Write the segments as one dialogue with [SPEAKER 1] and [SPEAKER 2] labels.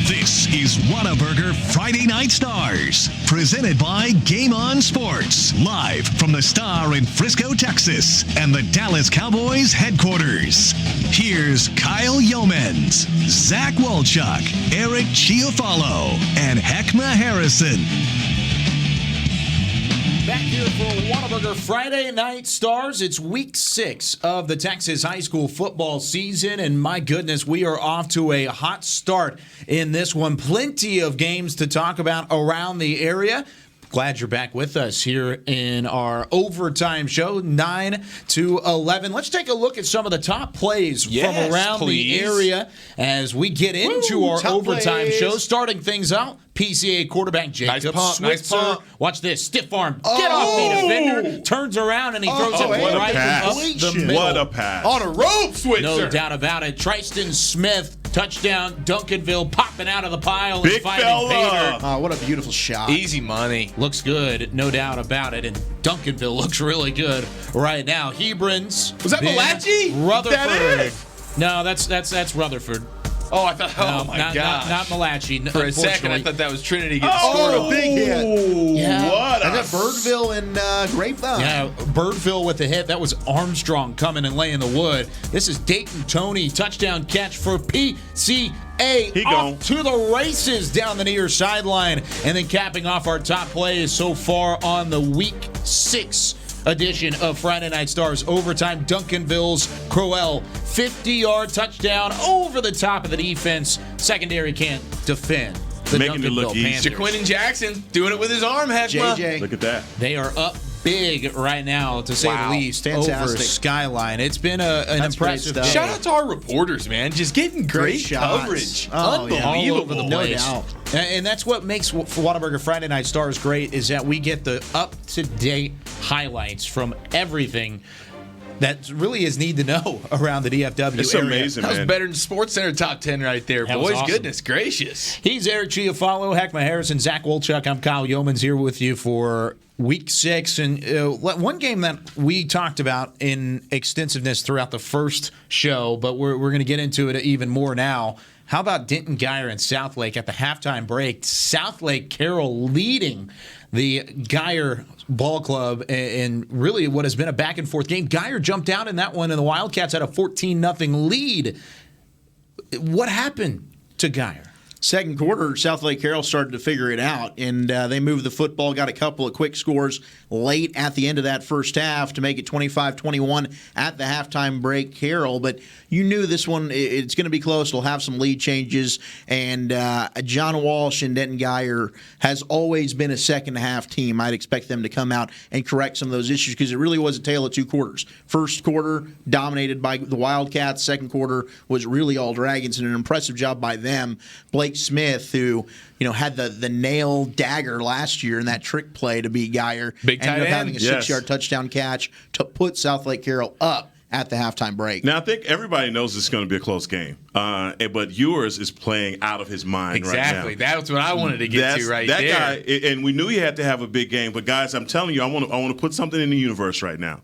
[SPEAKER 1] This is Whataburger Friday Night Stars, presented by Game On Sports, live from the Star in Frisco, Texas, and the Dallas Cowboys headquarters. Here's Kyle Yeomans, Zach Walchuk, Eric Chiafalo, and Heckma Harrison.
[SPEAKER 2] Back here for Whataburger Friday Night Stars. It's week 6 of the Texas high school football season, and my goodness, we are off to a hot start in this one. Plenty of games to talk about around the area. Glad you're back with us here in our overtime show, 9 to 11. Let's take a look at some of the top plays from around the area as we get into our overtime show. Starting things out, PCA quarterback Jacob Switzer. Watch this, stiff arm, get off the defender, turns around and he throws it right up the middle.
[SPEAKER 3] What a pass.
[SPEAKER 4] On a rope, Switzer.
[SPEAKER 2] No doubt about it. Tristan Smith, touchdown, Duncanville popping out of the pile and finding Pater.
[SPEAKER 4] Oh, what a beautiful shot.
[SPEAKER 5] Easy money.
[SPEAKER 2] Looks good, no doubt about it. And Duncanville looks really good right now. Hebrons.
[SPEAKER 5] Was that Malachi?
[SPEAKER 2] Rutherford.
[SPEAKER 5] That is.
[SPEAKER 2] No, that's Rutherford.
[SPEAKER 5] Oh, I thought. Oh
[SPEAKER 2] No,
[SPEAKER 5] my
[SPEAKER 2] not,
[SPEAKER 5] gosh.
[SPEAKER 2] Not Malachi.
[SPEAKER 5] For a second, I thought that was Trinity getting scored.
[SPEAKER 4] a big hit.
[SPEAKER 2] Yeah.
[SPEAKER 3] What
[SPEAKER 4] I
[SPEAKER 3] a
[SPEAKER 4] got Birdville and Grapevine.
[SPEAKER 2] Yeah, Birdville with the hit. That was Armstrong coming and laying the wood. This is Dayton Tony. Touchdown catch for PCA. Off to the races down the near sideline. And then capping off our top plays so far on the week 6 edition of Friday Night Stars Overtime. Duncanville's Crowell, 50-yard touchdown over the top of the defense. Secondary can't defend. The
[SPEAKER 3] Making it look easy.
[SPEAKER 5] Jaquinton Jackson doing it with his arm, Heckma.
[SPEAKER 4] JJ.
[SPEAKER 3] Look at that.
[SPEAKER 2] They are up big right now, to say the least,
[SPEAKER 4] Fantastic.
[SPEAKER 2] over Skyline. It's been an impressive day.
[SPEAKER 5] Shout out to our reporters, man. Just getting great
[SPEAKER 4] shots.
[SPEAKER 5] coverage.
[SPEAKER 4] Oh, yeah.
[SPEAKER 2] All over the
[SPEAKER 4] No
[SPEAKER 2] place.
[SPEAKER 4] doubt.
[SPEAKER 2] And that's what makes Whataburger Friday Night Stars great, is that we get the up-to-date highlights from everything that really is need to know around the DFW
[SPEAKER 3] It's
[SPEAKER 2] area.
[SPEAKER 3] amazing,
[SPEAKER 5] That was
[SPEAKER 3] man.
[SPEAKER 5] better than Sports Center top 10 right there,
[SPEAKER 2] That was
[SPEAKER 5] boys.
[SPEAKER 2] awesome.
[SPEAKER 5] Goodness gracious.
[SPEAKER 2] He's Eric Chiafalo, Heckma Harrison, Zach Wolchuk. I'm Kyle Yeomans here with you for Week 6. And one game that we talked about in extensiveness throughout the first show, but we're going to get into it even more now. How about Denton Guyer and Southlake at the halftime break? Southlake Carroll leading the Guyer ball club in really what has been a back-and-forth game. Guyer jumped out in that one, and the Wildcats had a 14-0 lead. What happened to Guyer?
[SPEAKER 4] Second quarter, Southlake Carroll started to figure it out, and they moved the football, got a couple of quick scores late at the end of that first half to make it 25-21 at the halftime break, Carroll. But you knew this one, it's going to be close. It'll have some lead changes, and John Walsh and Denton Guyer has always been a second-half team. I'd expect them to come out and correct some of those issues because it really was a tale of two quarters. First quarter, dominated by the Wildcats. Second quarter was really all Dragons, and an impressive job by them. Blake Smith, who had the nail dagger last year in that trick play to beat Guyer,
[SPEAKER 5] Big tight
[SPEAKER 4] ended up
[SPEAKER 5] end.
[SPEAKER 4] having a 6-yard touchdown catch to put Southlake Carroll up at the halftime break.
[SPEAKER 3] Now, I think everybody knows it's going to be a close game, but yours is playing out of his mind right now.
[SPEAKER 5] Exactly. That's what I wanted to get to right
[SPEAKER 3] that
[SPEAKER 5] there.
[SPEAKER 3] guy, and we knew he had to have a big game. But guys, I'm telling you, I want to put something in the universe right now.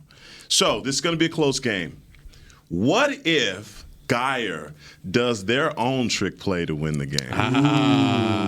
[SPEAKER 3] So this is going to be a close game. What if Guyer does their own trick play to win the game?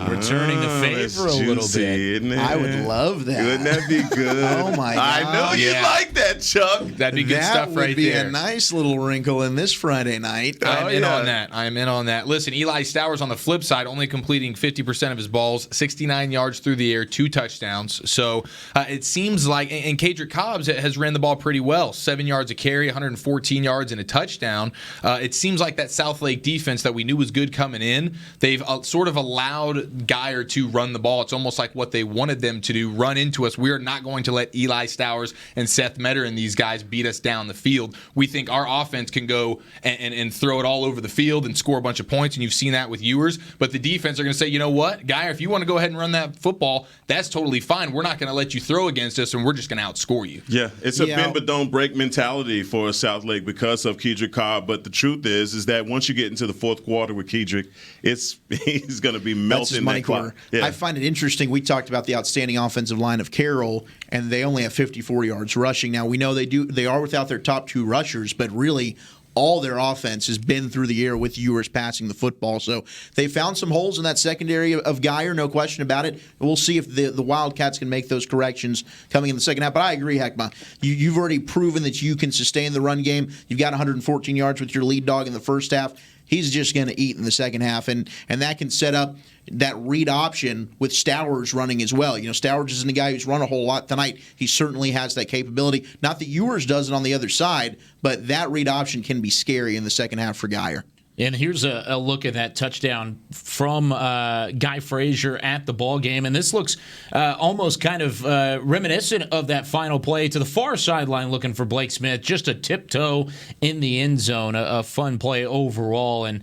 [SPEAKER 2] Returning the favor a little bit.
[SPEAKER 3] Isn't it?
[SPEAKER 4] I would love that.
[SPEAKER 3] Wouldn't that be good?
[SPEAKER 4] Oh, my
[SPEAKER 3] I know
[SPEAKER 4] gosh.
[SPEAKER 3] you like that, Chuck.
[SPEAKER 5] That'd be good
[SPEAKER 4] that
[SPEAKER 5] stuff
[SPEAKER 4] would
[SPEAKER 5] right
[SPEAKER 4] be
[SPEAKER 5] there.
[SPEAKER 4] a nice little wrinkle in this Friday night.
[SPEAKER 5] I'm in
[SPEAKER 3] yeah.
[SPEAKER 5] on that. I'm in on that. Listen, Eli Stowers on the flip side, only completing 50% of his balls, 69 yards through the air, 2 touchdowns. So it seems like, and Kadrick Cobbs has ran the ball pretty well, 7 yards a carry, 114 yards and a touchdown. It seems like that Southlake defense that we knew was good coming in, they've sort of allowed Guyer to run the ball. It's almost like what they wanted them to do, run into us. We're not going to let Eli Stowers and Seth Metter and these guys beat us down the field. We think our offense can go and throw it all over the field and score a bunch of points, and you've seen that with Ewers. But the defense are going to say, you know what, Guyer, if you want to go ahead and run that football, that's totally fine. We're not going to let you throw against us, and we're just going to outscore you.
[SPEAKER 3] Yeah, it's a bend but don't break mentality for Southlake because of Kedrick Cobb. But the truth is that once you get into the fourth quarter with Kedrick, he's going to be melting.
[SPEAKER 4] That's his money quarter.
[SPEAKER 3] Yeah.
[SPEAKER 4] I find it interesting. We talked about the outstanding offensive line of Carroll, and they only have 54 yards rushing. Now we know they are without their top 2 rushers, but really all their offense has been through the air with Ewers passing the football. So they found some holes in that secondary of Geyer, no question about it. We'll see if the Wildcats can make those corrections coming in the second half. But I agree, Heckma. You've already proven that you can sustain the run game. You've got 114 yards with your lead dog in the first half. He's just going to eat in the second half, and that can set up that read option with Stowers running as well. Stowers isn't a guy who's run a whole lot tonight. He certainly has that capability. Not that Ewers does it on the other side, but that read option can be scary in the second half for Geyer.
[SPEAKER 6] And here's a look at that touchdown from Guy Frazier at the ball game. And this looks almost kind of reminiscent of that final play to the far sideline looking for Blake Smith. Just a tiptoe in the end zone. A fun play overall. And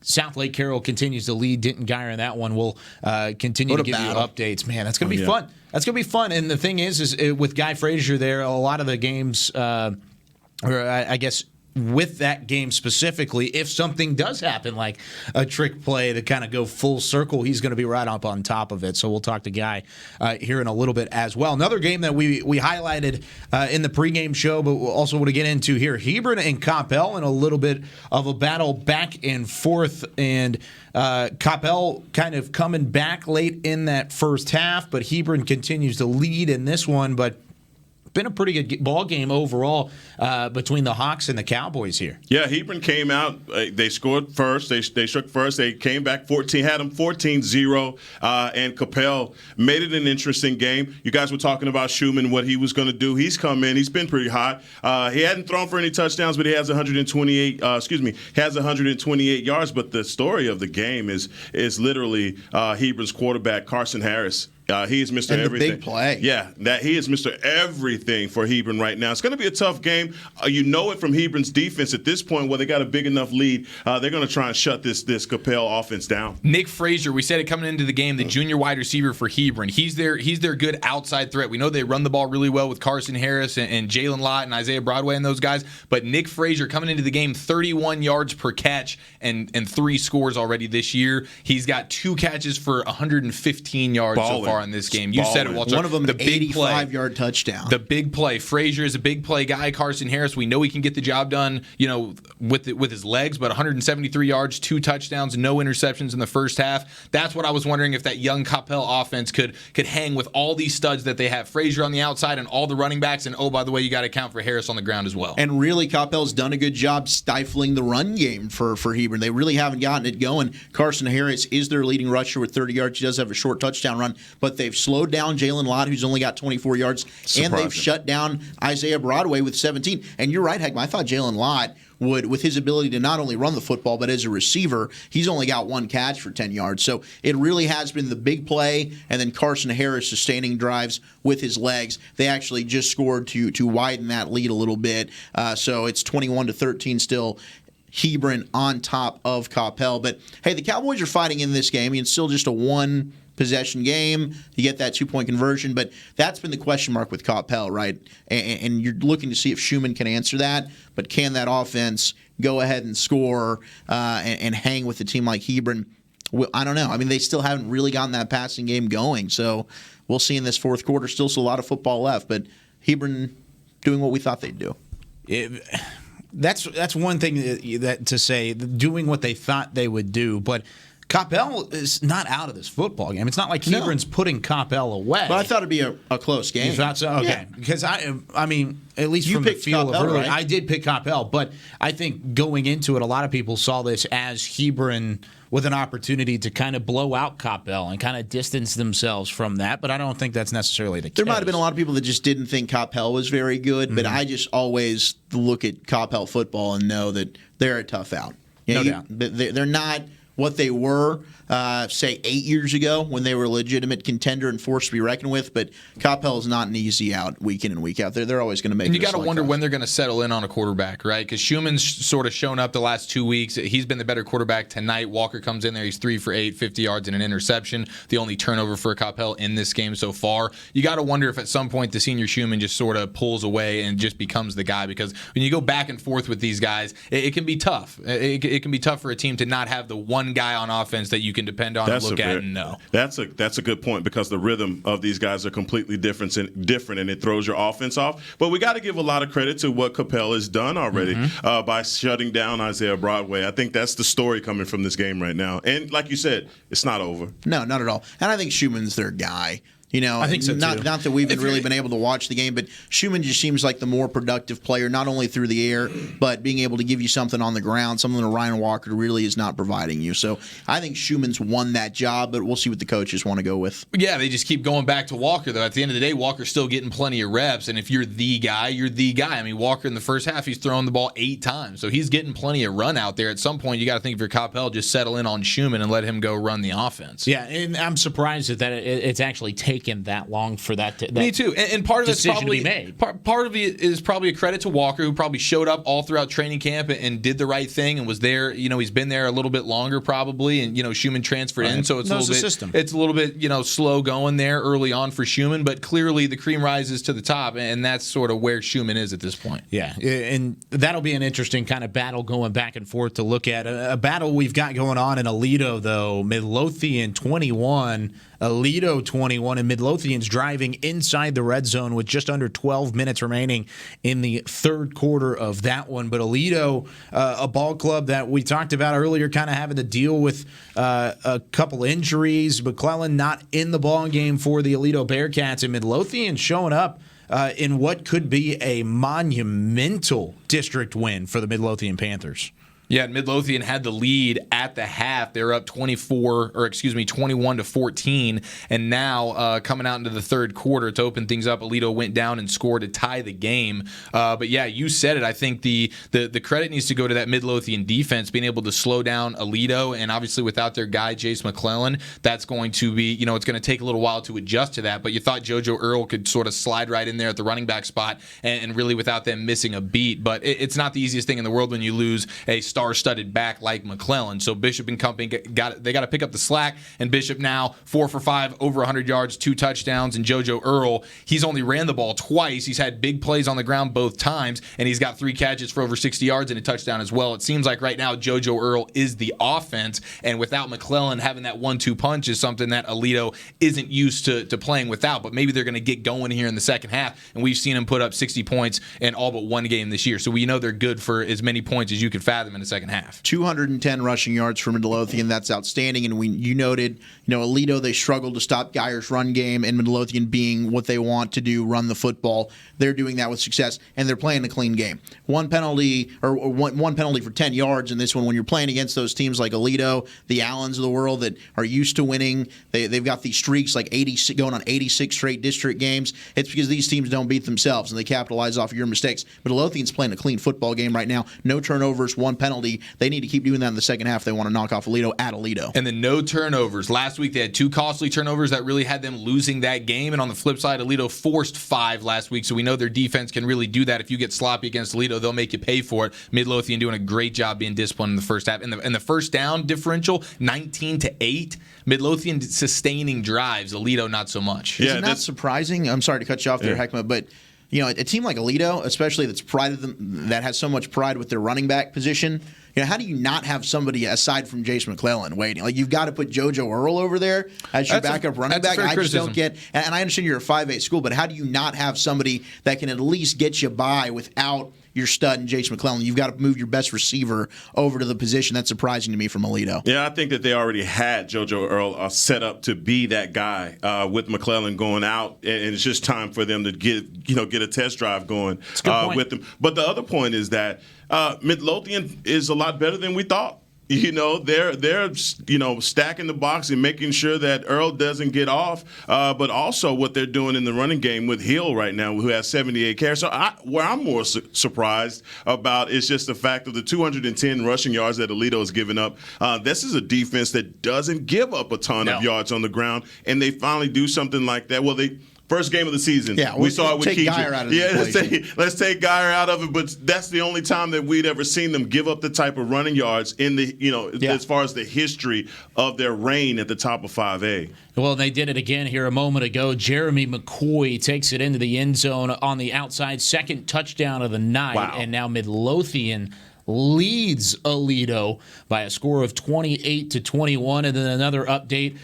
[SPEAKER 6] South Lake Carroll continues to lead Denton Geyer in that one. We'll continue to give you updates. Man, that's going to be fun. That's going to be fun. And the thing is with Guy Frazier there, a lot of the games, I guess, with that game specifically, if something does happen like a trick play to kind of go full circle, he's going to be right up on top of it. So we'll talk to Guy here in a little bit as well. Another game that we highlighted in the pregame show, but we'll also want to get into here, Hebron and Coppell in a little bit of a battle back and forth. And Coppell kind of coming back late in that first half, but Hebron continues to lead in this one. But been a pretty good ball game overall between the Hawks and the Cowboys here.
[SPEAKER 3] Yeah, Hebron came out. They scored first. They struck first. They came back 14, had them 14-0, and Coppell made it an interesting game. You guys were talking about Schumann, what he was going to do. He's come in. He's been pretty hot. He hadn't thrown for any touchdowns, but he has 128 yards. But the story of the game is literally Hebron's quarterback, Carson Harris. He is Mr.
[SPEAKER 4] And
[SPEAKER 3] Everything.
[SPEAKER 4] the big play.
[SPEAKER 3] Yeah, he is Mr. Everything for Hebron right now. It's going to be a tough game. You know it from Hebron's defense at this point where they got a big enough lead. They're going to try and shut this Coppell offense down.
[SPEAKER 5] Nick Frazier, we said it coming into the game, the junior wide receiver for Hebron. He's their good outside threat. We know they run the ball really well with Carson Harris and Jalen Lott and Isaiah Broadway and those guys. But Nick Frazier coming into the game, 31 yards per catch and 3 scores already this year. He's got 2 catches for 115 yards so far in this game. You said it, Walter.
[SPEAKER 4] One of them,
[SPEAKER 5] the
[SPEAKER 4] an
[SPEAKER 5] big
[SPEAKER 4] 85-yard touchdown.
[SPEAKER 5] The big play. Frazier is a big play guy. Carson Harris, we know he can get the job done, with his legs, but 173 yards, 2 touchdowns, no interceptions in the first half. That's what I was wondering, if that young Coppell offense could hang with all these studs that they have. Frazier on the outside and all the running backs, and by the way, you got to account for Harris on the ground as well.
[SPEAKER 4] And really, Coppell's done a good job stifling the run game for Hebron. They really haven't gotten it going. Carson Harris is their leading rusher with 30 yards. He does have a short touchdown run, but they've slowed down Jalen Lott, who's only got 24 yards, and they've shut down Isaiah Broadway with 17. And you're right, Heckma, I thought Jalen Lott would, with his ability to not only run the football, but as a receiver, he's only got 1 catch for 10 yards. So it really has been the big play, and then Carson Harris sustaining drives with his legs. They actually just scored to widen that lead a little bit. So it's 21-13 still. Hebron on top of Coppell. But, hey, the Cowboys are fighting in this game. It's still just a 1-possession game. You get that 2-point conversion, but that's been the question mark with Coppell, right? And you're looking to see if Schumann can answer that, but can that offense go ahead and score and hang with a team like Hebron? Well, I don't know. I mean, they still haven't really gotten that passing game going, so we'll see in this fourth quarter. Still a lot of football left, but Hebron doing what we thought they'd do.
[SPEAKER 2] That's one thing that to say, doing what they thought they would do, but Coppell is not out of this football game. It's not like Hebron's putting Coppell away.
[SPEAKER 4] But I thought it'd be a close game.
[SPEAKER 2] You thought so? Okay. Yeah. Because I mean, at least from the feel of early, right? I did pick Coppell, but I think going into it, a lot of people saw this as Hebron with an opportunity to kind of blow out Coppell and kind of distance themselves from that. But I don't think that's necessarily the case.
[SPEAKER 4] There might have been a lot of people that just didn't think Coppell was very good, but I just always look at Coppell football and know that they're a tough out.
[SPEAKER 2] No doubt.
[SPEAKER 4] They're not what they were, say, 8 years ago when they were a legitimate contender and forced to be reckoned with. But Coppell is not an easy out week in and week out. They're always going to make.
[SPEAKER 5] And you got to wonder when they're going to settle in on a quarterback, right? Because Schumann's sort of shown up the last 2 weeks. He's been the better quarterback tonight. Walker comes in there. He's 3 for 8, 50 yards and an interception. The only turnover for Coppell in this game so far. You got to wonder if at some point the senior Schumann just sort of pulls away and just becomes the guy. Because when you go back and forth with these guys, it can be tough. It can be tough for a team to not have the one one guy on offense that you can depend on and look at and know.
[SPEAKER 3] That's a good point because the rhythm of these guys are completely different, and it throws your offense off. But we got to give a lot of credit to what Capel has done already by shutting down Isaiah Broadway. I think that's the story coming from this game right now. And like you said, it's not over.
[SPEAKER 4] No, not at all. And I think Schumann's their guy. You know,
[SPEAKER 2] I think so,
[SPEAKER 4] not
[SPEAKER 2] too.
[SPEAKER 4] that we've really been able to watch the game, but Schumann just seems like the more productive player, not only through the air, but being able to give you something on the ground, something that Ryan Walker really is not providing you. So I think Schumann's won that job, but we'll see what the coaches want to go with.
[SPEAKER 5] Yeah, they just keep going back to Walker, though. At the end of the day, Walker's still getting plenty of reps, and if you're the guy, you're the guy. I mean, Walker in the first half, he's throwing the ball 8 times, so he's getting plenty of run out there. At some point, you got to think if you're Capel, just settle in on Schumann and let him go run the offense.
[SPEAKER 6] Yeah, and I'm surprised that it's actually taken that long for that.
[SPEAKER 5] Me too. And part of it's
[SPEAKER 6] decision
[SPEAKER 5] probably
[SPEAKER 6] to be made.
[SPEAKER 5] Part of it is probably a credit to Walker, who probably showed up all throughout training camp and did the right thing and was there. You know, he's been there a little bit longer probably, and Schumann transferred in, so it's
[SPEAKER 2] Knows
[SPEAKER 5] a
[SPEAKER 2] the
[SPEAKER 5] little bit
[SPEAKER 2] system.
[SPEAKER 5] it's a little bit slow going there early on for Schumann, but clearly the cream rises to the top, and that's sort of where Schumann is at this point.
[SPEAKER 2] Yeah, and that'll be an interesting kind of battle going back and forth to look at. A battle we've got going on in Aledo, though. Midlothian 21, Aledo 21, and Midlothian's driving inside the red zone with just under 12 minutes remaining in the third quarter of that one. But Aledo, a ball club that we talked about earlier, kind of having to deal with a couple injuries. McClellan not in the ball game for the Aledo Bearcats, and Midlothian showing up in what could be a monumental district win for the Midlothian Panthers.
[SPEAKER 5] Yeah, Midlothian had the lead at the half. They were up 21-14, and now coming out into the third quarter to open things up, Aledo went down and scored to tie the game. But yeah, you said it. I think the credit needs to go to that Midlothian defense being able to slow down Aledo, and obviously without their guy Jace McClellan, that's going to be it's going to take a little while to adjust to that. But you thought JoJo Earl could sort of slide right in there at the running back spot, and really without them missing a beat. But it's not the easiest thing in the world when you lose a star-studded back like McClellan. So Bishop and company got to pick up the slack, and Bishop now 4 for 5, over 100 yards, 2 touchdowns, and JoJo Earl, he's only ran the ball twice. He's had big plays on the ground both times, and he's got 3 catches for over 60 yards and a touchdown as well. It seems like right now JoJo Earl is the offense, and without McClellan, having that 1-2 punch is something that Aledo isn't used to playing without, but maybe they're going to get going here in the second half, and we've seen him put up 60 points in all but one game this year, so we know they're good for as many points as you could fathom in the second half.
[SPEAKER 4] 210 rushing yards for Midlothian. That's outstanding. And you noted, Aledo, they struggled to stop Geyer's run game, and Midlothian being what they want to do, run the football. They're doing that with success, and they're playing a clean game. One penalty for 10 yards in this one. When you're playing against those teams like Aledo, the Allens of the world that are used to winning, they've got these streaks like 80 going on 86 straight district games. It's because these teams don't beat themselves, and they capitalize off of your mistakes. But Midlothian's playing a clean football game right now. No turnovers, 1 penalty. They need to keep doing that in the second half. They want to knock off Aledo at Aledo.
[SPEAKER 5] And then no turnovers. Last week they had 2 costly turnovers that really had them losing that game. And on the flip side, Aledo forced 5 last week. So we know their defense can really do that. If you get sloppy against Aledo, they'll make you pay for it. Midlothian doing a great job being disciplined in the first half. And the first down differential, 19-8. Midlothian sustaining drives. Aledo not so much.
[SPEAKER 3] Yeah,
[SPEAKER 4] Isn't that surprising? I'm sorry to cut you off there, Heckma, but a team like Aledo, especially that has so much pride with their running back position, how do you not have somebody aside from Jace McClellan waiting? Like, you've got to put JoJo Earl over there as your backup running back. I just don't get, and I understand you're a 5'8" school, but how do you not have somebody that can at least get you by without your stud and Jace McClellan? You've got to move your best receiver over to the position. That's surprising to me from Aledo.
[SPEAKER 3] Yeah, I think that they already had JoJo Earl set up to be that guy with McClellan going out, and it's just time for them to get a test drive going with them. But the other point is that Midlothian is a lot better than we thought. They're stacking the box and making sure that Earl doesn't get off, but also what they're doing in the running game with Hill right now, who has 78 carries. So where I'm more surprised about is just the fact of the 210 rushing yards that Aledo has given up. This is a defense that doesn't give up a ton of yards on the ground, and they finally do something like that. Well, first game of the season.
[SPEAKER 4] Yeah,
[SPEAKER 3] we saw it with
[SPEAKER 4] take Geyer out of the equation.
[SPEAKER 3] Let's take Geyer out of it. But that's the only time that we'd ever seen them give up the type of running yards in the as far as the history of their reign at the top of 5A.
[SPEAKER 6] Well, they did it again here a moment ago. Jeremy McCoy takes it into the end zone on the outside, second touchdown of the night, and now Midlothian leads Aledo by a score of 28-21, and then another update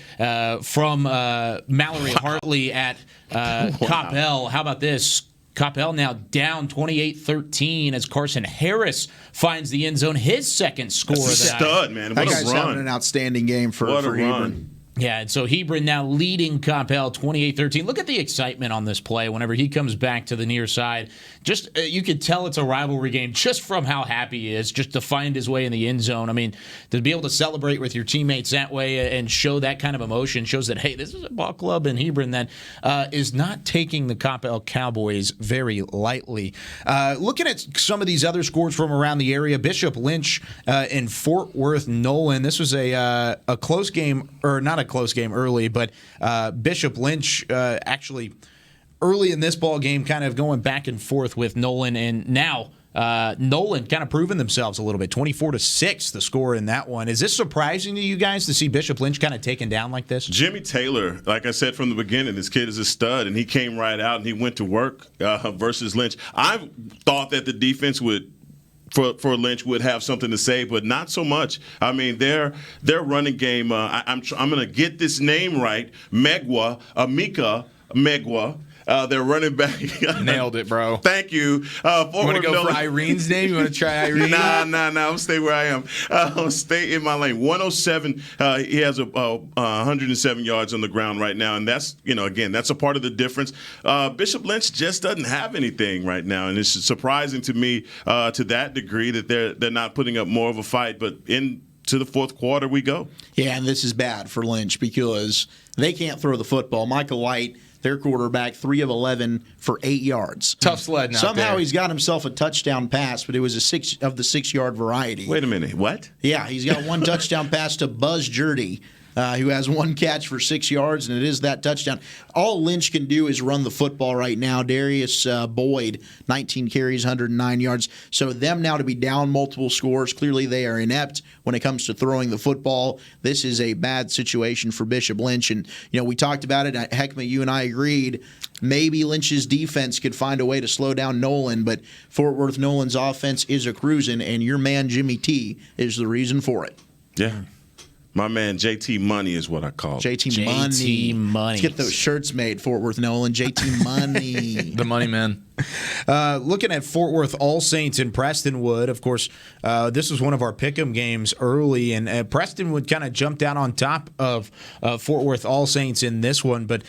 [SPEAKER 6] from Mallory Hartley at Coppell. How about this? Coppell now down 28-13 as Carson Harris finds the end zone, his second score of the night.
[SPEAKER 3] Stud, man.
[SPEAKER 4] That
[SPEAKER 3] What
[SPEAKER 4] guy's
[SPEAKER 3] a
[SPEAKER 4] having
[SPEAKER 3] run.
[SPEAKER 4] an outstanding game for
[SPEAKER 3] What a
[SPEAKER 4] Hebron.
[SPEAKER 3] run.
[SPEAKER 6] Yeah, and so Hebron now leading Coppell 28-13. Look at the excitement on this play whenever he comes back to the near side. Just you could tell it's a rivalry game just from how happy he is just to find his way in the end zone. I mean, to be able to celebrate with your teammates that way and show that kind of emotion shows that, hey, this is a ball club in Hebron that is not taking the Coppell Cowboys very lightly. Looking at some of these other scores from around the area, Bishop Lynch in Fort Worth Nolan. This was a close game, or not a close game early, but Bishop Lynch actually early in this ball game kind of going back and forth with Nolan, and now Nolan kind of proving themselves a little bit. 24-6 the score in that one. Is this surprising to you guys to see Bishop Lynch kind of taken down like this?
[SPEAKER 3] Jimmy Taylor, like I said from the beginning, this kid is a stud, and he came right out and he went to work versus Lynch. I thought that the defense would for Lynch would have something to say, but not so much. I mean, their running game. I'm going to get this name right. Amika Megwa. Their running back.
[SPEAKER 5] Nailed it, bro.
[SPEAKER 3] Thank you.
[SPEAKER 5] You want to go for Irene's name? You want to try Irene?
[SPEAKER 3] Nah. I'm stay where I am. Stay in my lane. 107. He has 107 yards on the ground right now, and that's again that's a part of the difference. Bishop Lynch just doesn't have anything right now, and it's surprising to me to that degree that they're not putting up more of a fight. But into the fourth quarter we go.
[SPEAKER 4] Yeah, and this is bad for Lynch because they can't throw the football. Michael White, their quarterback, 3 of 11 for 8 yards.
[SPEAKER 5] Tough sledding out
[SPEAKER 4] Somehow
[SPEAKER 5] there.
[SPEAKER 4] he's got himself a touchdown pass, but it was a 6 of the 6-yard variety.
[SPEAKER 3] Wait a minute. What?
[SPEAKER 4] Yeah, he's got one touchdown pass to Buzz Jurdy, who has one catch for 6 yards, and it is that touchdown. All Lynch can do is run the football right now. Darius Boyd, 19 carries, 109 yards. So them now to be down multiple scores, clearly they are inept when it comes to throwing the football. This is a bad situation for Bishop Lynch. And, we talked about it. Heckma, you and I agreed. Maybe Lynch's defense could find a way to slow down Nolan, but Fort Worth Nolan's offense is a cruising, and your man Jimmy T is the reason for it.
[SPEAKER 3] Yeah. My man JT Money is what I call it.
[SPEAKER 4] JT Money. Let's get those shirts made, Fort Worth Nolan. JT Money.
[SPEAKER 5] The money man.
[SPEAKER 6] Looking at Fort Worth All Saints and Prestonwood, of course, this was one of our pick'em games early, and Prestonwood kind of jumped out on top of Fort Worth All Saints in this one, but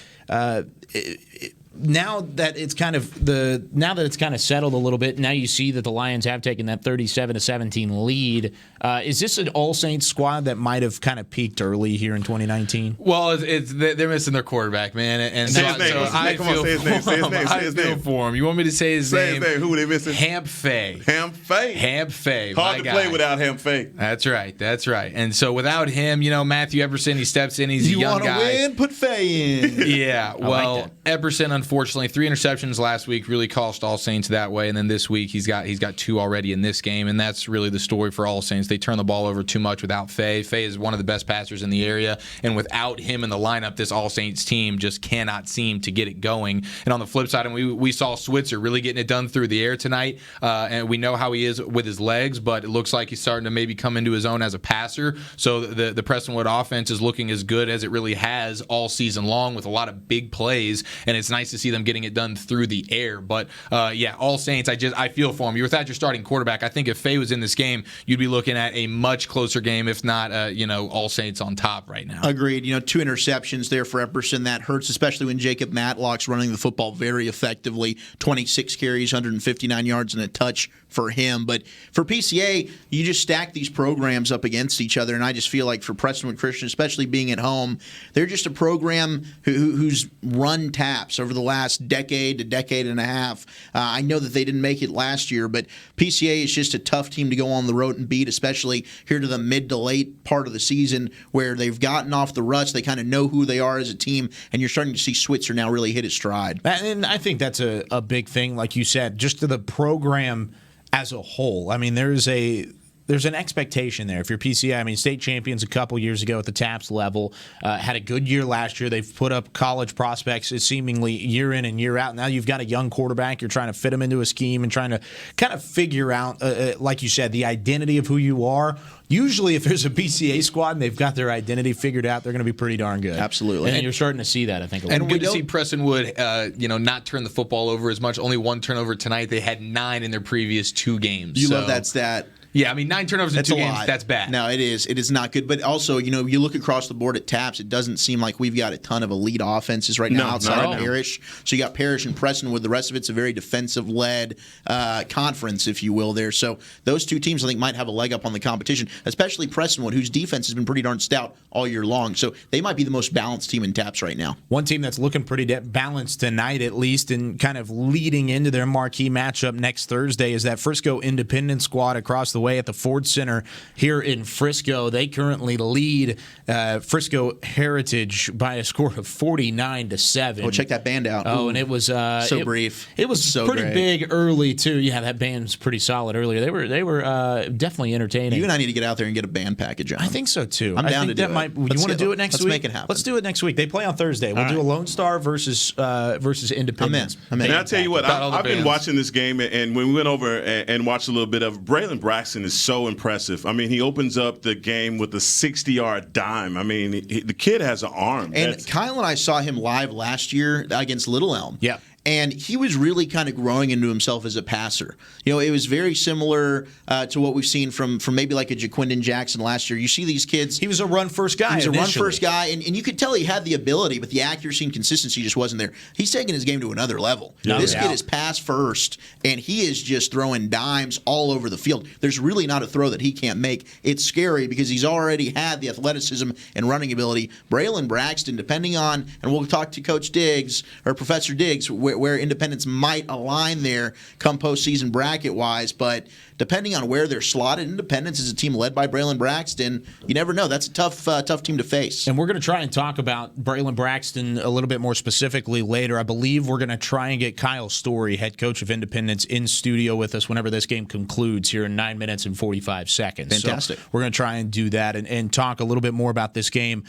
[SPEAKER 6] now that it's kind of settled a little bit, now you see that the Lions have taken that 37-17 lead. Is this an All Saints squad that might have kind of peaked early here in 2019?
[SPEAKER 5] Well, they're missing their quarterback, man, and
[SPEAKER 3] Say his name.
[SPEAKER 5] I
[SPEAKER 3] Come on,
[SPEAKER 5] feel
[SPEAKER 3] say his name. Say his name. Say his
[SPEAKER 5] I feel
[SPEAKER 3] name.
[SPEAKER 5] for him. You want me to say his
[SPEAKER 3] Say
[SPEAKER 5] name?
[SPEAKER 3] his name. Who are they missing?
[SPEAKER 5] Hamp Fay.
[SPEAKER 3] Ham Fay.
[SPEAKER 5] Hamp Fay.
[SPEAKER 3] Hard
[SPEAKER 5] my
[SPEAKER 3] to play
[SPEAKER 5] guy.
[SPEAKER 3] without Ham Fay.
[SPEAKER 5] That's right. And so without him, Matthew Epperson, he steps in. He's a young guy.
[SPEAKER 4] win? Put Fay in.
[SPEAKER 5] Yeah, well, Epperson, unfortunately, 3 interceptions last week really cost All Saints that way, and then this week he's got 2 already in this game, and that's really the story for All Saints. They turn the ball over too much without Fay. Fay is one of the best passers in the area, and without him in the lineup, this All Saints team just cannot seem to get it going. And on the flip side, and we saw Switzer really getting it done through the air tonight, and we know how he is with his legs, but it looks like he's starting to maybe come into his own as a passer. So the Prestonwood offense is looking as good as it really has all season long with a lot of big plays, and it's nice to see them getting it done through the air. But All Saints, I feel for him. You're without your starting quarterback. I think if Fay was in this game, you'd be looking at a much closer game, if not, All Saints on top right now.
[SPEAKER 4] Agreed. 2 interceptions there for Epperson. That hurts, especially when Jacob Matlock's running the football very effectively. 26 carries, 159 yards, and a touch for him. But for PCA, you just stack these programs up against each other, and I just feel like for Prestonwood Christian, especially being at home, they're just a program who's run taps over the last decade to decade and a half. I know that they didn't make it last year, but PCA is just a tough team to go on the road and beat, especially here to the mid to late part of the season where they've gotten off the ruts. They kind of know who they are as a team, and you're starting to see Switzer now really hit his stride.
[SPEAKER 6] And I think that's a big thing, like you said, just to the program as a whole. I mean, there's a there's an expectation there. If you're PCI, I mean, state champions a couple years ago at the TAPS level, had a good year last year. They've put up college prospects seemingly year in and year out. Now you've got a young quarterback. You're trying to fit him into a scheme and trying to kind of figure out, like you said, the identity of who you are. Usually, if there's a PCA squad and they've got their identity figured out, they're going to be pretty darn good.
[SPEAKER 4] Absolutely.
[SPEAKER 6] And you're starting to see that, I think. A little
[SPEAKER 5] And good to see Preston Wood, not turn the football over as much. Only one turnover tonight. They had 9 in their previous 2 games.
[SPEAKER 4] You love that stat.
[SPEAKER 5] Yeah, I mean, 9 turnovers in 2 games, that's bad.
[SPEAKER 4] No, it is. It is not good. But also, you look across the board at TAPS, it doesn't seem like we've got a ton of elite offenses right now outside of Parrish. So you got Parrish and Prestonwood. The rest of it's a very defensive-led conference, if you will, there. So those 2 teams, I think, might have a leg up on the competition, especially Prestonwood, whose defense has been pretty darn stout all year long. So they might be the most balanced team in TAPS right now.
[SPEAKER 6] One team that's looking pretty balanced tonight, at least, and kind of leading into their marquee matchup next Thursday, is that Frisco Independent squad across the way at the Ford Center here in Frisco. They currently lead Frisco Heritage by a score of 49-7.
[SPEAKER 4] Oh, check that band out.
[SPEAKER 6] Oh, and it was
[SPEAKER 4] brief.
[SPEAKER 6] It was
[SPEAKER 4] so
[SPEAKER 6] pretty
[SPEAKER 4] great.
[SPEAKER 6] Big early too. Yeah, that band's pretty solid earlier. They were definitely entertaining.
[SPEAKER 4] You and I need to get out there and get a band package on.
[SPEAKER 6] I think so too.
[SPEAKER 4] I'm down to do it.
[SPEAKER 6] You want to do it next
[SPEAKER 4] let's
[SPEAKER 6] week?
[SPEAKER 4] Make it happen.
[SPEAKER 6] Let's do it next week. They play on Thursday. We'll do a Lone Star versus Independence.
[SPEAKER 4] I'm in.
[SPEAKER 3] And I'll tell you what, I've been watching this game, and when we went over and watched a little bit of Braylon Braxton is so impressive. I mean, he opens up the game with a 60-yard dime. I mean, the kid has an arm.
[SPEAKER 4] And Kyle and I saw him live last year against Little Elm.
[SPEAKER 6] Yeah.
[SPEAKER 4] And he was really kind of growing into himself as a passer. It was very similar to what we've seen from maybe like a Jaquindon Jackson last year. You see these kids.
[SPEAKER 6] He was a run-first guy.
[SPEAKER 4] He was a
[SPEAKER 6] initially.
[SPEAKER 4] run-first guy, and you could tell he had the ability, but the accuracy and consistency just wasn't there. He's taking his game to another level. This kid is pass first, and he is just throwing dimes all over the field. There's really not a throw that he can't make. It's scary because he's already had the athleticism and running ability. Braylon Braxton, depending on, and we'll talk to Coach Diggs or Professor Diggs, where Independence might align there come postseason bracket-wise, but depending on where they're slotted, Independence is a team led by Braylon Braxton. You never know. That's a tough team to face.
[SPEAKER 6] And we're going to try and talk about Braylon Braxton a little bit more specifically later. I believe we're going to try and get Kyle Story, head coach of Independence, in studio with us whenever this game concludes here in 9 minutes and 45 seconds.
[SPEAKER 4] Fantastic.
[SPEAKER 6] So we're going to try and do that and talk a little bit more about this game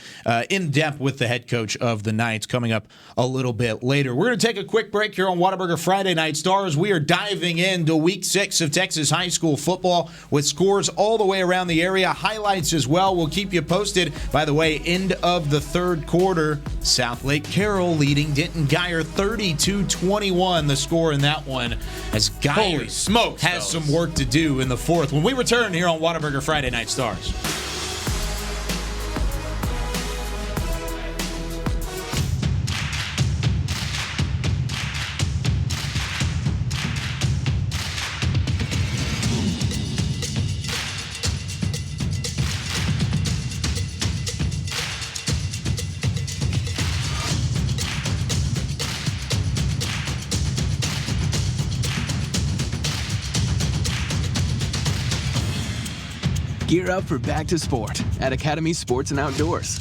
[SPEAKER 6] in depth with the head coach of the Knights coming up a little bit later. We're going to take a quick break here on Whataburger Friday Night Stars. We are diving into Week 6 of Texas high school football with scores all the way around the area, highlights as well. We'll keep you posted. By the way, end of the third quarter, South Lake Carroll leading Denton Guyer 32-21. The score in that one, as Guyer has some work to do in the fourth. When we return here on Whataburger Friday Night Stars.
[SPEAKER 7] Gear up for back to sport at Academy Sports and Outdoors.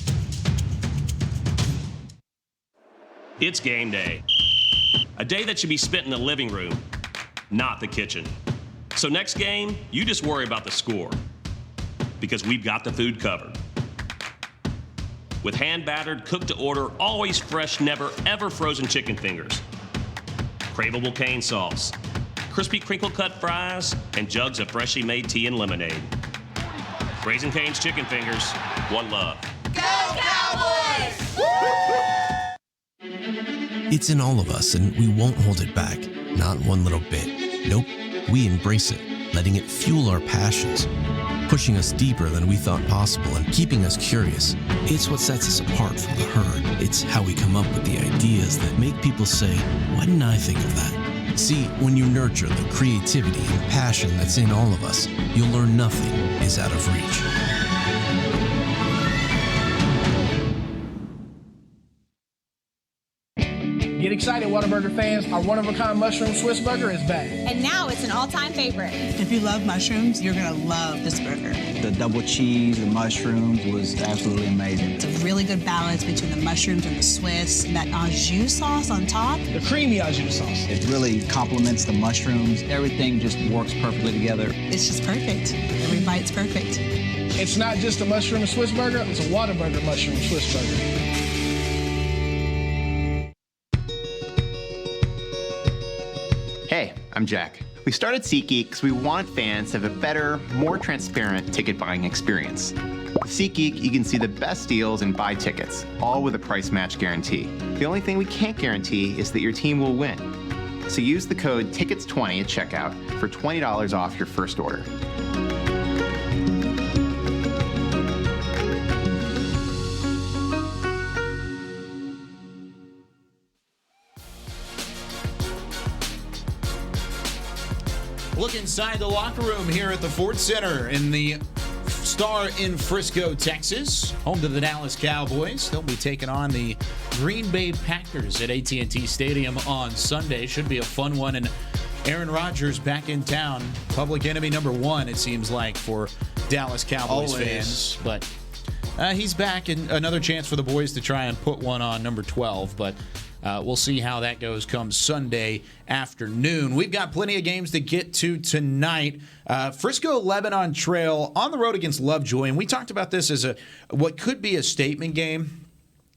[SPEAKER 8] It's game day. A day that should be spent in the living room, not the kitchen. So next game, you just worry about the score, because we've got the food covered. With hand-battered, cooked-to-order, always fresh, never, ever frozen chicken fingers, craveable cane sauce, crispy crinkle-cut fries, and jugs of freshly made tea and lemonade. Raising Cane's Chicken Fingers, one love.
[SPEAKER 9] Go Cowboys!
[SPEAKER 10] It's in all of us, and we won't hold it back. Not one little bit. Nope, we embrace it, letting it fuel our passions, pushing us deeper than we thought possible and keeping us curious. It's what sets us apart from the herd. It's how we come up with the ideas that make people say, why didn't I think of that? See, when you nurture the creativity and passion that's in all of us, you'll learn nothing is out of reach.
[SPEAKER 11] Get excited, Whataburger fans. Our one-of-a-kind mushroom Swiss burger is back.
[SPEAKER 12] And now it's an all-time favorite.
[SPEAKER 13] If you love mushrooms, you're going to love this burger.
[SPEAKER 14] The double cheese, the mushrooms was absolutely amazing.
[SPEAKER 13] It's a really good balance between the mushrooms and the Swiss. That au jus sauce on top.
[SPEAKER 11] The creamy au jus sauce.
[SPEAKER 14] It really complements the mushrooms. Everything just works perfectly together.
[SPEAKER 13] It's just perfect. Every bite's perfect.
[SPEAKER 11] It's not just a mushroom Swiss burger, it's a Whataburger mushroom Swiss burger.
[SPEAKER 15] Hey, I'm Jack. We started SeatGeek because we want fans to have a better, more transparent ticket buying experience. With SeatGeek, you can see the best deals and buy tickets, all with a price match guarantee. The only thing we can't guarantee is that your team will win. So use the code TICKETS20 at checkout for $20 off your first order.
[SPEAKER 2] Look inside the locker room here at the Ford Center in the Star in Frisco, Texas, home to the Dallas Cowboys. They'll be taking on the Green Bay Packers at AT&T Stadium on Sunday. Should be a fun one. And Aaron Rodgers back in town. Public enemy number one, it seems like, for Dallas Cowboys fans. But he's back, and another chance for the boys to try and put one on number 12. But we'll see how that goes come Sunday afternoon. We've got plenty of games to get to tonight. Frisco Lebanon Trail on the road against Lovejoy, and we talked about this as what could be a statement game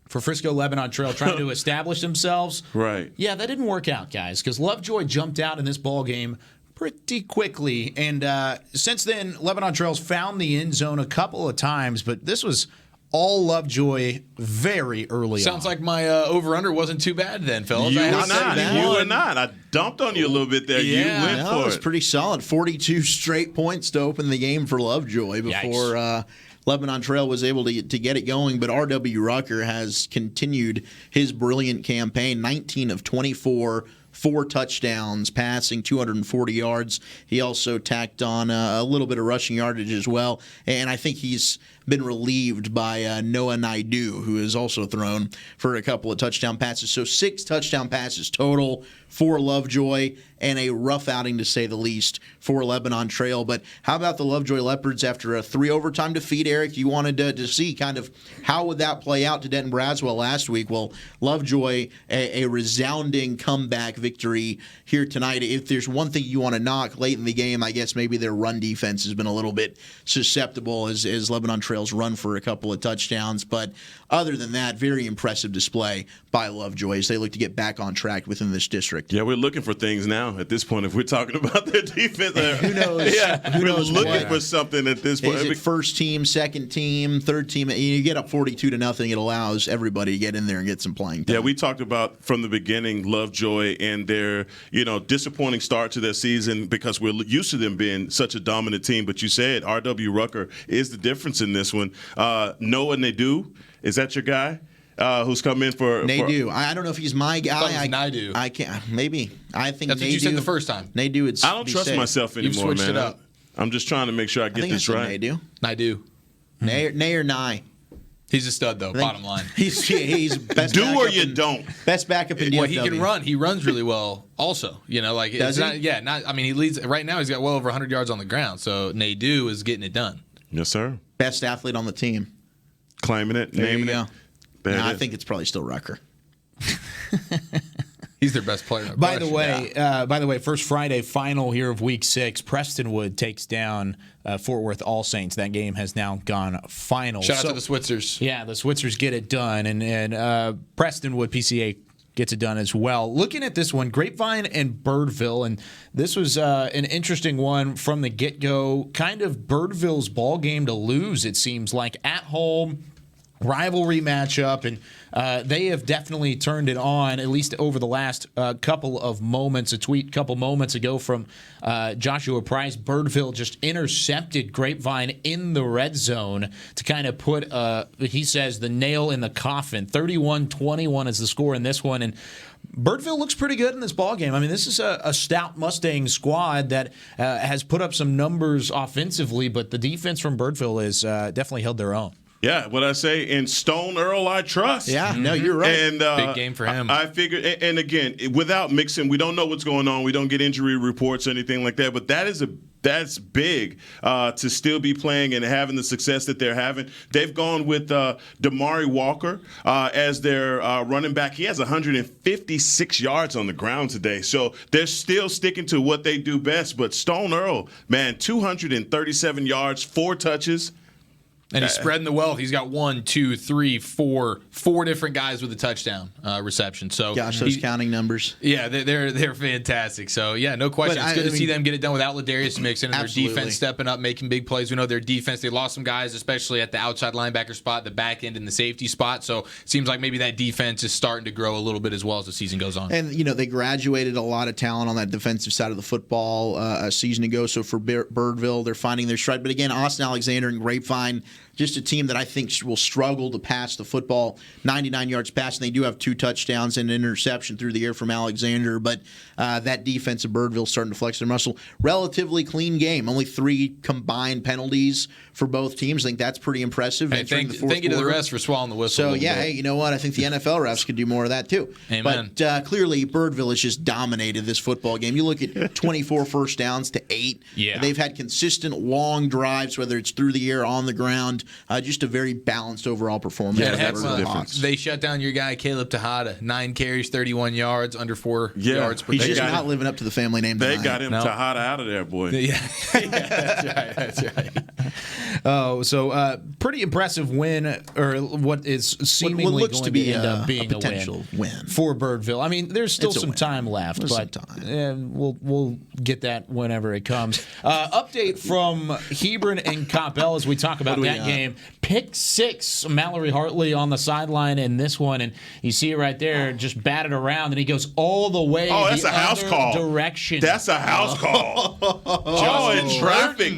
[SPEAKER 2] for Frisco Lebanon Trail trying to establish themselves.
[SPEAKER 3] Right.
[SPEAKER 2] Yeah, that didn't work out, guys, because Lovejoy jumped out in this ball game pretty quickly, and since then Lebanon Trail's found the end zone a couple of times, but this was all Lovejoy very early
[SPEAKER 5] Sounds
[SPEAKER 2] on.
[SPEAKER 5] like my over-under wasn't too bad then, fellas.
[SPEAKER 3] You were not. I dumped on you a little bit there.
[SPEAKER 5] Yeah.
[SPEAKER 3] You went for
[SPEAKER 4] it was
[SPEAKER 3] it.
[SPEAKER 4] pretty solid. 42 straight points to open the game for Lovejoy before Lebanon Trail was able to get it going. But R.W. Rucker has continued his brilliant campaign, 19 of 24, 4 touchdowns, passing 240 yards. He also tacked on a little bit of rushing yardage as well. And I think he's been relieved by Noah Naidu, who has also thrown for a couple of touchdown passes. So 6 touchdown passes total for Lovejoy, and a rough outing, to say the least, for Lebanon Trail. But how about the Lovejoy Leopards after a 3-overtime defeat, Eric? You wanted to see kind of how would that play out to Denton Braswell last week. Well, Lovejoy, a resounding comeback victory here tonight. If there's one thing you want to knock late in the game, I guess maybe their run defense has been a little bit susceptible as Lebanon Trail's run for a couple of touchdowns. But other than that, very impressive display by Lovejoy as they look to get back on track within this district.
[SPEAKER 3] Yeah, we're looking for things now at this point. If we're talking about their defense,
[SPEAKER 4] who knows?
[SPEAKER 3] Yeah, we're looking for something at this point.
[SPEAKER 4] Is it first team, second team, third team? You get up 42-0. It allows everybody to get in there and get some playing time.
[SPEAKER 3] Yeah, we talked about from the beginning Lovejoy and their disappointing start to their season because we're used to them being such a dominant team. But you said R.W. Rucker is the difference in this one. Noah Naidu, is that your guy? Who's come in for
[SPEAKER 4] Naidu? I don't know if he's my guy.
[SPEAKER 5] Naidu.
[SPEAKER 4] I can't. Maybe. I think
[SPEAKER 5] that's
[SPEAKER 4] Naidu,
[SPEAKER 5] what you said the first time.
[SPEAKER 4] Naidu.
[SPEAKER 3] I don't trust myself anymore,
[SPEAKER 5] You've switched
[SPEAKER 3] man.
[SPEAKER 5] it up.
[SPEAKER 3] I'm just trying to make sure I get this right.
[SPEAKER 5] Naidu.
[SPEAKER 4] Nay or Nye.
[SPEAKER 5] He's a stud, though. Bottom line.
[SPEAKER 4] He's best.
[SPEAKER 3] Do or you don't.
[SPEAKER 4] Best backup in
[SPEAKER 5] Well,
[SPEAKER 4] DFW.
[SPEAKER 5] he can run. He runs really well. Also, like
[SPEAKER 4] Does
[SPEAKER 5] it's
[SPEAKER 4] he?
[SPEAKER 5] not. Yeah, not. I mean, he leads right now. He's got well over 100 yards on the ground. So Naidu is getting it done.
[SPEAKER 3] Yes, sir.
[SPEAKER 4] Best athlete on the team.
[SPEAKER 3] Claiming it,
[SPEAKER 4] There
[SPEAKER 3] naming
[SPEAKER 4] you go.
[SPEAKER 3] it. There
[SPEAKER 4] No,
[SPEAKER 3] it
[SPEAKER 4] I
[SPEAKER 3] is.
[SPEAKER 4] think it's probably still Rucker.
[SPEAKER 5] He's their best player.
[SPEAKER 2] By the way, first Friday final here of Week 6, Prestonwood takes down Fort Worth All Saints. That game has now gone final.
[SPEAKER 5] Shout out to the Switzers.
[SPEAKER 2] Yeah, the Switzers get it done, and Prestonwood PCA gets it done as well. Looking at this one, Grapevine and Birdville, and this was an interesting one from the get-go. Kind of Birdville's ball game to lose, it seems like, at home. Rivalry matchup, and they have definitely turned it on, at least over the last couple of moments. A tweet a couple moments ago from Joshua Price. Birdville just intercepted Grapevine in the red zone to kind of put, he says, the nail in the coffin. 31-21 is the score in this one, and Birdville looks pretty good in this ballgame. I mean, this is a stout Mustang squad that has put up some numbers offensively, but the defense from Birdville has definitely held their own.
[SPEAKER 3] Yeah, what I say, in Stone Earl I trust.
[SPEAKER 4] Yeah, no, you're right.
[SPEAKER 3] And
[SPEAKER 5] big game for him.
[SPEAKER 3] I figured, and again, without mixing, we don't know what's going on. We don't get injury reports or anything like that. But that's big to still be playing and having the success that they're having. They've gone with Damari Walker as their running back. He has 156 yards on the ground today. So they're still sticking to what they do best. But Stone Earl, man, 237 yards, 4 touches.
[SPEAKER 5] And he's spreading the wealth. He's got 4 different guys with a touchdown reception. So
[SPEAKER 4] gosh, those counting numbers.
[SPEAKER 5] Yeah, they're fantastic. So yeah, no question. It's good to see them get it done without Ladarius Mixon and their defense stepping up, making big plays. We know their defense, they lost some guys, especially at the outside linebacker spot, the back end, and the safety spot. So it seems like maybe that defense is starting to grow a little bit as well as the season goes on.
[SPEAKER 4] And they graduated a lot of talent on that defensive side of the football a season ago. So for Birdville, they're finding their stride. But again, Austin Alexander and Grapevine, just a team that I think will struggle to pass the football. 99 yards passing. They do have 2 touchdowns and an interception through the air from Alexander, but that defense of Birdville starting to flex their muscle. Relatively clean game. Only 3 combined penalties for both teams. I think that's pretty impressive.
[SPEAKER 5] Hey, thank you to the refs for swallowing the whistle.
[SPEAKER 4] So, yeah, hey, you know what? I think the NFL refs could do more of that, too.
[SPEAKER 5] Amen.
[SPEAKER 4] But clearly, Birdville has just dominated this football game. You look at 24 first downs to 8.
[SPEAKER 5] Yeah.
[SPEAKER 4] They've had consistent long drives, whether it's through the air, on the ground. Just a very balanced overall performance.
[SPEAKER 5] Yeah, they shut down your guy, Caleb Tejada. 9 carries, 31 yards, under 4 yards per
[SPEAKER 4] He's
[SPEAKER 5] carry.
[SPEAKER 4] just not living up to the family name.
[SPEAKER 3] They got him Tejada out of there, boy.
[SPEAKER 5] Yeah, that's right.
[SPEAKER 2] So pretty impressive win, or what is seemingly
[SPEAKER 4] what looks
[SPEAKER 2] going
[SPEAKER 4] to be
[SPEAKER 2] end up being
[SPEAKER 4] a potential win
[SPEAKER 2] for Birdville. I mean, there's still some time left,
[SPEAKER 4] There's
[SPEAKER 2] but
[SPEAKER 4] some time.
[SPEAKER 2] We'll get that whenever it comes. Update from Hebron and Coppell as we talk about that game. Pick 6, Mallory Hartley on the sideline in this one, and you see it right there, just batted around, and he goes all the way
[SPEAKER 3] that's
[SPEAKER 2] the
[SPEAKER 3] a house
[SPEAKER 2] other
[SPEAKER 3] call.
[SPEAKER 2] direction.
[SPEAKER 3] That's a house call. In traffic.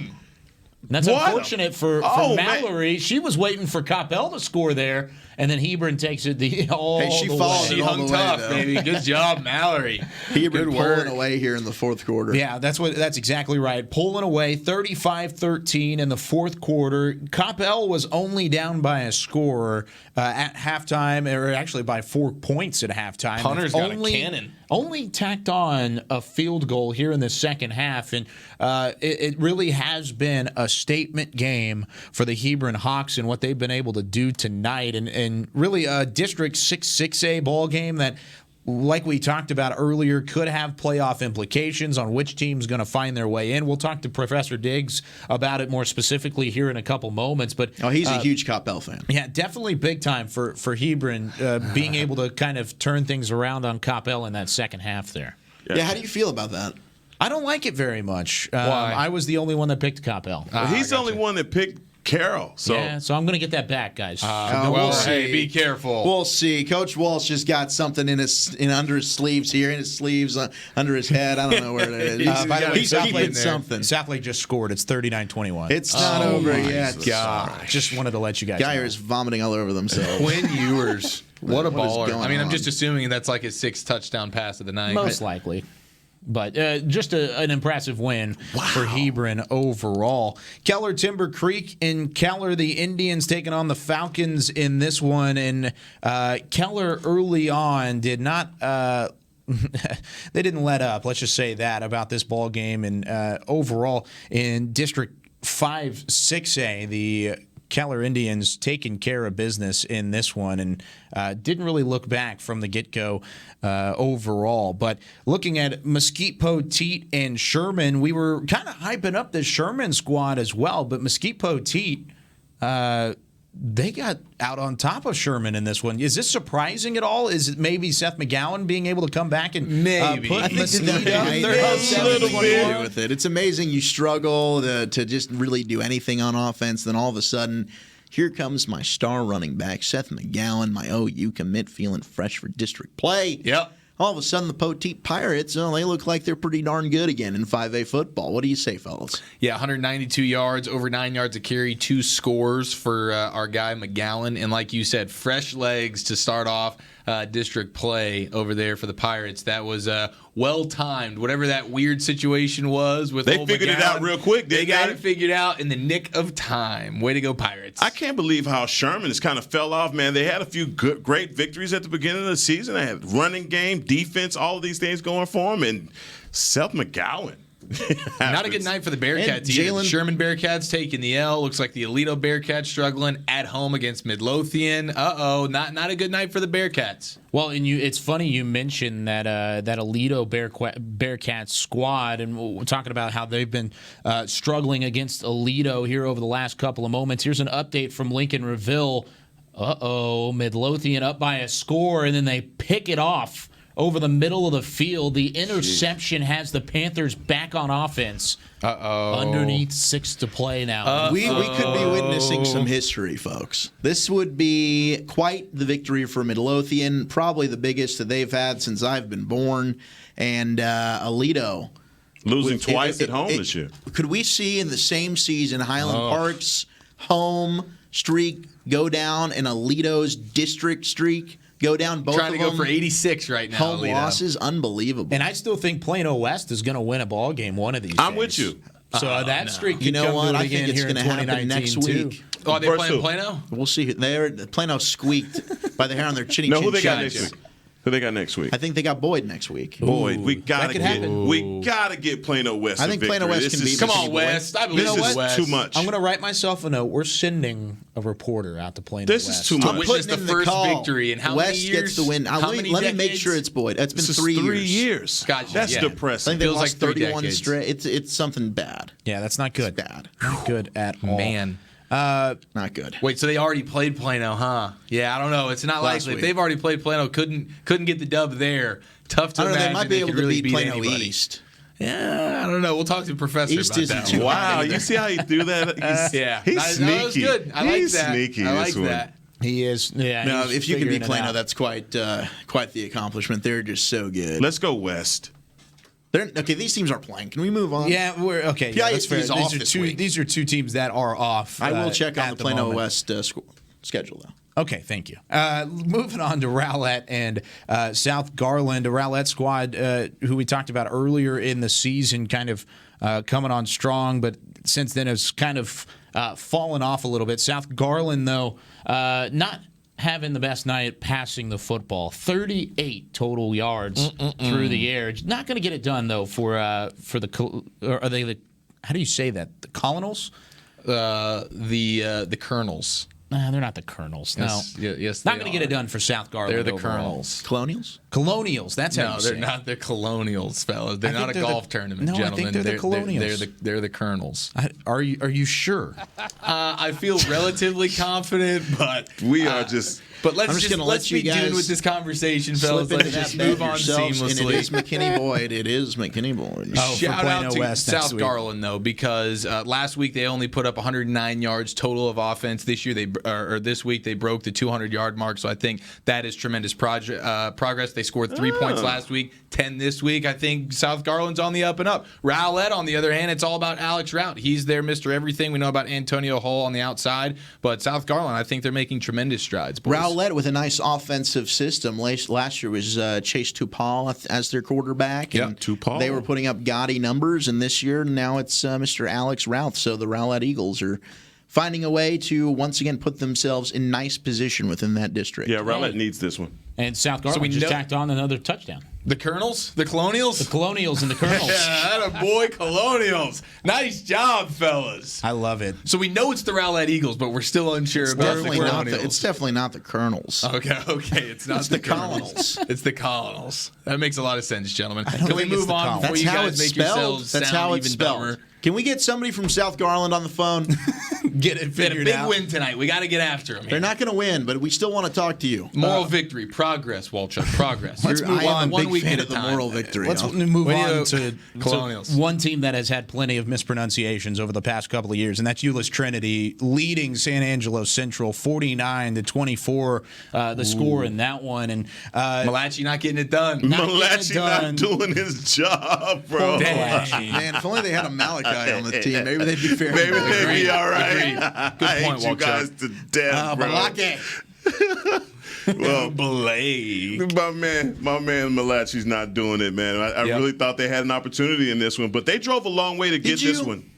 [SPEAKER 2] That's unfortunate for Mallory. Man. She was waiting for Coppell to score there, and then Hebron takes it all the way.
[SPEAKER 5] She hung tough, baby. Good job, Mallory.
[SPEAKER 4] Hebron pulling away here in the fourth quarter.
[SPEAKER 2] Yeah, that's exactly right. Pulling away 35-13 in the fourth quarter. Coppell was only down by a score at halftime, or actually by 4 points at halftime.
[SPEAKER 5] Hunter's got a cannon.
[SPEAKER 2] Only tacked on a field goal here in the second half, and it really has been a statement game for the Hebron Hawks and what they've been able to do tonight, and really a District 6A ball game that, like we talked about earlier, could have playoff implications on which team's going to find their way in. We'll talk to Professor Diggs about it more specifically here in a couple moments. But
[SPEAKER 4] he's a huge Coppell fan.
[SPEAKER 2] Yeah, definitely big time for Hebron being able to kind of turn things around on Coppell in that second half there.
[SPEAKER 4] Yeah, how do you feel about that?
[SPEAKER 2] I don't like it very much.
[SPEAKER 5] Why?
[SPEAKER 2] I was the only one that picked Coppell.
[SPEAKER 3] He's the only one that picked Carroll. So
[SPEAKER 2] so I'm going to get that back, guys.
[SPEAKER 4] We'll see.
[SPEAKER 5] Hey, be careful.
[SPEAKER 4] We'll see. Coach Walsh has got something under his sleeves here, in his sleeves, under his head. I don't know where it is.
[SPEAKER 2] By the way,
[SPEAKER 4] he's keeping something.
[SPEAKER 2] Southlake just scored. It's 39-21.
[SPEAKER 4] It's not over yet.
[SPEAKER 2] God, just wanted to let you guys
[SPEAKER 4] Geyer
[SPEAKER 2] know.
[SPEAKER 4] is vomiting all over themselves.
[SPEAKER 5] Quinn Ewers. What a baller. I mean, I'm
[SPEAKER 4] on?
[SPEAKER 5] just assuming that's like his 6th touchdown pass of the night.
[SPEAKER 2] Most likely. But just an impressive win for Hebron overall. Keller Timber Creek in Keller, the Indians taking on the Falcons in this one. And Keller early on did not they didn't let up. Let's just say that about this ball game. And overall in District 5 6A, the Keller Indians taking care of business in this one and didn't really look back from the get-go overall. But looking at Mesquite Poteet and Sherman, we were kind of hyping up the Sherman squad as well, but Mesquite Poteet, they got out on top of Sherman in this one. Is this surprising at all? Is it maybe Seth McGowan being able to come back and put Mesquite up there?
[SPEAKER 4] With it. It's amazing you struggle to just really do anything on offense, then all of a sudden, here comes my star running back, Seth McGowan, my OU commit, feeling fresh for district play.
[SPEAKER 5] Yep.
[SPEAKER 4] All of a sudden, the Poteet Pirates, they look like they're pretty darn good again in 5A football. What do you say, fellas?
[SPEAKER 5] Yeah, 192 yards, over 9 yards a carry, 2 scores for our guy McGowan. And like you said, fresh legs to start off district play over there for the Pirates. That was well timed. Whatever that weird situation was with
[SPEAKER 3] They
[SPEAKER 5] Old
[SPEAKER 3] figured it
[SPEAKER 5] McGowan,
[SPEAKER 3] out real quick, didn't
[SPEAKER 5] they? Got
[SPEAKER 3] they?
[SPEAKER 5] it figured out in the nick of time. Way to go, Pirates.
[SPEAKER 3] I can't believe how Sherman has kind of fell off, man. They had a few great victories at the beginning of the season. They had running game, defense, all of these things going for them. And Seth McGowan.
[SPEAKER 5] Not a good night for the Bearcats either. Sherman Bearcats taking the L. Looks like the Alito Bearcats struggling at home against Midlothian. Not a good night for the Bearcats.
[SPEAKER 6] Well, and it's funny you mentioned that that Alito Bearcats squad, and we're talking about how they've been struggling against Alito here over the last couple of moments. Here's an update from Lincoln Reville. Midlothian up by a score, and then they pick it off over the middle of the field. The interception has the Panthers back on offense. Underneath 6 to play now.
[SPEAKER 4] We could be witnessing some history, folks. This would be quite the victory for Midlothian, probably the biggest that they've had since I've been born. And Alito
[SPEAKER 3] losing twice at home this year.
[SPEAKER 4] Could we see in the same season Highland Park's home streak go down and Alito's district streak go down? Both
[SPEAKER 5] trying
[SPEAKER 4] of
[SPEAKER 5] to go
[SPEAKER 4] them
[SPEAKER 5] for 86 right now.
[SPEAKER 4] Home
[SPEAKER 5] Alito.
[SPEAKER 4] losses, unbelievable.
[SPEAKER 6] And I still think Plano West is going to win a ball game one of these
[SPEAKER 3] I'm
[SPEAKER 6] days.
[SPEAKER 3] with you.
[SPEAKER 6] So that streak could
[SPEAKER 4] You know
[SPEAKER 6] come
[SPEAKER 4] what?
[SPEAKER 6] to it
[SPEAKER 4] I
[SPEAKER 6] again
[SPEAKER 4] think it's
[SPEAKER 6] here in
[SPEAKER 4] going to happen
[SPEAKER 6] 2019
[SPEAKER 4] next
[SPEAKER 6] too.
[SPEAKER 4] week.
[SPEAKER 5] Oh, are they playing Plano?
[SPEAKER 4] We'll see. Plano squeaked by the hair on their chinny
[SPEAKER 3] No,
[SPEAKER 4] chin
[SPEAKER 3] who they got
[SPEAKER 4] cheeks.
[SPEAKER 3] next week? Who they got next week?
[SPEAKER 4] I think they got Boyd next week.
[SPEAKER 3] Boyd, we gotta
[SPEAKER 6] could happen.
[SPEAKER 3] get Plano West.
[SPEAKER 4] I think
[SPEAKER 3] a
[SPEAKER 4] Plano
[SPEAKER 3] victory.
[SPEAKER 4] West can
[SPEAKER 3] This
[SPEAKER 4] beat
[SPEAKER 3] is-
[SPEAKER 5] Come on, West. I believe
[SPEAKER 3] This
[SPEAKER 5] this
[SPEAKER 3] is
[SPEAKER 5] West.
[SPEAKER 3] too much.
[SPEAKER 6] I'm going to write myself a note. We're sending a reporter out to Plano
[SPEAKER 3] This
[SPEAKER 6] West.
[SPEAKER 3] is too much.
[SPEAKER 5] Which
[SPEAKER 4] Putting
[SPEAKER 5] is the
[SPEAKER 4] in
[SPEAKER 5] first
[SPEAKER 4] call.
[SPEAKER 5] victory in how
[SPEAKER 4] West
[SPEAKER 5] many years?
[SPEAKER 4] gets the win.
[SPEAKER 5] How
[SPEAKER 4] Let
[SPEAKER 5] many
[SPEAKER 4] me make
[SPEAKER 5] decades?
[SPEAKER 4] sure it's Boyd. It's been
[SPEAKER 3] This is
[SPEAKER 4] 3 years.
[SPEAKER 3] 3 years.
[SPEAKER 5] Gotcha,
[SPEAKER 3] That's
[SPEAKER 5] yeah.
[SPEAKER 4] I
[SPEAKER 3] depressing.
[SPEAKER 4] think they
[SPEAKER 5] Feels
[SPEAKER 4] lost
[SPEAKER 5] like 3
[SPEAKER 4] 31
[SPEAKER 5] decades.
[SPEAKER 4] straight. It's something bad.
[SPEAKER 6] Yeah, that's not good.
[SPEAKER 4] It's bad.
[SPEAKER 6] Not good at all.
[SPEAKER 5] Man.
[SPEAKER 4] Not good.
[SPEAKER 5] Wait, so they already played Plano, huh? Yeah, I don't know. It's not
[SPEAKER 4] Last
[SPEAKER 5] likely. If
[SPEAKER 4] week.
[SPEAKER 5] they've already played Plano, couldn't get the dub there. Tough to
[SPEAKER 4] I don't know.
[SPEAKER 5] imagine
[SPEAKER 4] They might be able
[SPEAKER 5] could
[SPEAKER 4] to
[SPEAKER 5] really
[SPEAKER 4] beat Plano
[SPEAKER 5] anybody.
[SPEAKER 4] East.
[SPEAKER 5] Yeah, I don't know. We'll talk to the professor
[SPEAKER 4] East
[SPEAKER 5] about
[SPEAKER 4] isn't
[SPEAKER 5] that.
[SPEAKER 4] too
[SPEAKER 5] one.
[SPEAKER 3] Wow, you see how he threw that?
[SPEAKER 5] Yeah,
[SPEAKER 3] He's
[SPEAKER 5] that
[SPEAKER 3] sneaky.
[SPEAKER 5] was good. I like
[SPEAKER 3] He's
[SPEAKER 5] that.
[SPEAKER 3] sneaky.
[SPEAKER 5] I like
[SPEAKER 3] this one.
[SPEAKER 5] that.
[SPEAKER 6] He is. Yeah.
[SPEAKER 4] No,
[SPEAKER 6] he's
[SPEAKER 4] if you can
[SPEAKER 6] figuring
[SPEAKER 4] beat
[SPEAKER 6] it
[SPEAKER 4] Plano,
[SPEAKER 6] out.
[SPEAKER 4] that's quite the accomplishment. They're just so good.
[SPEAKER 3] Let's go West.
[SPEAKER 4] Okay, these teams aren't playing. Can we move on?
[SPEAKER 6] Yeah, we're okay. Yeah, that's fair.
[SPEAKER 4] PISD is off
[SPEAKER 6] These are
[SPEAKER 4] this
[SPEAKER 6] two.
[SPEAKER 4] week.
[SPEAKER 6] These are two teams that are off.
[SPEAKER 4] I will check on
[SPEAKER 6] at
[SPEAKER 4] the Plano
[SPEAKER 6] moment.
[SPEAKER 4] West schedule, though.
[SPEAKER 6] Okay, thank you. Moving on to Rowlett and South Garland, a Rowlett squad who we talked about earlier in the season, kind of coming on strong, but since then has kind of fallen off a little bit. South Garland, though, not having the best night passing the football. 38 total yards through the air. Not going to get it done, though, for the – are they the – how do you say that? The Colonels?
[SPEAKER 5] The Colonels.
[SPEAKER 6] Nah, they're not the Colonels. No.
[SPEAKER 5] Yes,
[SPEAKER 6] Not going to get it done for South Garland.
[SPEAKER 5] They're the
[SPEAKER 6] overall.
[SPEAKER 5] Colonels.
[SPEAKER 4] Colonials?
[SPEAKER 6] Colonials. That's how
[SPEAKER 5] No,
[SPEAKER 6] you
[SPEAKER 5] they're
[SPEAKER 6] say
[SPEAKER 5] not the Colonials, fellas. They're
[SPEAKER 6] I
[SPEAKER 5] not a
[SPEAKER 6] think they're
[SPEAKER 5] golf
[SPEAKER 6] the-
[SPEAKER 5] tournament,
[SPEAKER 6] no, I
[SPEAKER 5] gentlemen.
[SPEAKER 6] think they're the Colonials.
[SPEAKER 5] They're the Colonels.
[SPEAKER 6] Are you sure?
[SPEAKER 5] I feel relatively confident, but
[SPEAKER 3] We are just.
[SPEAKER 5] But let's
[SPEAKER 4] I'm just gonna
[SPEAKER 5] let's
[SPEAKER 4] let you
[SPEAKER 5] be done
[SPEAKER 4] guys
[SPEAKER 5] with this conversation, fellas.
[SPEAKER 4] Slip
[SPEAKER 5] Let's
[SPEAKER 4] into
[SPEAKER 5] just
[SPEAKER 4] that
[SPEAKER 5] move
[SPEAKER 4] bet
[SPEAKER 5] on
[SPEAKER 4] yourselves, and
[SPEAKER 5] seamlessly.
[SPEAKER 4] it is McKinney Boyd. It is McKinney Boyd.
[SPEAKER 6] Oh, for
[SPEAKER 5] Shout
[SPEAKER 6] Plano
[SPEAKER 5] out to
[SPEAKER 6] West next
[SPEAKER 5] South
[SPEAKER 6] week.
[SPEAKER 5] Garland though, because last week they only put up 109 yards total of offense. This year this week they broke the 200-yard mark. So I think that is tremendous progress. They scored 3 points last week, 10 this week. I think South Garland's on the up and up. Rowlett, on the other hand, it's all about Alex Rout. He's their Mr. Everything. We know about Antonio Hull on the outside, but South Garland, I think they're making tremendous strides. Boys.
[SPEAKER 4] Rowlett with a nice offensive system. Last year was Chase Tupal as their quarterback.
[SPEAKER 3] Yeah,
[SPEAKER 4] and
[SPEAKER 3] Tupal.
[SPEAKER 4] They were putting up gaudy numbers, and this year now it's Mr. Alex Routh. So the Rowlett Eagles are finding a way to once again put themselves in nice position within that district.
[SPEAKER 3] Yeah, Rowlett needs this one.
[SPEAKER 6] And South Garland
[SPEAKER 5] we
[SPEAKER 6] just
[SPEAKER 5] know-
[SPEAKER 6] tacked on another touchdown.
[SPEAKER 5] The Colonels? The Colonials?
[SPEAKER 6] The Colonials and the Colonels.
[SPEAKER 5] Yeah, that a boy, Colonials. Nice job, fellas.
[SPEAKER 6] I love it.
[SPEAKER 5] So we know it's the Rowlett Eagles, but we're still unsure about the Colonials.
[SPEAKER 4] It's definitely not the Colonels.
[SPEAKER 5] Okay. It's not
[SPEAKER 4] It's the Colonels.
[SPEAKER 5] It's the Colonels. That makes a lot of sense, gentlemen.
[SPEAKER 6] don't
[SPEAKER 5] Can we
[SPEAKER 6] think it's
[SPEAKER 5] move
[SPEAKER 6] the
[SPEAKER 5] on
[SPEAKER 6] Colonels.
[SPEAKER 5] before
[SPEAKER 4] That's
[SPEAKER 5] you
[SPEAKER 4] how
[SPEAKER 5] guys
[SPEAKER 4] it's
[SPEAKER 5] make
[SPEAKER 4] spelled.
[SPEAKER 5] yourselves
[SPEAKER 4] That's
[SPEAKER 5] sound
[SPEAKER 4] how it's
[SPEAKER 5] even
[SPEAKER 4] spelled.
[SPEAKER 5] dumber?
[SPEAKER 4] Can we get somebody from South Garland on the phone?
[SPEAKER 6] Get it
[SPEAKER 5] They had a
[SPEAKER 6] figured
[SPEAKER 5] big
[SPEAKER 6] out.
[SPEAKER 5] win tonight. We got to get after them.
[SPEAKER 4] They're not going to win, but we still want to talk to you.
[SPEAKER 5] Moral victory, progress, Walchuk, progress.
[SPEAKER 6] Let's move
[SPEAKER 4] I am
[SPEAKER 6] on.
[SPEAKER 4] a
[SPEAKER 5] 1
[SPEAKER 4] big
[SPEAKER 5] week
[SPEAKER 4] fan
[SPEAKER 5] at a
[SPEAKER 4] of the
[SPEAKER 5] time.
[SPEAKER 4] moral victory.
[SPEAKER 6] Let's
[SPEAKER 4] I'll-
[SPEAKER 6] move
[SPEAKER 5] We
[SPEAKER 6] on
[SPEAKER 5] need
[SPEAKER 6] to
[SPEAKER 5] Colonials.
[SPEAKER 6] one team that has had plenty of mispronunciations over the past couple of years, and that's Euless Trinity leading San Angelo Central 49-24. The score in that one, and
[SPEAKER 5] Malachi not getting it done.
[SPEAKER 3] Malachi not doing his job, bro.
[SPEAKER 4] Man, if only they had a Malachi on the team, maybe they'd be fair.
[SPEAKER 3] Maybe they'd be all right.
[SPEAKER 5] Agreed. Good
[SPEAKER 3] I
[SPEAKER 5] point,
[SPEAKER 3] hate you
[SPEAKER 5] Walchuk.
[SPEAKER 3] guys to death, bro.
[SPEAKER 4] Malaki.
[SPEAKER 3] Well,
[SPEAKER 5] Blake.
[SPEAKER 3] my man Malachi's not doing it, man. I really thought they had an opportunity in this one, but they drove a long way to get this one.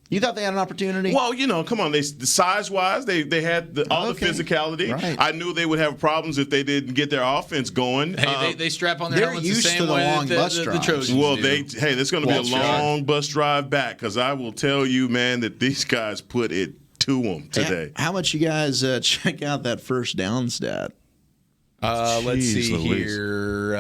[SPEAKER 4] You thought they had an opportunity?
[SPEAKER 3] Well, come on. The size-wise, they had all the physicality. Right. I knew they would have problems if they didn't get their offense going.
[SPEAKER 5] Hey, they strap on their helmets the same
[SPEAKER 4] to the
[SPEAKER 5] way
[SPEAKER 4] long
[SPEAKER 5] that
[SPEAKER 4] bus
[SPEAKER 5] the
[SPEAKER 4] drives.
[SPEAKER 5] Trojans
[SPEAKER 3] Well,
[SPEAKER 5] do.
[SPEAKER 3] there's going to be a long bus drive back because I will tell you, man, that these guys put it to them today.
[SPEAKER 4] How much you guys check out that first down stat?
[SPEAKER 5] Let's see
[SPEAKER 3] Louise.
[SPEAKER 5] here.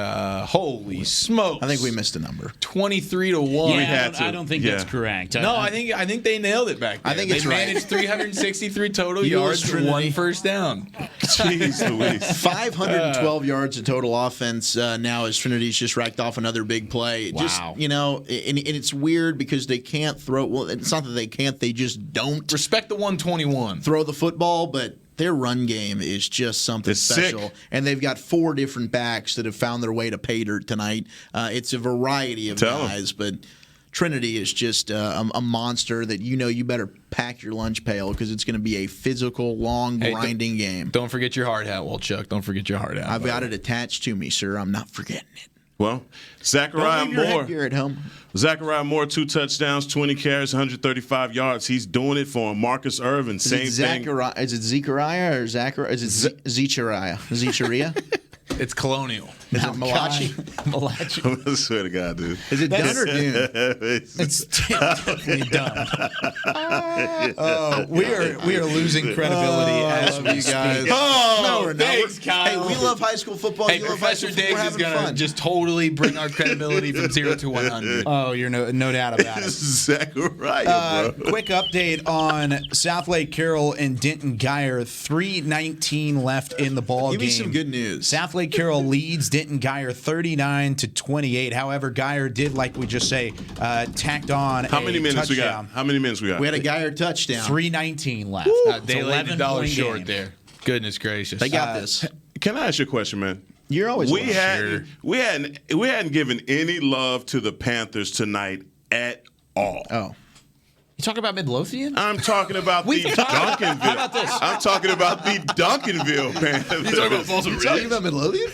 [SPEAKER 5] Holy smoke!
[SPEAKER 4] I think we missed a number.
[SPEAKER 5] 23-1.
[SPEAKER 6] Yeah, I don't think that's correct.
[SPEAKER 5] No, I think they nailed it back there.
[SPEAKER 4] I think it's
[SPEAKER 5] they
[SPEAKER 4] right.
[SPEAKER 5] managed 363 total yards and 1 first down.
[SPEAKER 3] Jeez Louise.
[SPEAKER 4] 512 yards of total offense now as Trinity's just racked off another big play.
[SPEAKER 6] Wow.
[SPEAKER 4] Just, and it's weird because they can't throw. Well, it's not that they can't. They just don't
[SPEAKER 5] Respect the 121.
[SPEAKER 4] throw the football, but their run game is just something special.
[SPEAKER 3] Sick.
[SPEAKER 4] And they've got 4 different backs that have found their way to pay dirt tonight. It's a variety of guys, but Trinity is just a monster that you better pack your lunch pail because it's going to be a physical, long, grinding game.
[SPEAKER 5] Don't forget your hard hat, Chuck. Don't forget your hard hat.
[SPEAKER 4] I've got it attached to me, sir. I'm not forgetting it.
[SPEAKER 3] Well, Zachariah
[SPEAKER 4] Don't leave your
[SPEAKER 3] Moore.
[SPEAKER 4] headgear at home.
[SPEAKER 3] Zachariah Moore, 2 touchdowns, 20 carries, 135 yards. He's doing it for him. Marcus Irvin, same thing.
[SPEAKER 4] Is it Zechariah or Zachariah? Is it Zechariah? Zecharia?
[SPEAKER 5] It's Colonial.
[SPEAKER 4] Is it Malachi?
[SPEAKER 6] Malachi.
[SPEAKER 3] I swear to God, dude.
[SPEAKER 4] Is it Dun or Dune?
[SPEAKER 6] It's definitely dumb. We are losing credibility as we
[SPEAKER 4] guys.
[SPEAKER 5] Oh,
[SPEAKER 4] we're not.
[SPEAKER 5] thanks, Kyle.
[SPEAKER 4] Hey, we love high school football.
[SPEAKER 5] Hey,
[SPEAKER 4] you love high
[SPEAKER 5] Professor
[SPEAKER 4] school football.
[SPEAKER 5] Diggs is
[SPEAKER 4] We're having
[SPEAKER 5] going to
[SPEAKER 4] fun.
[SPEAKER 5] just totally bring our credibility from 0 to 100.
[SPEAKER 6] Oh, you're no doubt about it.
[SPEAKER 3] Zachariah, bro.
[SPEAKER 2] Quick update on Southlake Carroll and Denton Geyer. 3:19 left in the ball game.
[SPEAKER 4] Give me some good news.
[SPEAKER 2] Southlake Carroll leads Denton Geyer 39-28. However, Geyer did, like we just say, tacked on
[SPEAKER 3] How many minutes we got?
[SPEAKER 2] touchdown.
[SPEAKER 3] How many minutes we got?
[SPEAKER 4] We had a Geyer touchdown.
[SPEAKER 2] 3:19 left.
[SPEAKER 5] They laid the dollar
[SPEAKER 2] 11-point
[SPEAKER 5] short
[SPEAKER 2] game.
[SPEAKER 5] there. Goodness gracious.
[SPEAKER 4] They got this.
[SPEAKER 3] Can I ask you a question, man?
[SPEAKER 4] You're always
[SPEAKER 3] we
[SPEAKER 4] welcome.
[SPEAKER 3] hadn't given any love to the Panthers tonight at all.
[SPEAKER 4] Oh.
[SPEAKER 6] You talking about Midlothian?
[SPEAKER 3] I'm talking about the Duncanville.
[SPEAKER 6] How about this?
[SPEAKER 3] I'm talking about the Duncanville Panthers.
[SPEAKER 4] You talking about Midlothian?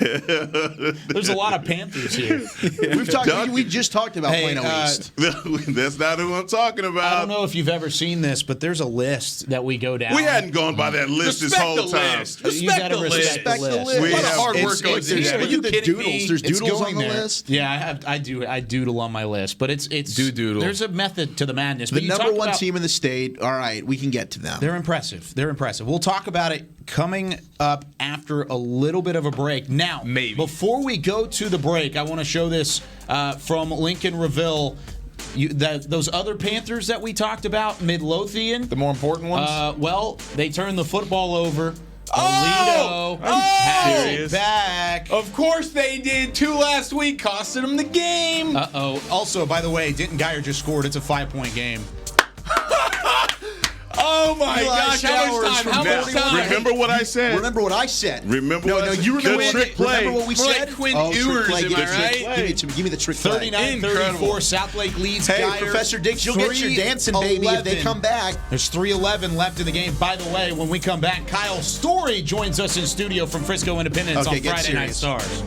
[SPEAKER 6] There's a lot of Panthers here.
[SPEAKER 4] We just talked about Plano East.
[SPEAKER 3] That's not who I'm talking about.
[SPEAKER 2] I don't know if you've ever seen this, but there's a list that we go down.
[SPEAKER 3] We hadn't gone by that list this whole time.
[SPEAKER 5] Respect the list.
[SPEAKER 4] Respect the list.
[SPEAKER 3] We
[SPEAKER 5] A lot of
[SPEAKER 3] have-
[SPEAKER 5] hard work
[SPEAKER 3] it's-
[SPEAKER 5] goes in
[SPEAKER 3] it's-
[SPEAKER 5] there. Are
[SPEAKER 4] Look
[SPEAKER 5] you
[SPEAKER 4] at the
[SPEAKER 5] kidding
[SPEAKER 4] doodles.
[SPEAKER 5] me?
[SPEAKER 4] There's
[SPEAKER 2] It's
[SPEAKER 4] doodles
[SPEAKER 2] going
[SPEAKER 4] on the
[SPEAKER 2] there.
[SPEAKER 4] list.
[SPEAKER 2] Yeah, I doodle on my list, but it's
[SPEAKER 5] Doodle.
[SPEAKER 2] There's a method to the madness.
[SPEAKER 4] The
[SPEAKER 2] But you
[SPEAKER 4] number
[SPEAKER 2] talk
[SPEAKER 4] one
[SPEAKER 2] about-
[SPEAKER 4] team in the state. All right, we can get to them.
[SPEAKER 2] They're impressive. We'll talk about it coming up after a little bit of a break. Now,
[SPEAKER 5] Maybe.
[SPEAKER 2] before we go to the break, I want to show this from Lincoln Reville. Those other Panthers that we talked about, Midlothian.
[SPEAKER 5] The more important ones?
[SPEAKER 2] Well, they turned the football over.
[SPEAKER 5] Oh!
[SPEAKER 2] Alito has
[SPEAKER 3] serious?
[SPEAKER 2] it back.
[SPEAKER 5] Of course they did. 2 last week, costed them the game.
[SPEAKER 2] Also, by the way, Denton Geyer just scored. It's a 5-point game.
[SPEAKER 5] Oh my
[SPEAKER 4] Eli
[SPEAKER 5] gosh!
[SPEAKER 4] Showers
[SPEAKER 5] How much
[SPEAKER 4] from
[SPEAKER 5] time?
[SPEAKER 3] Remember what I said?
[SPEAKER 4] Remember what I said.
[SPEAKER 3] Remember
[SPEAKER 4] no,
[SPEAKER 3] what
[SPEAKER 4] no,
[SPEAKER 3] I said?
[SPEAKER 4] you remember
[SPEAKER 3] The
[SPEAKER 4] what,
[SPEAKER 3] trick play.
[SPEAKER 4] remember what we
[SPEAKER 5] More like
[SPEAKER 4] said?
[SPEAKER 5] Quinn
[SPEAKER 4] trick
[SPEAKER 5] Ewers,
[SPEAKER 4] play.
[SPEAKER 5] am
[SPEAKER 4] Give
[SPEAKER 5] I
[SPEAKER 4] me the trick
[SPEAKER 5] right?
[SPEAKER 4] play. Give me the trick play.
[SPEAKER 2] 39-34, Southlake leads
[SPEAKER 4] Hey,
[SPEAKER 2] Geyer.
[SPEAKER 4] Professor Diggs, you'll get your dancing baby if they
[SPEAKER 2] 3:11.
[SPEAKER 4] come back.
[SPEAKER 2] There's 3:11 left in the game. By the way, when we come back, Kyle Story joins us in studio from Frisco Independence
[SPEAKER 4] Okay,
[SPEAKER 2] on
[SPEAKER 4] get
[SPEAKER 2] Friday Night
[SPEAKER 4] serious.
[SPEAKER 2] Stars.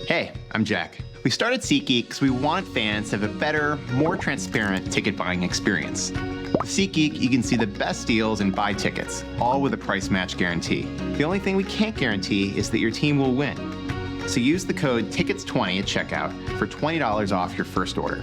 [SPEAKER 15] Hey, I'm Jack. We started SeatGeek because we want fans to have a better, more transparent ticket buying experience. With SeatGeek, you can see the best deals and buy tickets, all with a price match guarantee. The only thing we can't guarantee is that your team will win. So use the code TICKETS20 at checkout for $20 off your first order.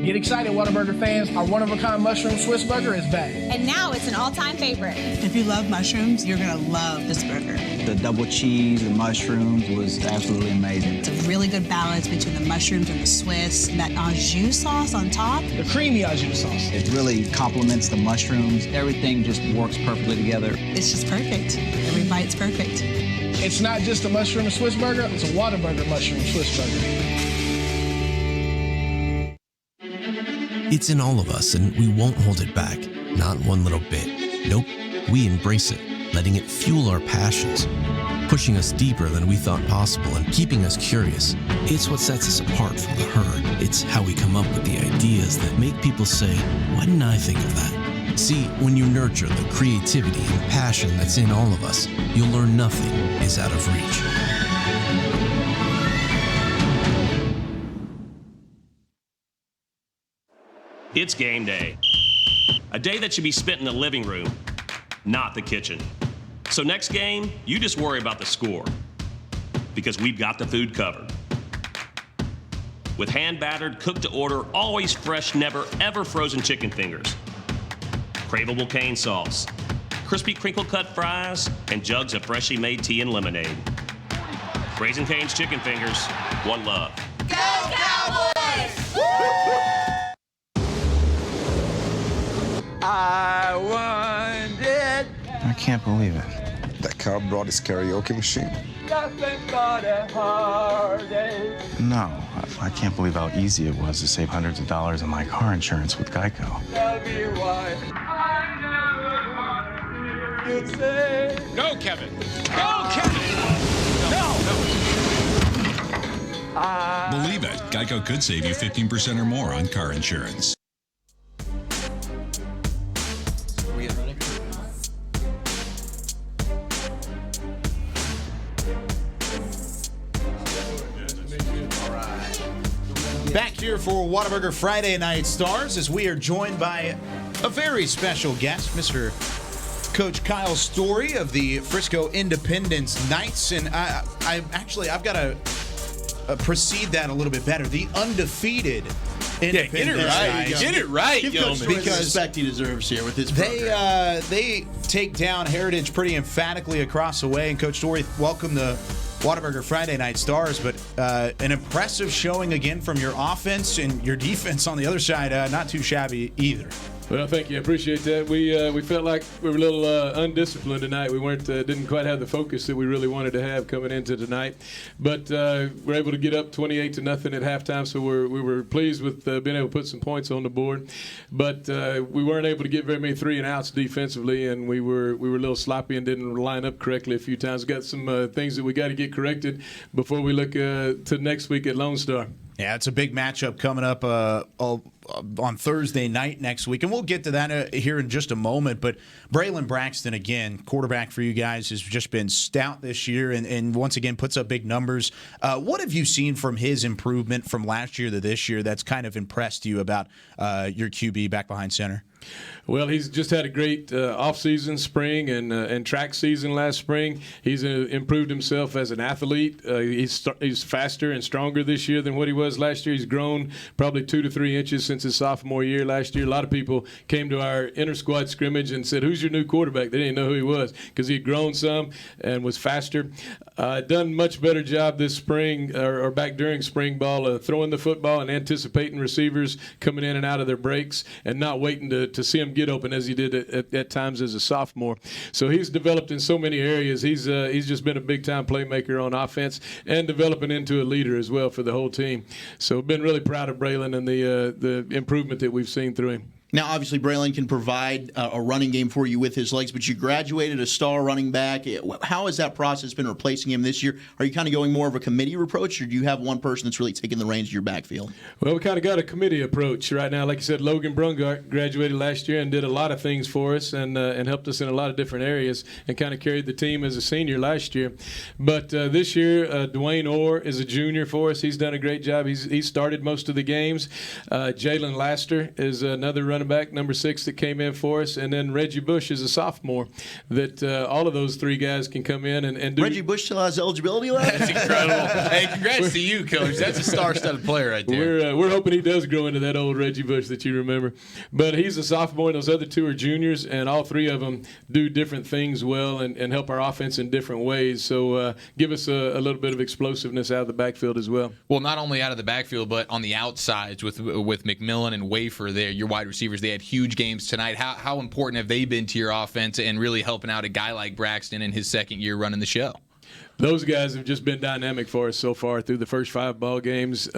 [SPEAKER 11] Get excited, Whataburger fans. Our one-of-a-kind mushroom Swiss burger is back.
[SPEAKER 12] And now it's an all-time favorite.
[SPEAKER 13] If you love mushrooms, you're going to love this burger.
[SPEAKER 14] The double cheese, the mushrooms was absolutely amazing.
[SPEAKER 13] It's a really good balance between the mushrooms and the Swiss. That au jus sauce on top.
[SPEAKER 11] The creamy au jus sauce.
[SPEAKER 14] It really complements the mushrooms. Everything just works perfectly together.
[SPEAKER 13] It's just perfect. Every bite's perfect.
[SPEAKER 11] It's not just a mushroom Swiss burger, it's a Whataburger mushroom Swiss burger.
[SPEAKER 10] It's in all of us, and we won't hold it back. Not one little bit. Nope, we embrace it, letting it fuel our passions, pushing us deeper than we thought possible and keeping us curious. It's what sets us apart from the herd. It's how we come up with the ideas that make people say, why didn't I think of that? See, when you nurture the creativity and passion that's in all of us, you'll learn nothing is out of reach.
[SPEAKER 8] It's game day. A day that should be spent in the living room, not the kitchen. So next game, you just worry about the score, because we've got the food covered. With hand-battered, cooked-to-order, always fresh, never, ever frozen chicken fingers, craveable cane sauce, crispy crinkle-cut fries, and jugs of freshly made tea and lemonade. Raising Cane's Chicken Fingers, one love.
[SPEAKER 9] Go Cowboys!
[SPEAKER 16] I want it.
[SPEAKER 17] I can't believe it. That cow brought his karaoke machine?
[SPEAKER 16] Nothing but a heartache.
[SPEAKER 17] No, I can't believe how easy it was to save hundreds of dollars on my car insurance with Geico.
[SPEAKER 16] Tell me why I never wanted you to say.
[SPEAKER 5] Go, Kevin. Go, Kevin. No.
[SPEAKER 18] Believe it, Geico could save you 15% or more on car insurance.
[SPEAKER 2] Back here for Whataburger Friday Night Stars as we are joined by a very special guest, Mr. Coach Kyle Story of the Frisco Independence Knights. And I've got to precede that a little bit better. The undefeated Independence Knights.
[SPEAKER 4] Get it right, Give Coach Story the respect he deserves here with his program.
[SPEAKER 2] They take down Heritage pretty emphatically across the way. And Coach Story, welcome to Whataburger Friday Night Stars, but an impressive showing again from your offense, and your defense on the other side, not too shabby either.
[SPEAKER 19] Well, thank you. I appreciate that. We felt like we were a little undisciplined tonight. We didn't quite have the focus that we really wanted to have coming into tonight, but we're able to get up 28-0 at halftime. So we were pleased with being able to put some points on the board, but we weren't able to get very many 3-and-outs defensively, and we were a little sloppy and didn't line up correctly a few times. Got some things that we got to get corrected before we look to next week at Lone Star.
[SPEAKER 2] Yeah, it's a big matchup coming up on Thursday night next week, and we'll get to that here in just a moment. But Braylon Braxton, again, quarterback for you guys, has just been stout this year and once again puts up big numbers. What have you seen from his improvement from last year to this year that's kind of impressed you about your QB back behind center?
[SPEAKER 19] Well, he's just had a great off-season spring and track season last spring. He's improved himself as an athlete. He's faster and stronger this year than what he was last year. He's grown probably 2 to 3 inches since his sophomore year last year. A lot of people came to our inter-squad scrimmage and said, "Who's your new quarterback?" They didn't know who he was because he'd grown some and was faster. Done much better job this spring or back during spring ball throwing the football and anticipating receivers coming in and out of their breaks and not waiting to see him get open as he did at times as a sophomore. So he's developed in so many areas. He's just been a big-time playmaker on offense and developing into a leader as well for the whole team. So been really proud of Braylon and the improvement that we've seen through him.
[SPEAKER 4] Now, obviously, Braylon can provide a running game for you with his legs, but you graduated a star running back. How has that process been replacing him this year? Are you kind of going more of a committee approach, or do you have one person that's really taking the reins of your backfield?
[SPEAKER 19] Well, we kind of got a committee approach right now. Like you said, Logan Brungart graduated last year and did a lot of things for us and helped us in a lot of different areas and kind of carried the team as a senior last year. But this year, Dwayne Orr is a junior for us. He's done a great job. He started most of the games. Jalen Laster is another running back, number 6, that came in for us, and then Reggie Bush is a sophomore. That all of those 3 guys can come in and do.
[SPEAKER 4] Reggie Bush still has eligibility left.
[SPEAKER 5] That's incredible. Hey, congrats to you, Coach. That's a star-studded player right there.
[SPEAKER 19] We're hoping he does grow into that old Reggie Bush that you remember. But he's a sophomore, and those other 2 are juniors, and all 3 of them do different things well and help our offense in different ways. So give us a little bit of explosiveness out of the backfield as well.
[SPEAKER 5] Well, not only out of the backfield, but on the outsides with McMillan and Wafer there, your wide receivers. They had huge games tonight. How important have they been to your offense and really helping out a guy like Braxton in his second year running the show?
[SPEAKER 19] those guys have just been dynamic for us so far through the first 5 ball games.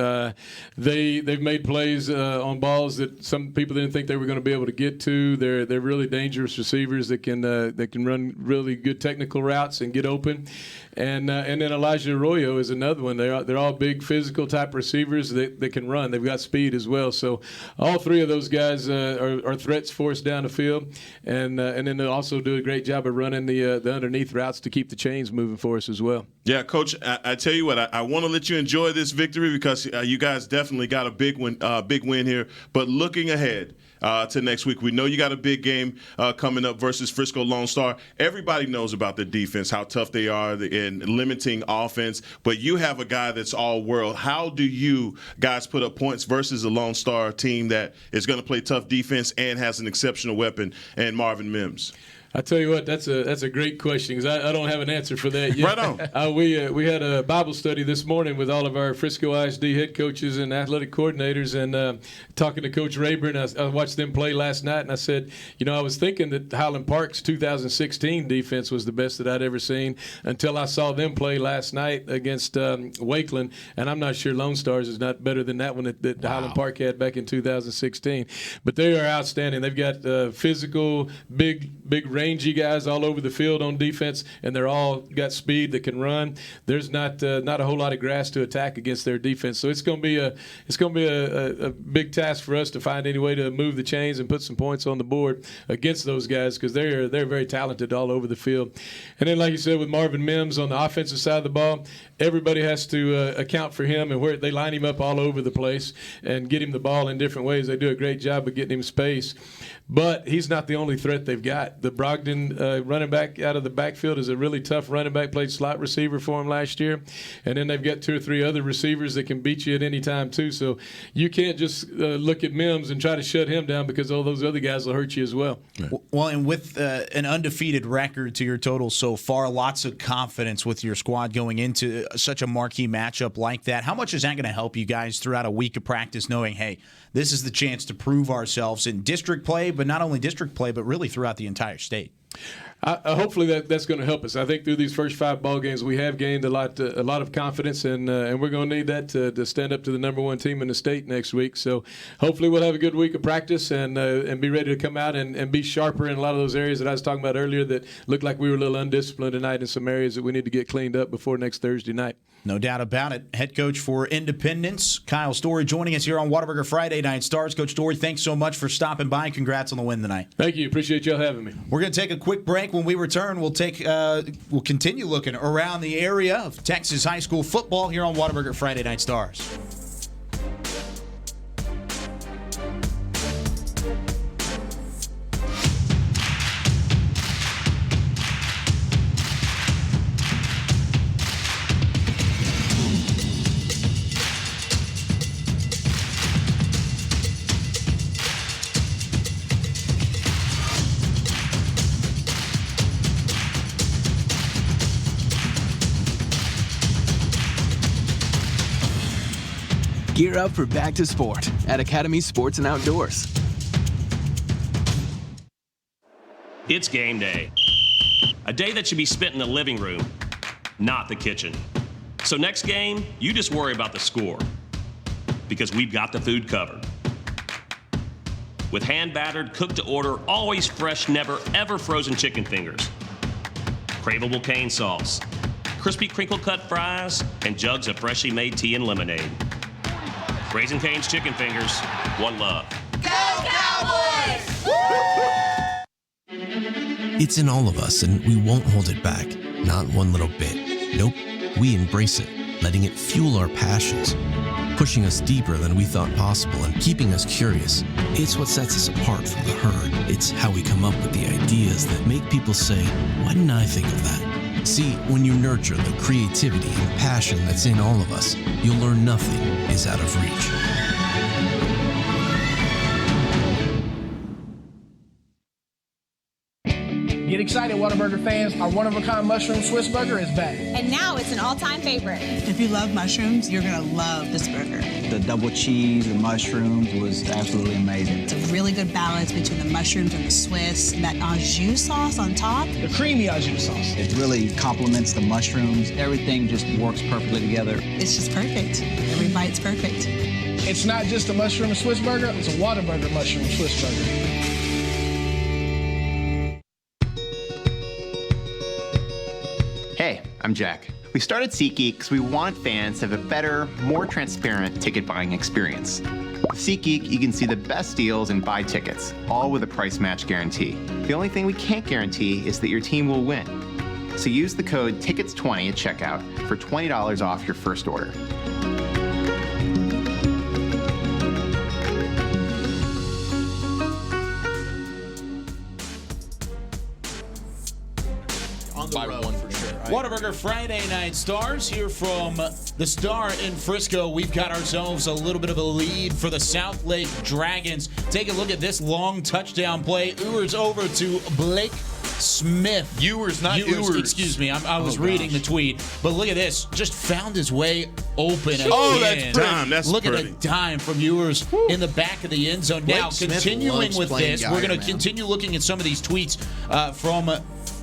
[SPEAKER 19] They've made plays on balls that some people didn't think they were going to be able to get to. They're really dangerous receivers that can run really good technical routes and get open. And then Elijah Arroyo is another one. They're all big physical type receivers that can run. They've got speed as well. So all 3 of those guys are threats for us down the field, and then they also do a great job of running the underneath routes to keep the chains moving for us as well.
[SPEAKER 3] Yeah, Coach, I tell you what, I want to let you enjoy this victory because you guys definitely got a big win here. But looking ahead to next week, we know you got a big game coming up versus Frisco Lone Star. Everybody knows about the defense, how tough they are in limiting offense. But you have a guy that's all world. How do you guys put up points versus a Lone Star team that is going to play tough defense and has an exceptional weapon and Marvin Mims?
[SPEAKER 19] I tell you what, that's a great question because I don't have an answer for that yet.
[SPEAKER 3] Right on.
[SPEAKER 19] We had a Bible study this morning with all of our Frisco ISD head coaches and athletic coordinators, and talking to Coach Rayburn, I watched them play last night, and I said, I was thinking that Highland Park's 2016 defense was the best that I'd ever seen until I saw them play last night against Wakeland, and I'm not sure Lone Stars is not better than that one that Highland Park had back in 2016. But they are outstanding. They've got physical, big rangy guys all over the field on defense, and they're all got speed that can run. There's not a whole lot of grass to attack against their defense, so it's going to be a big task for us to find any way to move the chains and put some points on the board against those guys because they're very talented all over the field. And then, like you said, with Marvin Mims on the offensive side of the ball, everybody has to account for him and where they line him up all over the place and get him the ball in different ways. They do a great job of getting him space. But he's not the only threat they've got. The Brogdon running back out of the backfield is a really tough running back, played slot receiver for him last year. And then they've got 2 or 3 other receivers that can beat you at any time, too. So you can't just look at Mims and try to shut him down because all those other guys will hurt you as well.
[SPEAKER 2] Well, and with an undefeated record to your total so far, lots of confidence with your squad going into such a marquee matchup like that. How much is that going to help you guys throughout a week of practice knowing, hey, this is the chance to prove ourselves in district play, but not only district play, but really throughout the entire state?
[SPEAKER 19] Hopefully that's going to help us. I think through these first 5 ball games, we have gained a lot of confidence, and we're going to need that to stand up to the number 1 team in the state next week. So hopefully we'll have a good week of practice and be ready to come out and be sharper in a lot of those areas that I was talking about earlier that looked like we were a little undisciplined tonight in some areas that we need to get cleaned up before next Thursday night.
[SPEAKER 2] No doubt about it. Head coach for Independence, Kyle Story, joining us here on Whataburger Friday Night Stars. Coach Story, thanks so much for stopping by. Congrats on the win tonight.
[SPEAKER 19] Thank you. Appreciate y'all having me.
[SPEAKER 2] We're going to take a quick break. When we return, we'll continue looking around the area of Texas high school football here on Whataburger Friday Night Stars.
[SPEAKER 7] Gear up for back to sport at Academy Sports and Outdoors.
[SPEAKER 8] It's game day. A day that should be spent in the living room, not the kitchen. So next game, you just worry about the score because we've got the food covered. With hand-battered, cooked-to-order, always fresh, never, ever frozen chicken fingers, craveable cane sauce, crispy crinkle-cut fries, and jugs of freshly made tea and lemonade. Raising Cane's Chicken Fingers, one love.
[SPEAKER 9] Go Cowboys!
[SPEAKER 10] It's in all of us, and we won't hold it back. Not one little bit. Nope, we embrace it, letting it fuel our passions, pushing us deeper than we thought possible and keeping us curious. It's what sets us apart from the herd. It's how we come up with the ideas that make people say, why didn't I think of that? See, when you nurture the creativity and passion that's in all of us, you'll learn nothing is out of reach.
[SPEAKER 11] excited, Whataburger fans. Our one-of-a-kind mushroom Swiss burger is back.
[SPEAKER 12] And now it's an all-time favorite.
[SPEAKER 13] If you love mushrooms, you're going to love this burger.
[SPEAKER 14] The double cheese, the mushrooms was absolutely amazing.
[SPEAKER 13] It's a really good balance between the mushrooms and the Swiss, and that au jus sauce on top.
[SPEAKER 11] The creamy au jus sauce.
[SPEAKER 14] It really complements the mushrooms. Everything just works perfectly together.
[SPEAKER 13] It's just perfect. Every bite's perfect.
[SPEAKER 11] It's not just a mushroom Swiss burger, it's a Whataburger mushroom Swiss burger.
[SPEAKER 15] Hey, I'm Jack. We started SeatGeek because we want fans to have a better, more transparent ticket buying experience. With SeatGeek, you can see the best deals and buy tickets, all with a price match guarantee. The only thing we can't guarantee is that your team will win. So use the code TICKETS20 at checkout for $20 off your first order.
[SPEAKER 4] On the road for sure. Right?
[SPEAKER 2] Whataburger Friday Night Stars here from the Star in Frisco. We've got ourselves a little bit of a lead for the South Lake Dragons. Take a look at this long touchdown play. Ewers over to Blake Smith.
[SPEAKER 5] Ewers, not Ewers.
[SPEAKER 2] Excuse me. I was reading the tweet. But look at this. Just found his way open again.
[SPEAKER 3] Oh, that's dime. That's
[SPEAKER 2] look
[SPEAKER 3] pretty.
[SPEAKER 2] at the dime from Ewers in the back of the end zone.
[SPEAKER 4] Blake
[SPEAKER 2] Now,
[SPEAKER 4] Smith
[SPEAKER 2] continuing
[SPEAKER 4] loves
[SPEAKER 2] with
[SPEAKER 4] playing
[SPEAKER 2] this,
[SPEAKER 4] Geyer,
[SPEAKER 2] we're going to
[SPEAKER 4] man.
[SPEAKER 2] continue looking at some of these tweets from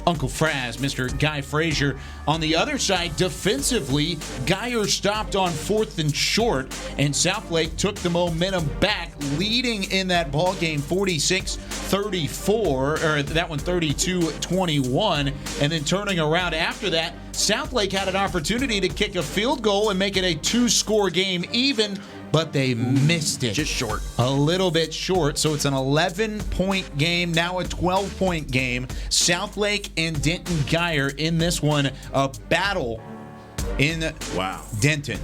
[SPEAKER 2] Uncle Fraz, Mr. Guy Frazier. On the other side, defensively, Geyer stopped on 4th and short, and Southlake took the momentum back, leading in that ball game 46-34, or that one 32-21, and then turning around after that, Southlake had an opportunity to kick a field goal and make it a 2-score game even, but they missed it.
[SPEAKER 4] Just short.
[SPEAKER 2] A little bit short. So it's an 11-point game, now a 12-point game. Southlake and Denton Geyer in this one, a battle in Denton.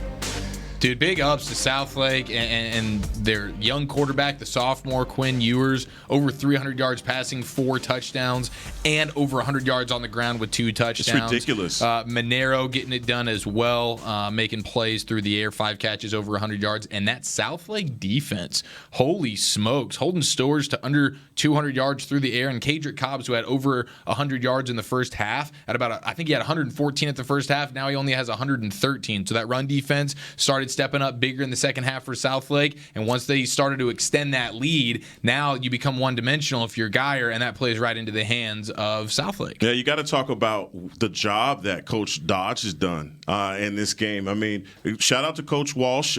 [SPEAKER 5] Dude, big ups to Southlake and their young quarterback, the sophomore Quinn Ewers, over 300 yards passing, 4 touchdowns, and over 100 yards on the ground with 2 touchdowns.
[SPEAKER 3] It's ridiculous.
[SPEAKER 5] Monero getting it done as well, making plays through the air, 5 catches, over 100 yards. And that Southlake defense, holy smokes, holding Stowers to under 200 yards through the air, and Kadrick Cobbs, who had over 100 yards in the first half, at about, I think he had 114 at the first half. Now he only has 113. So that run defense started stepping up bigger in the second half for Southlake, and once they started to extend that lead, now you become one-dimensional if you're Geyer, and that plays right into the hands of Southlake.
[SPEAKER 3] Yeah, you got to talk about the job that Coach Dodge has done in this game. I mean, shout out to Coach Walsh,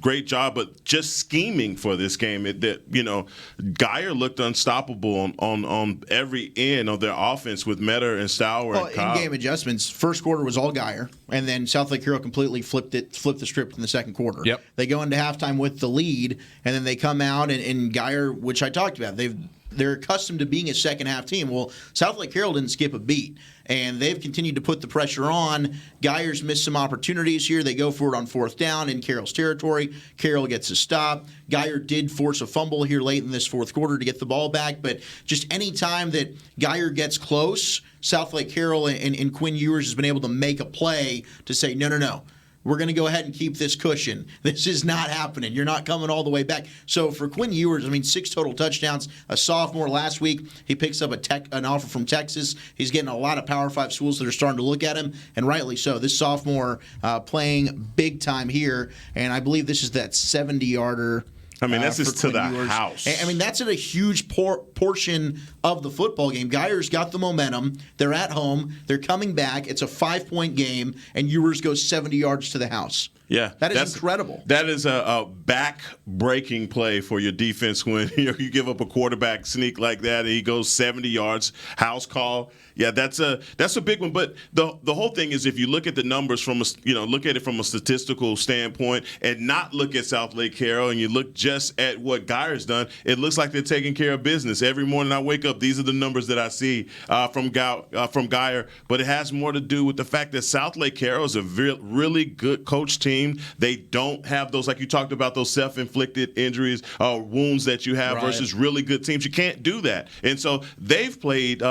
[SPEAKER 3] great job, but just scheming for this game. Geyer looked unstoppable on every end of their offense with Metter and Stour and Cobb.
[SPEAKER 4] In-game adjustments. First quarter was all Geyer, and then Southlake Hero completely flipped the script in the second quarter.
[SPEAKER 5] Yep.
[SPEAKER 4] They go into halftime with the lead, and then they come out and Geyer, which I talked about, they're accustomed to being a second half team. Well, Southlake Carroll didn't skip a beat, and they've continued to put the pressure on. Geyer's missed some opportunities here. They go for it on 4th down in Carroll's territory. Carroll gets a stop. Geyer did force a fumble here late in this fourth quarter to get the ball back, but just any time that Geyer gets close, Southlake Carroll and Quinn Ewers has been able to make a play to say, no. We're going to go ahead and keep this cushion. This is not happening. You're not coming all the way back. So for Quinn Ewers, 6 total touchdowns. A sophomore last week, he picks up an offer from Texas. He's getting a lot of Power 5 schools that are starting to look at him, and rightly so. This sophomore playing big time here, and I believe this is that 70-yarder.
[SPEAKER 3] That's just to the
[SPEAKER 4] Ewers.
[SPEAKER 3] house.
[SPEAKER 4] That's a huge portion of the football game. Geyer's got the momentum. They're at home. They're coming back. It's a 5-point game, and Ewers goes 70 yards to the house.
[SPEAKER 3] Yeah,
[SPEAKER 4] that's incredible.
[SPEAKER 3] That is a back-breaking play for your defense when you give up a quarterback sneak like that and he goes 70 yards, house call. Yeah, that's a big one. But the whole thing is, if you look at the numbers from look at it from a statistical standpoint and not look at Southlake Carroll, and you look just at what Geyer's done, it looks like they're taking care of business. Every morning I wake up, these are the numbers that I see from Geyer. But it has more to do with the fact that Southlake Carroll is a really good coach team. They don't have those, like you talked about, those self-inflicted injuries or wounds that you have versus really good teams. You can't do that. And so they've played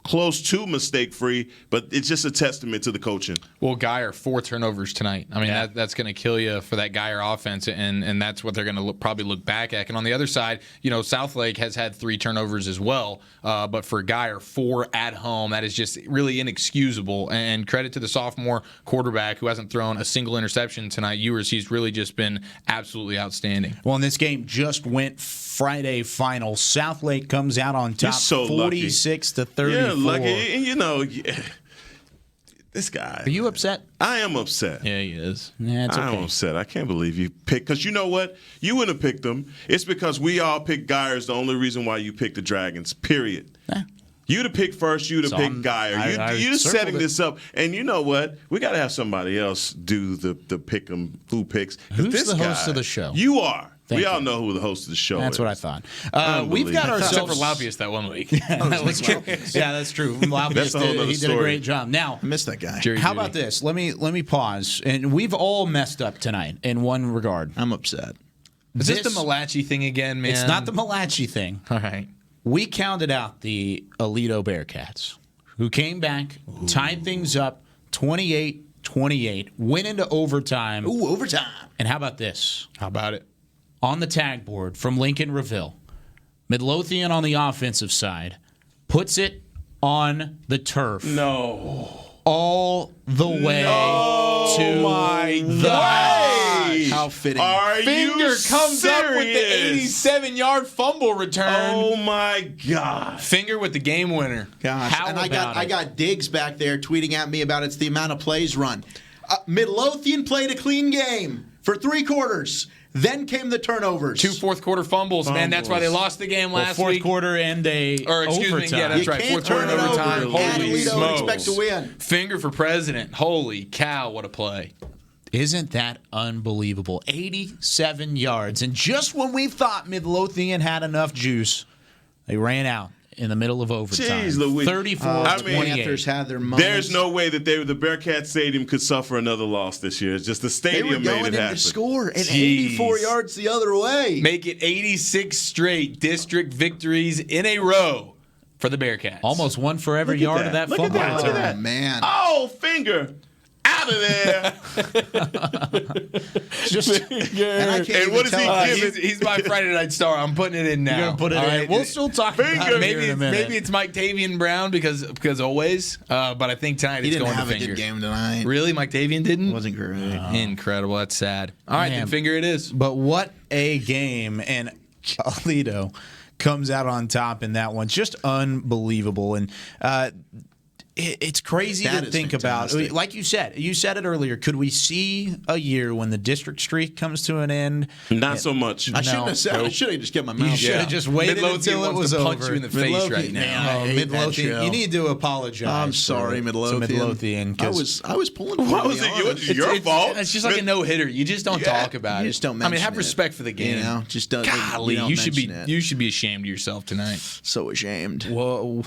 [SPEAKER 3] close to mistake-free, but it's just a testament to the coaching.
[SPEAKER 5] Well, Geyer, 4 turnovers tonight. That's going to kill you for that Geyer offense, and that's what they're going to probably look back at. And on the other side, Southlake has had 3 turnovers as well. but for Geyer, 4 at home, that is just really inexcusable. And credit to the sophomore quarterback who hasn't thrown a single interception tonight. Ewers, he's really just been absolutely outstanding.
[SPEAKER 2] Well, and this game just went Friday final. Southlake comes out on top,
[SPEAKER 3] so
[SPEAKER 2] 46-34.
[SPEAKER 3] Yeah, lucky. And this guy.
[SPEAKER 2] Are you upset?
[SPEAKER 3] I am upset.
[SPEAKER 5] Yeah, he is.
[SPEAKER 2] Yeah, it's okay.
[SPEAKER 3] I'm upset. I can't believe you picked. Because you know what? You wouldn't have picked them. It's because we all picked Geyer is the only reason why you picked the Dragons, period. You'd have picked first. You'd have picked Geyer. You're setting this up. And you know what? We got to have somebody else do the pick 'em who picks.
[SPEAKER 2] Who's the host of the show?
[SPEAKER 3] You are.
[SPEAKER 2] Thank
[SPEAKER 3] we
[SPEAKER 2] you.
[SPEAKER 3] all know who the host of the show is.
[SPEAKER 2] That's what I thought. We've got ourselves.
[SPEAKER 5] Except for Laupius that one week.
[SPEAKER 2] Yeah, that's true. Laupius he did a great job. Now,
[SPEAKER 4] I missed that guy.
[SPEAKER 2] How about this? Let me pause. And we've all messed up tonight in one regard.
[SPEAKER 4] I'm upset.
[SPEAKER 5] Is this the Malachi thing again, man?
[SPEAKER 2] It's not the Malachi thing.
[SPEAKER 5] All right.
[SPEAKER 2] We counted out the Aledo Bearcats, who came back, tied things up 28-28, went into overtime.
[SPEAKER 4] Ooh, overtime.
[SPEAKER 2] And how about this?
[SPEAKER 5] How about it?
[SPEAKER 2] On the tag board from Lincoln Reville, Midlothian on the offensive side puts it on the turf.
[SPEAKER 3] No.
[SPEAKER 2] All the way to the
[SPEAKER 3] way.
[SPEAKER 4] How fitting.
[SPEAKER 5] Finger comes up with the 87-yard fumble return.
[SPEAKER 3] Oh my God.
[SPEAKER 5] Finger with the game winner.
[SPEAKER 4] Gosh.
[SPEAKER 2] How
[SPEAKER 4] and
[SPEAKER 2] about
[SPEAKER 4] I got Diggs back there tweeting at me about it's the amount of plays run. Midlothian played a clean game for 3 quarters. Then came the turnovers.
[SPEAKER 5] 2 fourth-quarter fumbles, man. That's why they lost the game last
[SPEAKER 2] fourth
[SPEAKER 5] week.
[SPEAKER 2] Quarter and overtime.
[SPEAKER 5] Me. Yeah, that's right. Fourth quarter and overtime. Holy smokes.
[SPEAKER 4] Expect to win.
[SPEAKER 5] Finger for president. Holy cow, what a play.
[SPEAKER 2] Isn't that unbelievable? 87 yards. And just when we thought Midlothian had enough juice, they ran out in the middle of overtime.
[SPEAKER 3] Jeez Louise.
[SPEAKER 2] 34-28.
[SPEAKER 4] Panthers had their moments.
[SPEAKER 3] There's no way that the Bearcat Stadium could suffer another loss this year. It's just the stadium
[SPEAKER 4] They were going
[SPEAKER 3] made it
[SPEAKER 4] in
[SPEAKER 3] happen.
[SPEAKER 4] to score and 84 yards the other way.
[SPEAKER 5] Make it 86 straight district victories in a row for the Bearcats.
[SPEAKER 2] Almost one for every yard of that
[SPEAKER 3] Look at
[SPEAKER 2] football.
[SPEAKER 3] that. Look at that.
[SPEAKER 4] Man.
[SPEAKER 3] Oh, Finger. Out of there.
[SPEAKER 4] And
[SPEAKER 3] what is he giving?
[SPEAKER 5] He's my Friday Night Star. I'm putting it in now.
[SPEAKER 2] You're going to put it
[SPEAKER 5] All
[SPEAKER 2] in.
[SPEAKER 5] right.
[SPEAKER 2] We'll still talk about it
[SPEAKER 5] Maybe
[SPEAKER 2] in a minute.
[SPEAKER 5] it's Mike Tavian Brown because always, but I think tonight
[SPEAKER 4] He
[SPEAKER 5] it's
[SPEAKER 4] didn't
[SPEAKER 5] going
[SPEAKER 4] have
[SPEAKER 5] to
[SPEAKER 4] a
[SPEAKER 5] Finger.
[SPEAKER 4] good game tonight.
[SPEAKER 5] Really? Mike Tavian didn't?
[SPEAKER 4] Wasn't great.
[SPEAKER 5] Incredible. That's sad. All right,
[SPEAKER 2] Man.
[SPEAKER 5] then Finger it is.
[SPEAKER 2] But what a game. And Aledo comes out on top in that one. Just unbelievable. And it's crazy
[SPEAKER 4] That
[SPEAKER 2] to
[SPEAKER 4] is
[SPEAKER 2] think
[SPEAKER 4] fantastic.
[SPEAKER 2] about. Like you said it earlier. Could we see a year when the district streak comes to an end?
[SPEAKER 3] Not so much.
[SPEAKER 4] I shouldn't have said. I should have just kept my mouth.
[SPEAKER 2] You should have just waited
[SPEAKER 5] Midlothian
[SPEAKER 2] until it
[SPEAKER 5] wants
[SPEAKER 2] was
[SPEAKER 5] to
[SPEAKER 2] over.
[SPEAKER 5] punch you in the face right now.
[SPEAKER 4] Man, I hate that
[SPEAKER 2] Midlothian,
[SPEAKER 4] show.
[SPEAKER 2] you need to apologize.
[SPEAKER 4] I'm sorry,
[SPEAKER 2] to
[SPEAKER 4] Midlothian.
[SPEAKER 2] Midlothian. 'Cause
[SPEAKER 4] I was pulling for
[SPEAKER 3] What
[SPEAKER 4] you,
[SPEAKER 3] was
[SPEAKER 4] to
[SPEAKER 3] it?
[SPEAKER 4] be honest.
[SPEAKER 3] It's your fault.
[SPEAKER 5] It's just like a no-hitter. You just don't talk about it.
[SPEAKER 4] You just don't
[SPEAKER 5] I mean,
[SPEAKER 4] mention
[SPEAKER 5] have
[SPEAKER 4] it.
[SPEAKER 5] respect for the game.
[SPEAKER 4] You know, just don't.
[SPEAKER 5] Golly,
[SPEAKER 4] don't
[SPEAKER 5] you should be
[SPEAKER 4] mention it.
[SPEAKER 5] you should be ashamed of yourself tonight.
[SPEAKER 4] So ashamed.
[SPEAKER 2] Whoa,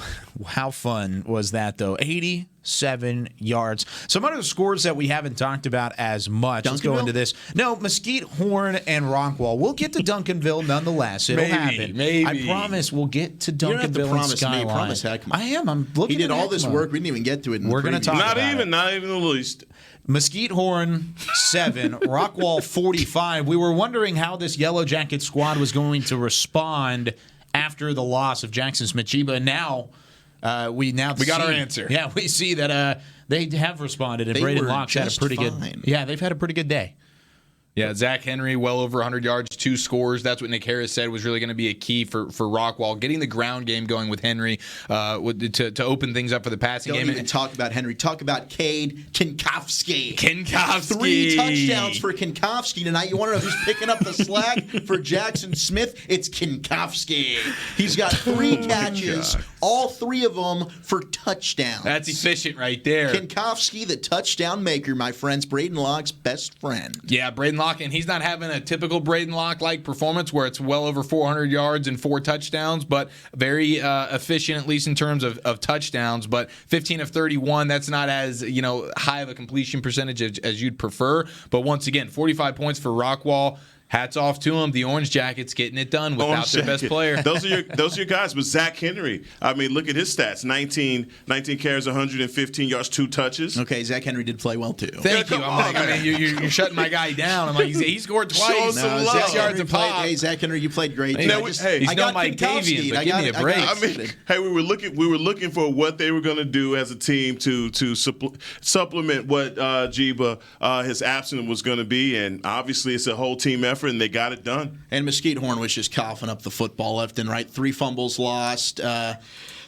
[SPEAKER 2] how fun was that, though? 87 yards. Some other scores that we haven't talked about as much. Let's go
[SPEAKER 4] Duncanville?
[SPEAKER 2] into this. No, Mesquite, Horn, and Rockwall. We'll get to Duncanville nonetheless. It'll happen.
[SPEAKER 5] Maybe.
[SPEAKER 2] I promise we'll get to
[SPEAKER 4] You don't have to
[SPEAKER 2] Duncanville and
[SPEAKER 4] promise me.
[SPEAKER 2] Skyline.
[SPEAKER 4] Promise Heckma.
[SPEAKER 2] I am. I'm looking
[SPEAKER 4] He did
[SPEAKER 2] at
[SPEAKER 4] all this
[SPEAKER 2] Heckma.
[SPEAKER 4] work. We didn't even get to it.
[SPEAKER 2] We're going to talk
[SPEAKER 3] Not
[SPEAKER 2] about
[SPEAKER 3] even.
[SPEAKER 2] it.
[SPEAKER 3] Not even the least.
[SPEAKER 2] Mesquite Horn 7, Rockwall 45. We were wondering how this Yellow Jacket squad was going to respond after the loss of Jackson Smith-Chiba. And now we got
[SPEAKER 5] our answer.
[SPEAKER 2] Yeah, we see that they have responded, and
[SPEAKER 4] They
[SPEAKER 2] Braden
[SPEAKER 4] were
[SPEAKER 2] Locke's had a
[SPEAKER 4] just
[SPEAKER 2] pretty
[SPEAKER 4] fine.
[SPEAKER 2] good. Yeah, they've had a pretty good day.
[SPEAKER 5] Yeah, Zach Henry, well over 100 yards, 2 scores. That's what Nick Harris said was really going to be a key for Rockwall. Getting the ground game going with Henry to open things up for the passing
[SPEAKER 4] Don't
[SPEAKER 5] game.
[SPEAKER 4] even talk about Henry. Talk about Cade Kinkowski.
[SPEAKER 5] Kinkowski.
[SPEAKER 4] 3 touchdowns for Kinkowski tonight. You want to know who's picking up the slack for Jackson Smith? It's Kinkowski. He's got 3 catches, all 3 of them for touchdowns.
[SPEAKER 5] That's efficient right there.
[SPEAKER 4] Kinkowski, the touchdown maker, my friends. Braden Locke's best friend.
[SPEAKER 5] Yeah, Braden Locke, and he's not having a typical Braden Locke-like performance where it's well over 400 yards and 4 touchdowns, but very efficient, at least in terms of touchdowns. But 15 of 31, that's not as high of a completion percentage as you'd prefer. But once again, 45 points for Rockwall. Hats off to them. The Orange Jackets getting it done without their best player.
[SPEAKER 3] Those are your guys. But Zach Henry, I mean, look at his stats: 19 carries, 115 yards, 2 touches.
[SPEAKER 4] Okay, Zach Henry did play well too.
[SPEAKER 5] Thank you. I'm like, I mean, you're shutting my guy down. I'm like, he scored twice.
[SPEAKER 4] Zach Henry played, hey, Zach Henry, you played great.
[SPEAKER 5] He's no Mike Davian, but give me a break.
[SPEAKER 3] I mean, hey, we were looking for what they were going to do as a team to supplement what Jiba, his absence was going to be, and obviously it's a whole team effort, and they got it done.
[SPEAKER 4] And Mesquite Horn was just coughing up the football left and right. 3 fumbles lost.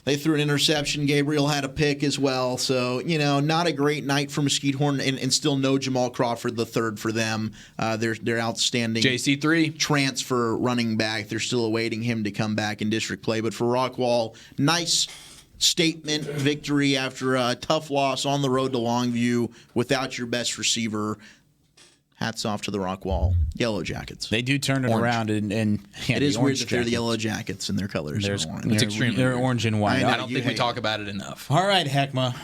[SPEAKER 4] They threw an interception. Gabriel had a pick as well. So, not a great night for Mesquite Horn, and still no Jamal Crawford the third for them. They're outstanding.
[SPEAKER 5] JC3.
[SPEAKER 4] Transfer running back. They're still awaiting him to come back in district play. But for Rockwall, nice statement victory after a tough loss on the road to Longview without your best receiver. Hats off to the Rockwall Yellow Jackets.
[SPEAKER 6] They do turn it around, and
[SPEAKER 4] it is weird that they're the Yellow Jackets and their colors are orange.
[SPEAKER 5] It's extremely
[SPEAKER 6] They're orange and white.
[SPEAKER 5] I don't think we talk about it enough.
[SPEAKER 6] All right, Heckma.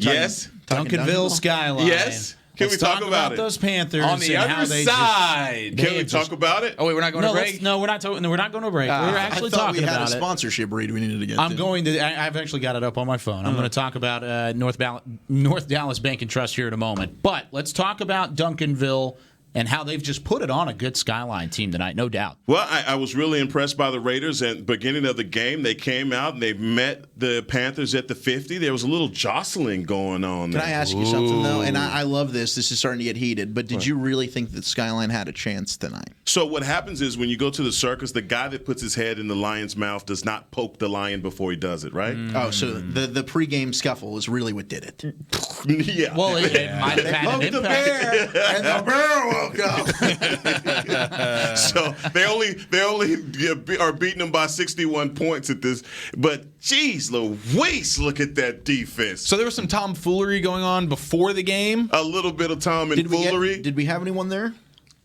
[SPEAKER 3] Yes.
[SPEAKER 6] Duncanville Skyline.
[SPEAKER 3] Yes. Can we talk about it?
[SPEAKER 6] Those Panthers
[SPEAKER 5] on the other side?
[SPEAKER 3] Can we talk about it?
[SPEAKER 5] Oh wait, we're not going to break.
[SPEAKER 6] No, we're not going to break. We're actually talking about it.
[SPEAKER 4] We had a sponsorship read we needed to get.
[SPEAKER 6] I've actually got it up on my phone. I'm going to talk about North Dallas Bank and Trust here in a moment. But let's talk about Duncanville and how they've just put it on a good Skyline team tonight, no doubt.
[SPEAKER 3] Well, I was really impressed by the Raiders. At the beginning of the game, they came out and they met the Panthers at the 50. There was a little jostling going on there.
[SPEAKER 4] Can I ask you something, though? And I love this. This is starting to get heated. But did you really think that Skyline had a chance tonight?
[SPEAKER 3] So what happens is when you go to the circus, the guy that puts his head in the lion's mouth does not poke the lion before he does it, right?
[SPEAKER 4] Oh, so the pregame scuffle is really what did it.
[SPEAKER 3] Yeah.
[SPEAKER 6] Well, it might have had an impact.
[SPEAKER 4] The bear, and the bear woke up.
[SPEAKER 3] So they only are beating them by 61 points at this. But geez, Louise, look at that defense.
[SPEAKER 5] So there was some tomfoolery going on before the game.
[SPEAKER 3] A little bit of tomfoolery.
[SPEAKER 4] Did we have anyone there?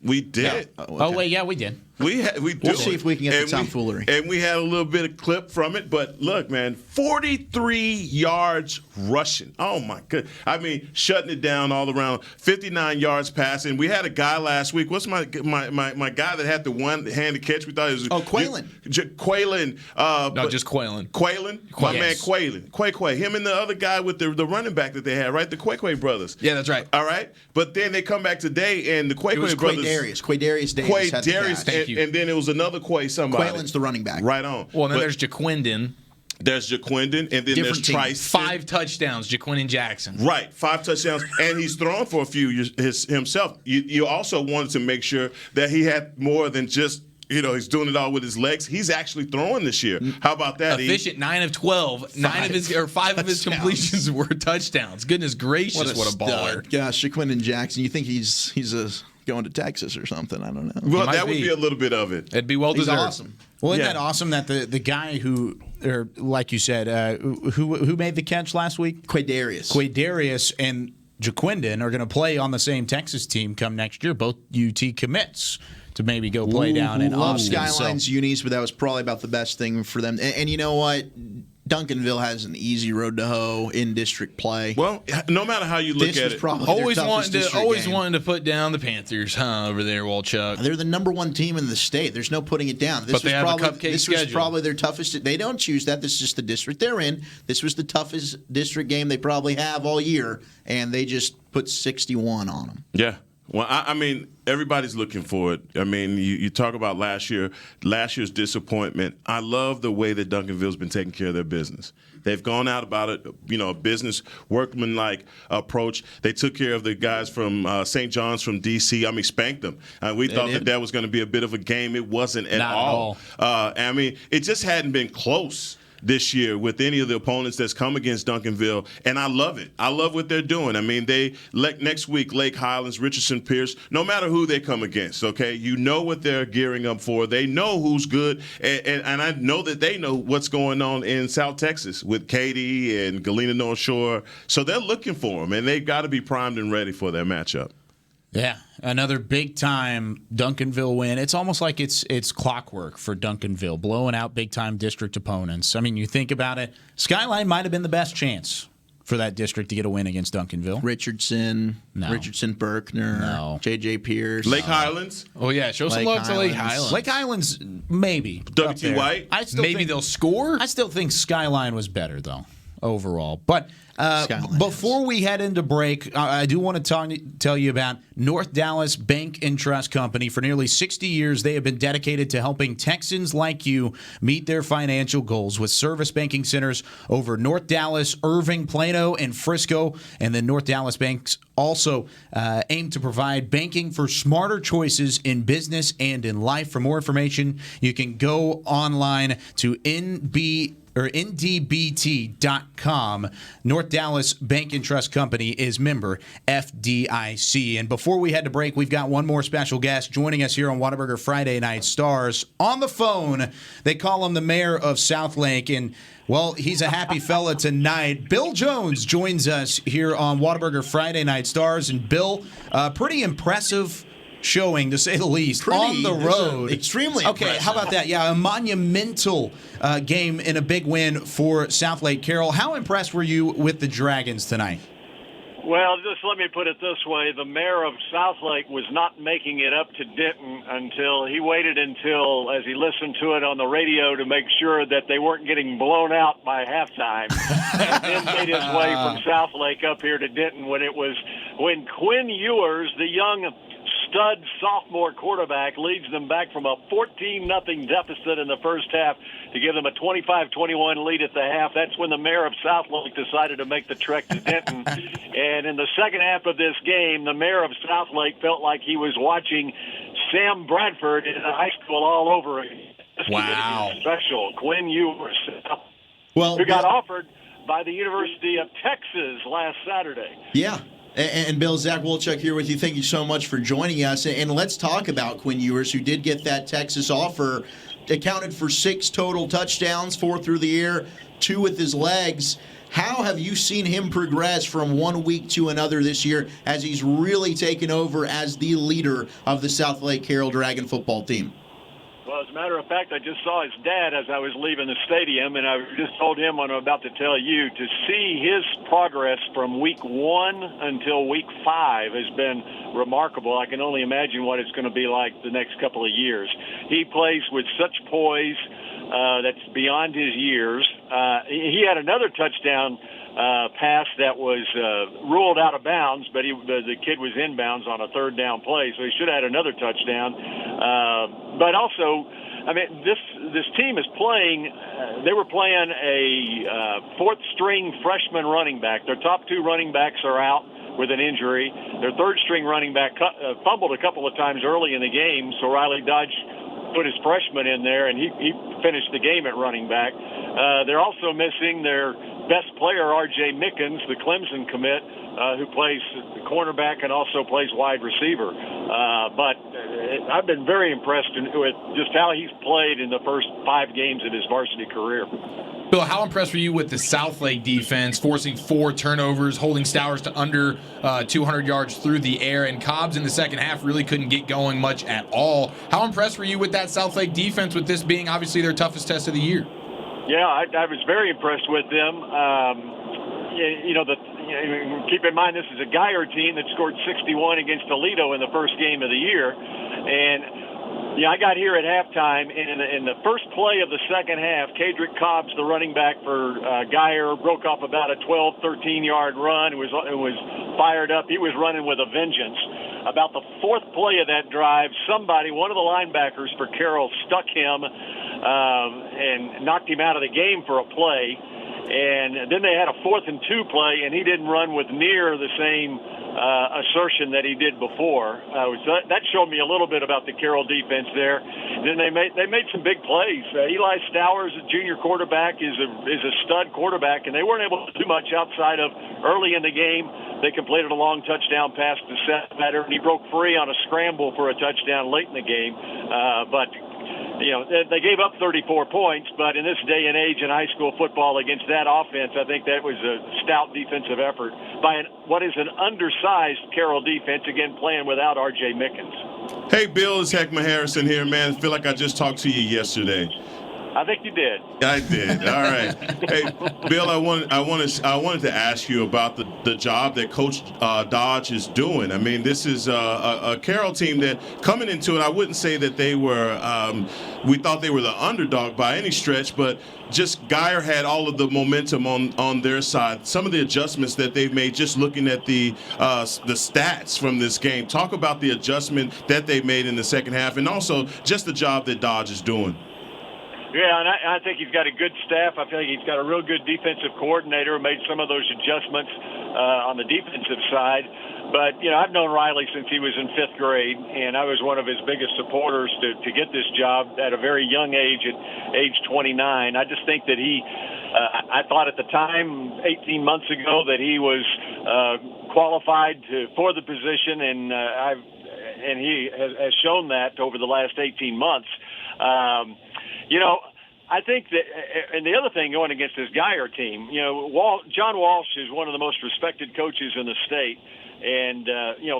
[SPEAKER 3] We did.
[SPEAKER 6] Yeah. Oh, wait, yeah, we did.
[SPEAKER 3] We do.
[SPEAKER 4] We'll see if we can get the tomfoolery.
[SPEAKER 3] And we had a little bit of clip from it. But look, man, 43 yards rushing. Oh, my goodness. I mean, shutting it down all around. 59 yards passing. We had a guy last week. What's my guy that had the one-handed catch? We thought it was
[SPEAKER 4] Quaylen.
[SPEAKER 3] Quaylen.
[SPEAKER 5] No, just Quaylen.
[SPEAKER 3] Quaylen? My man Quaylen. Quay. Him and the other guy with the running back that they had, right? The Quay brothers.
[SPEAKER 5] Yeah, that's right.
[SPEAKER 3] All right? But then they come back today, and the Quay brothers.
[SPEAKER 4] Quaydarius Davis.
[SPEAKER 3] Thank you. And then it was another Quay somebody.
[SPEAKER 4] Quaylen's the running back.
[SPEAKER 3] Right on.
[SPEAKER 5] Well, then there's Jaquindon.
[SPEAKER 3] There's Jaquindon, and then there's Trice.
[SPEAKER 5] 5 touchdowns, Jaquindon Jackson.
[SPEAKER 3] Right, 5 touchdowns, and he's thrown for a few himself. You also wanted to make sure that he had more than just, he's doing it all with his legs. He's actually throwing this year. How about that?
[SPEAKER 5] Efficient, 9 of 12. 5 of his completions were touchdowns. Goodness gracious, what a baller!
[SPEAKER 4] Gosh, Jaquindon Jackson. You think he's going to Texas or something? I don't know.
[SPEAKER 3] Well, that would be a little bit of it.
[SPEAKER 5] It'd be well deserved.
[SPEAKER 4] Awesome.
[SPEAKER 6] Well, isn't that awesome that the guy who, or like you said, who made the catch last week? Quaydarius and Jaquindon are going to play on the same Texas team come next year. Both UT commits to maybe go play down in Austin.
[SPEAKER 4] Love Skyline's unis, but that was probably about the best thing for them. And you know what? Duncanville has an easy road to hoe in district play.
[SPEAKER 3] Well, no matter how you look at it,
[SPEAKER 5] always wanting to put down the Panthers, over there, Walchuk.
[SPEAKER 4] They're the number 1 team in the state. There's no putting it down.
[SPEAKER 5] But they have a cupcake schedule.
[SPEAKER 4] This was probably their toughest. They don't choose that. This is just the district they're in. This was the toughest district game they probably have all year, and they just put 61 on them.
[SPEAKER 3] Yeah. Well, I mean, everybody's looking for it. I mean, you talk about last year's disappointment. I love the way that Duncanville's been taking care of their business. They've gone out about it, a business workman-like approach. They took care of the guys from St. John's from D.C. I mean, spanked them. We thought that was going to be a bit of a game. It wasn't at all. I mean, it just hadn't been close this year with any of the opponents that's come against Duncanville, and I love it. I love what they're doing. I mean, next week, Lake Highlands, Richardson Pierce, no matter who they come against, okay, you know what they're gearing up for. They know who's good, and I know that they know what's going on in South Texas with Katy and Galena North Shore, so they're looking for them, and they've got to be primed and ready for their matchup.
[SPEAKER 6] Yeah, another big-time Duncanville win. It's almost like it's clockwork for Duncanville, blowing out big-time district opponents. I mean, you think about it, Skyline might have been the best chance
[SPEAKER 2] for that district to get a win against Duncanville?
[SPEAKER 4] Richardson, Berkner, J.J. Pierce.
[SPEAKER 3] Lake Highlands.
[SPEAKER 5] Oh, yeah. Show some love to Lake Highlands.
[SPEAKER 2] Lake Highlands, maybe.
[SPEAKER 3] W.T. White.
[SPEAKER 5] Maybe they'll score?
[SPEAKER 2] I still think Skyline was better, though, overall. But before we head into break, I do want to tell you about North Dallas Bank and Trust Company. For nearly 60 years, they have been dedicated to helping Texans like you meet their financial goals with service banking centers over North Dallas, Irving, Plano, and Frisco. And then North Dallas Banks also aim to provide banking for smarter choices in business and in life. For more information, you can go online to ndbt.com. North Dallas Bank and Trust Company is member FDIC. And before we head to break, we've got one more special guest joining us here on Whataburger Friday Night Stars. On the phone, they call him the mayor of Southlake, and well, he's a happy fella tonight. Bill Jones joins us here on Whataburger Friday Night Stars. And Bill, pretty impressive showing, to say the least, on the road.
[SPEAKER 4] Extremely
[SPEAKER 2] Okay,
[SPEAKER 4] impressive.
[SPEAKER 2] how about that? Yeah, a monumental game and a big win for Southlake Carroll. How impressed were you with the Dragons tonight?
[SPEAKER 20] Well, just let me put it this way. The mayor of Southlake was not making it up to Denton until he waited until, as he listened to it on the radio, to make sure that they weren't getting blown out by halftime. And then made his way from Southlake up here to Denton when Quinn Ewers, the young stud sophomore quarterback, leads them back from a 14-0 deficit in the first half to give them a 25-21 lead at the half. That's when the mayor of Southlake decided to make the trek to Denton. And in the second half of this game, the mayor of Southlake felt like he was watching Sam Bradford in high school all over again.
[SPEAKER 5] Wow.
[SPEAKER 20] Special. Quinn Ewers,
[SPEAKER 4] who
[SPEAKER 20] got offered by the University of Texas last Saturday.
[SPEAKER 4] Yeah. And Bill, Zach Wolchuk here with you. Thank you so much for joining us. And let's talk about Quinn Ewers, who did get that Texas offer. Accounted for 6 total touchdowns, 4 through the air, 2 with his legs. How have you seen him progress from one week to another this year as he's really taken over as the leader of the Southlake Carroll Dragon football team?
[SPEAKER 20] Well, as a matter of fact, I just saw his dad as I was leaving the stadium, and I just told him what I'm about to tell you. To see his progress from week 1 until week 5 has been remarkable. I can only imagine what it's going to be like the next couple of years. He plays with such poise that's beyond his years. He had another touchdown pass that was ruled out of bounds, but the kid was inbounds on a third down play, so he should have had another touchdown. But also, I mean, this team is playing. They were playing a fourth-string freshman running back. Their top 2 running backs are out with an injury. Their third-string running back fumbled a couple of times early in the game, so Riley Dodge put his freshman in there, and he finished the game at running back. They're also missing their best player, R.J. Mickens, the Clemson commit, who plays cornerback and also plays wide receiver. But I've been very impressed with just how he's played in the first 5 games of his varsity career.
[SPEAKER 5] Bill, how impressed were you with the Southlake defense, forcing 4 turnovers, holding Stowers to under 200 yards through the air, and Cobbs in the second half really couldn't get going much at all? How impressed were you with that Southlake defense, with this being obviously their toughest test of the year?
[SPEAKER 20] Yeah, I was very impressed with them. Keep in mind this is a Geyer team that scored 61 against Toledo in the first game of the year, and I got here at halftime, and in the first play of the second half, Kadrick Cobbs, the running back for Geyer, broke off about a 12, 13-yard run. It was fired up. He was running with a vengeance. About the 4th play of that drive, one of the linebackers for Carroll, stuck him and knocked him out of the game for a play. And then they had a 4th and 2 play, and he didn't run with near the same assertion that he did before. So that showed me a little bit about the Carroll defense there. And then they made some big plays. Eli Stowers, a junior quarterback, is a stud quarterback, and they weren't able to do much outside of early in the game. They completed a long touchdown pass to Seth Metter, and he broke free on a scramble for a touchdown late in the game. But they gave up 34 points, but in this day and age in high school football against that offense, I think that was a stout defensive effort by what is an undersized Carroll defense, again playing without R.J. Mickens.
[SPEAKER 3] Hey, Bill, it's Heckma Harrison here, man. I feel like I just talked to you yesterday.
[SPEAKER 20] I think you did.
[SPEAKER 3] I did. All right. Hey, Bill, I wanted to ask you about the job that Coach Dodge is doing. I mean, this is a Carroll team that coming into it, I wouldn't say that they were, we thought they were the underdog by any stretch, but just Geyer had all of the momentum on their side. Some of the adjustments that they've made, just looking at the stats from this game. Talk about the adjustment that they made in the second half, and also just the job that Dodge is doing.
[SPEAKER 20] Yeah, and I think he's got a good staff. I think he's got a real good defensive coordinator who made some of those adjustments on the defensive side. But, I've known Riley since he was in 5th grade, and I was one of his biggest supporters to get this job at a very young age, at age 29. I just think that I thought at the time, 18 months ago, that he was qualified for the position, and he has shown that over the last 18 months. I think that, and the other thing going against this Geyer team, John Walsh is one of the most respected coaches in the state. And,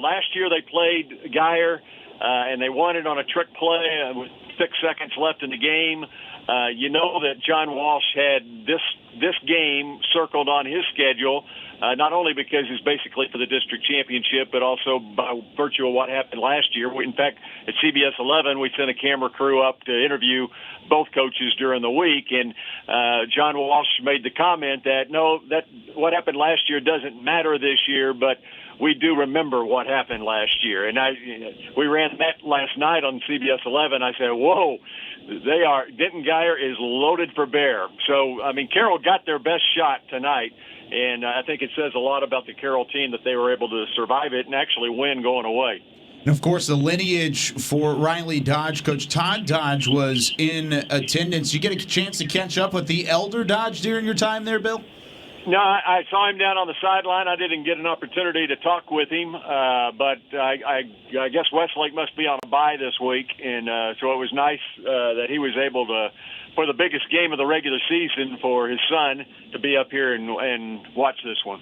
[SPEAKER 20] last year they played Geyer, and they won it on a trick play with 6 seconds left in the game. That John Walsh had this game circled on his schedule, not only because it's basically for the district championship, but also by virtue of what happened last year. In fact, at CBS 11, we sent a camera crew up to interview both coaches during the week, and John Walsh made the comment that, that what happened last year doesn't matter this year, but we do remember what happened last year. And we ran that last night on CBS 11. I said, whoa, Denton Geyer is loaded for bear. So, Carroll got their best shot tonight. And I think it says a lot about the Carroll team that they were able to survive it and actually win going away.
[SPEAKER 2] And, of course, the lineage for Riley Dodge. Coach Todd Dodge was in attendance. You get a chance to catch up with the elder Dodge during your time there, Bill?
[SPEAKER 20] No, I saw him down on the sideline. I didn't get an opportunity to talk with him, but I guess Westlake must be on a bye this week, and so it was nice that he was able to, for the biggest game of the regular season for his son, to be up here and watch this one.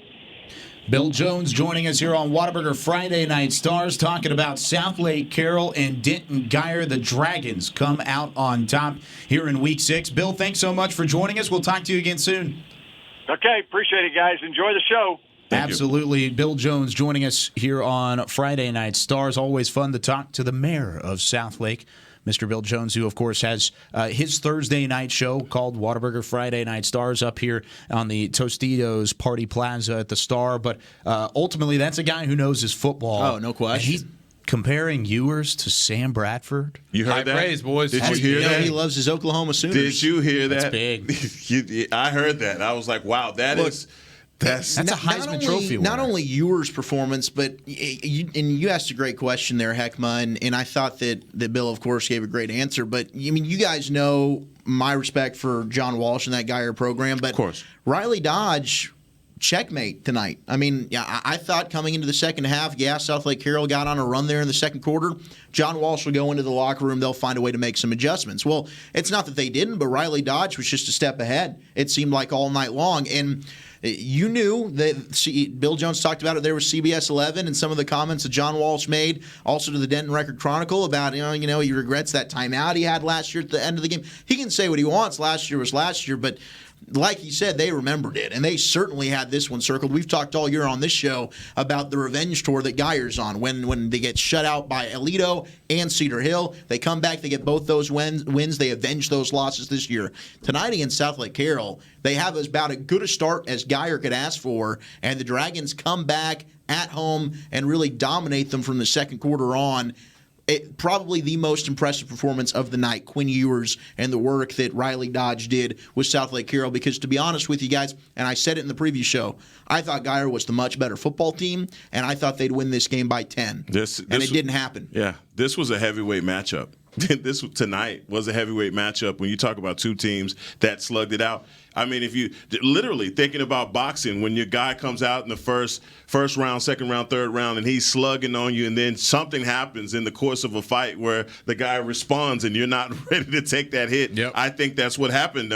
[SPEAKER 2] Bill Jones joining us here on Whataburger Friday Night Stars, talking about Southlake Carroll and Denton Geyer. The Dragons come out on top here in Week 6. Bill, thanks so much for joining us. We'll talk to you again soon.
[SPEAKER 20] Okay, appreciate it, guys. Enjoy the show.
[SPEAKER 2] Absolutely. Bill Jones joining us here on Friday Night Stars. Always fun to talk to the mayor of Southlake, Mr. Bill Jones, who, of course, has his Thursday night show called Whataburger Friday Night Stars up here on the Tostitos Party Plaza at the Star. But ultimately, that's a guy who knows his football.
[SPEAKER 4] Oh, no question.
[SPEAKER 2] He's comparing Ewers to Sam Bradford.
[SPEAKER 3] You heard
[SPEAKER 5] High
[SPEAKER 3] that?
[SPEAKER 5] praise, boys.
[SPEAKER 3] Did you hear that?
[SPEAKER 4] He loves his Oklahoma Sooners.
[SPEAKER 3] Did you hear that?
[SPEAKER 2] That's big.
[SPEAKER 3] I heard that. I was like, wow, that's a
[SPEAKER 2] Heisman Trophy winner.
[SPEAKER 4] Not only Ewers' performance, but you asked a great question there, Heckma, and I thought that Bill, of course, gave a great answer. But, you guys know my respect for John Walsh and that Geyer program. But
[SPEAKER 3] of course.
[SPEAKER 4] Riley Dodge, checkmate tonight. I thought coming into the second half, Southlake Carroll got on a run there in the second quarter. John Walsh will go into the locker room. They'll find a way to make some adjustments. Well, it's not that they didn't, but Riley Dodge was just a step ahead. It seemed like all night long. And you knew that Bill Jones talked about it there with CBS 11 and some of the comments that John Walsh made also to the Denton Record Chronicle about, he regrets that timeout he had last year at the end of the game. He can say what he wants. Last year was last year, but like he said, they remembered it, and they certainly had this one circled. We've talked all year on this show about the revenge tour that Geyer's on. When they get shut out by Alito and Cedar Hill, they come back, they get both those wins, they avenge those losses this year. Tonight against Southlake Carroll, they have about as good a start as Geyer could ask for, and the Dragons come back at home and really dominate them from the second quarter on. Probably the most impressive performance of the night, Quinn Ewers and the work that Riley Dodge did with Southlake Carroll. Because to be honest with you guys, and I said it in the preview show, I thought Geyer was the much better football team, and I thought they'd win this game by 10. And it didn't happen.
[SPEAKER 3] Yeah, this was a heavyweight matchup. This tonight was a heavyweight matchup when you talk about two teams that slugged it out. If you literally thinking about boxing, when your guy comes out in the first round, second round, third round, and he's slugging on you, and then something happens in the course of a fight where the guy responds and you're not ready to take that hit.
[SPEAKER 5] Yep.
[SPEAKER 3] I think that's what happened.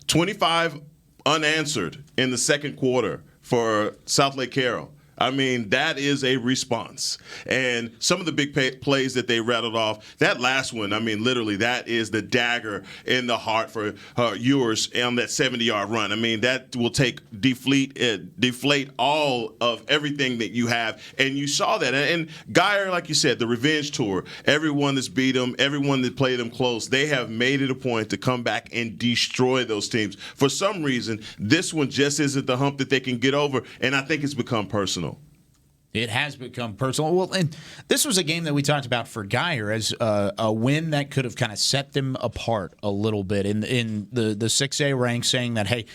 [SPEAKER 3] 25 unanswered in the second quarter for Southlake Carroll. I mean, that is a response. And some of the big plays that they rattled off, that last one, I mean, literally, that is the dagger in the heart for Ewers on that 70-yard run. I mean, that will deflate all of everything that you have. And you saw that. And Geyer, like you said, the revenge tour, everyone that's beat them, everyone that played them close, they have made it a point to come back and destroy those teams. For some reason, this one just isn't the hump that they can get over, and I think it's become personal.
[SPEAKER 2] It has become personal. Well, and this was a game that we talked about for Geyer as a win that could have kind of set them apart a little bit in the 6A ranks, saying that, hey,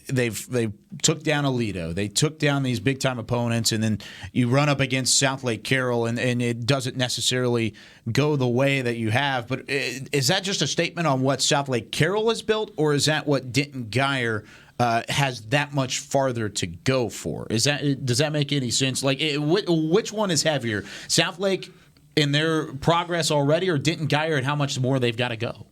[SPEAKER 2] they took down Aledo, they took down these big time opponents, and then you run up against Southlake Carroll, and it doesn't necessarily go the way that you have. But is that just a statement on what Southlake Carroll has built, or is that what Denton Geyer has that much farther to go for? Does that make any sense? Like, which one is heavier, Southlake in their progress already, or Denton Geyer and how much more they've got to go?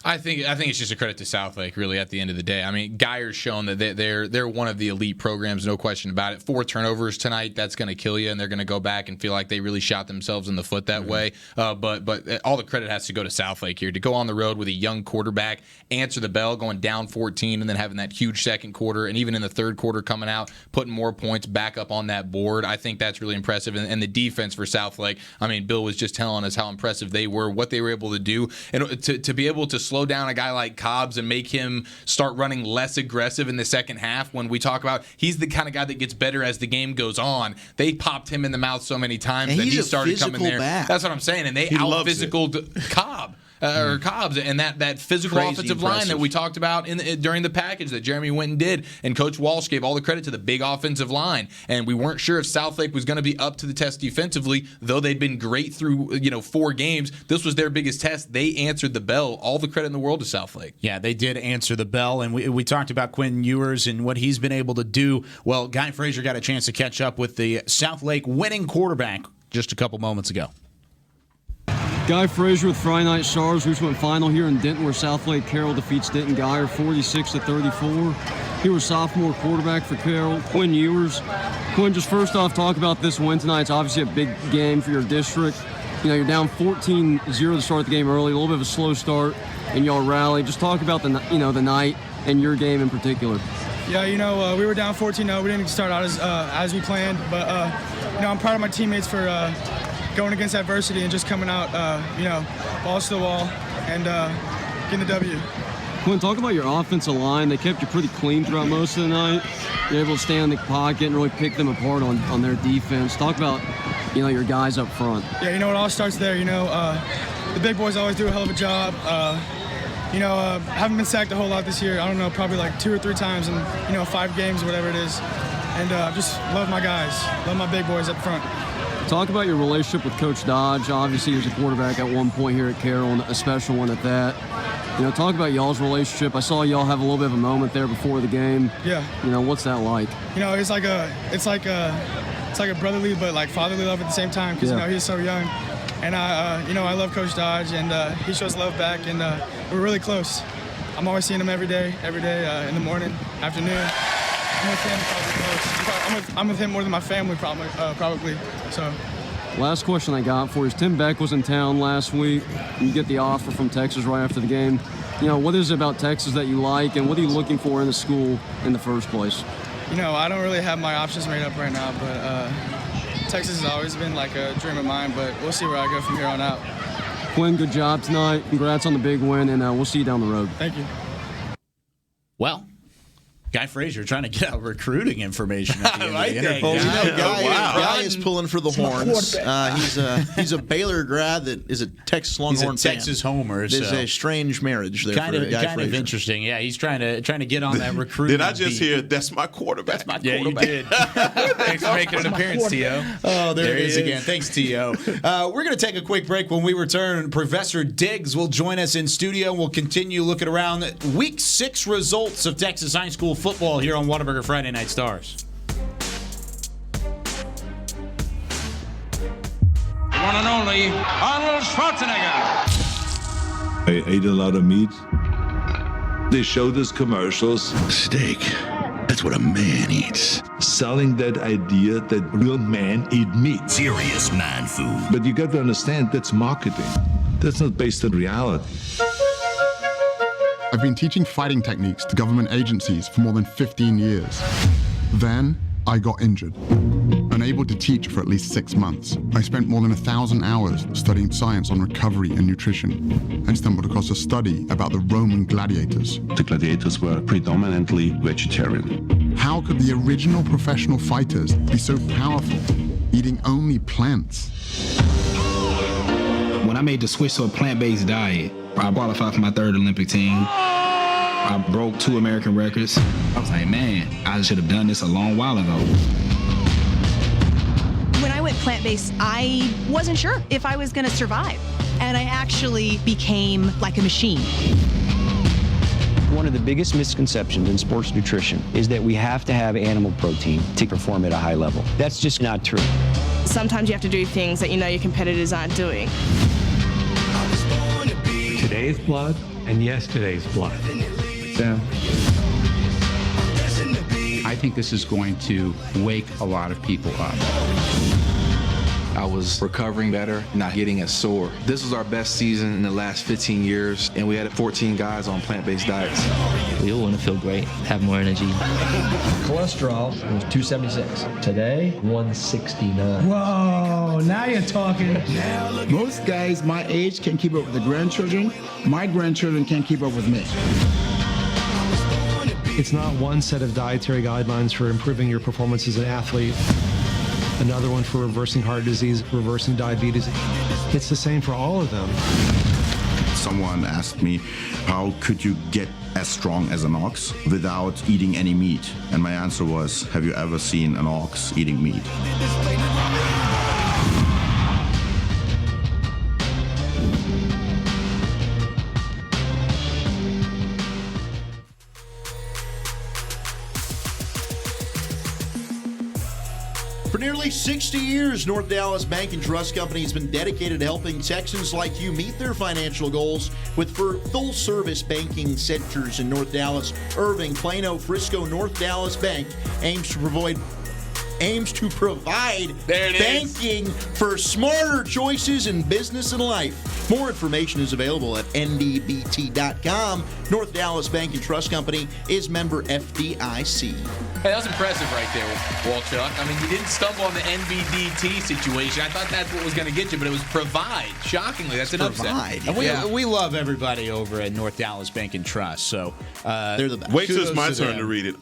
[SPEAKER 5] I think it's just a credit to Southlake, really, at the end of the day. I mean, Geyer's shown that they're one of the elite programs, no question about it. 4 turnovers tonight, that's going to kill you, and they're going to go back and feel like they really shot themselves in the foot that way. But all the credit has to go to Southlake here. To go on the road with a young quarterback, answer the bell, going down 14, and then having that huge second quarter, and even in the third quarter coming out, putting more points back up on that board, I think that's really impressive. And the defense for Southlake, I mean, Bill was just telling us how impressive they were, what they were able to do. And to be able to slow down a guy like Cobbs and make him start running less aggressive in the second half, when we talk about he's the kind of guy that gets better as the game goes on. They popped him in the mouth so many times that he started coming there.
[SPEAKER 4] Back.
[SPEAKER 5] That's what I'm saying. And they out-physicaled Cobb. Or Cobbs, and that physical offensive line that we talked about during the package that Jeremy Winton did, and Coach Walsh gave all the credit to the big offensive line. And we weren't sure if Southlake was going to be up to the test defensively, though they'd been great through 4 games. This was their biggest test. They answered the bell. All the credit in the world to Southlake.
[SPEAKER 2] Yeah, they did answer the bell, and we talked about Quinn Ewers and what he's been able to do. Well, Guy Frazier got a chance to catch up with the Southlake winning quarterback just a couple moments ago.
[SPEAKER 21] Guy Frazier with Friday Night Stars, which went final here in Denton, where Southlake Carroll defeats Denton Geyer 46-34. He was sophomore quarterback for Carroll, Quinn Ewers. Quinn, just first off, talk about this win tonight. It's obviously a big game for your district. You're down 14-0 to start the game early, a little bit of a slow start, and y'all rally. Just talk about the night and your game in particular.
[SPEAKER 11] Yeah, we were down 14-0. We didn't start out as we planned, but I'm proud of my teammates for going against adversity and just coming out, balls to the wall and getting the W.
[SPEAKER 21] Quinn, talk about your offensive line. They kept you pretty clean throughout most of the night. You're able to stay in the pocket and really pick them apart on their defense. Talk about, your guys up front.
[SPEAKER 11] Yeah, it all starts there. The big boys always do a hell of a job. Haven't been sacked a whole lot this year. I don't know, probably like 2 or 3 times in, 5 games or whatever it is. And just love my guys, love my big boys up front.
[SPEAKER 21] Talk about your relationship with Coach Dodge. Obviously, he was a quarterback at one point here at Carroll, and a special one at that. Talk about y'all's relationship. I saw y'all have a little bit of a moment there before the game.
[SPEAKER 11] Yeah.
[SPEAKER 21] What's that like?
[SPEAKER 11] It's like a brotherly but like fatherly love at the same time because he's so young, and I love Coach Dodge, and he shows love back, and we're really close. I'm always seeing him every day in the morning, afternoon. I'm with him probably close. I'm with him more than my family probably. So.
[SPEAKER 21] Last question I got for you is Tim Beck was in town last week. You get the offer from Texas right after the game. What is it about Texas that you like, and what are you looking for in the school in the first place?
[SPEAKER 11] I don't really have my options made up right now, but Texas has always been like a dream of mine, but we'll see where I go from here on out.
[SPEAKER 21] Quinn, good job tonight. Congrats on the big win, and we'll see you down the road.
[SPEAKER 11] Thank you.
[SPEAKER 2] Well, Guy Frazier trying to get out recruiting information at the end of the interview.
[SPEAKER 4] Guy is pulling for the horns. He's a Baylor grad that is a Texas Longhorn
[SPEAKER 2] fan. Texas homer.
[SPEAKER 4] There's a strange marriage there for Guy
[SPEAKER 2] kind of interesting. Yeah, he's trying to get on that recruiting.
[SPEAKER 3] Did I just hear that's my quarterback?
[SPEAKER 2] That's my
[SPEAKER 5] Yeah,
[SPEAKER 2] quarterback.
[SPEAKER 5] you did. Thanks for making an appearance, T.O.
[SPEAKER 2] Oh, there it is again. Thanks, T.O. We're going to take a quick break. When we return, Professor Diggs will join us in studio. We'll continue looking around Week 6 results of Texas high school football here on Whataburger Friday Night Stars.
[SPEAKER 22] One and only Arnold Schwarzenegger.
[SPEAKER 23] I ate a lot of meat. They showed us commercials.
[SPEAKER 24] Steak,
[SPEAKER 1] That's what a man eats. Selling that idea that real men eat meat. Serious man food. But you got to understand that's marketing. That's not based on reality.
[SPEAKER 17] I've been teaching fighting techniques to government agencies for more than 15 years. Then I got injured. Unable to teach for at least 6 months, I spent more than 1,000 hours studying science on recovery and nutrition, and stumbled across a study about the Roman gladiators.
[SPEAKER 1] The gladiators were predominantly vegetarian.
[SPEAKER 17] How could the original professional fighters be so powerful, eating only plants?
[SPEAKER 23] When I made the switch to a plant-based diet, I qualified for my 3rd Olympic team. I broke 2 American records. I was like, man, I should have done this a long while ago.
[SPEAKER 24] When I went plant-based, I wasn't sure if I was going to survive. And I actually became like a machine.
[SPEAKER 25] One of the biggest misconceptions in sports nutrition is that we have to have animal protein to perform at a high level. That's just not true.
[SPEAKER 26] Sometimes you have to do things that you know your competitors aren't doing.
[SPEAKER 27] Today's blood and yesterday's blood. So
[SPEAKER 28] I think this is going to wake a lot of people up.
[SPEAKER 29] I was recovering better, not getting as sore. This was our best season in the last 15 years, and we had 14 guys on plant-based diets.
[SPEAKER 30] We all want to feel great, have more energy.
[SPEAKER 31] Cholesterol was 276. Today, 169.
[SPEAKER 32] Whoa, now you're talking.
[SPEAKER 31] Most guys my age can keep up with the grandchildren. My grandchildren can't keep up with me.
[SPEAKER 21] It's not one set of dietary guidelines for improving your performance as an athlete, another one for reversing heart disease, reversing diabetes. It's the same for all of them.
[SPEAKER 33] Someone asked me, how could you get as strong as an ox without eating any meat? And my answer was, have you ever seen an ox eating meat?
[SPEAKER 4] For nearly 60 years, North Dallas Bank and Trust Company has been dedicated to helping Texans like you meet their financial goals with full-service banking centers in North Dallas. Irving, Plano, Frisco, North Dallas Bank aims to provide banking for smarter choices in business and life. More information is available at ndbt.com. North Dallas Bank and Trust Company is member FDIC.
[SPEAKER 5] Hey, that was impressive right there, Walchuk. I mean, you didn't stumble on the NBDT situation. I thought that's what was going to get you, but it was provide. Shockingly, that's an upset.
[SPEAKER 2] And we love everybody over at North Dallas Bank and Trust. So
[SPEAKER 4] they're the best.
[SPEAKER 3] Wait till it's my turn to read it.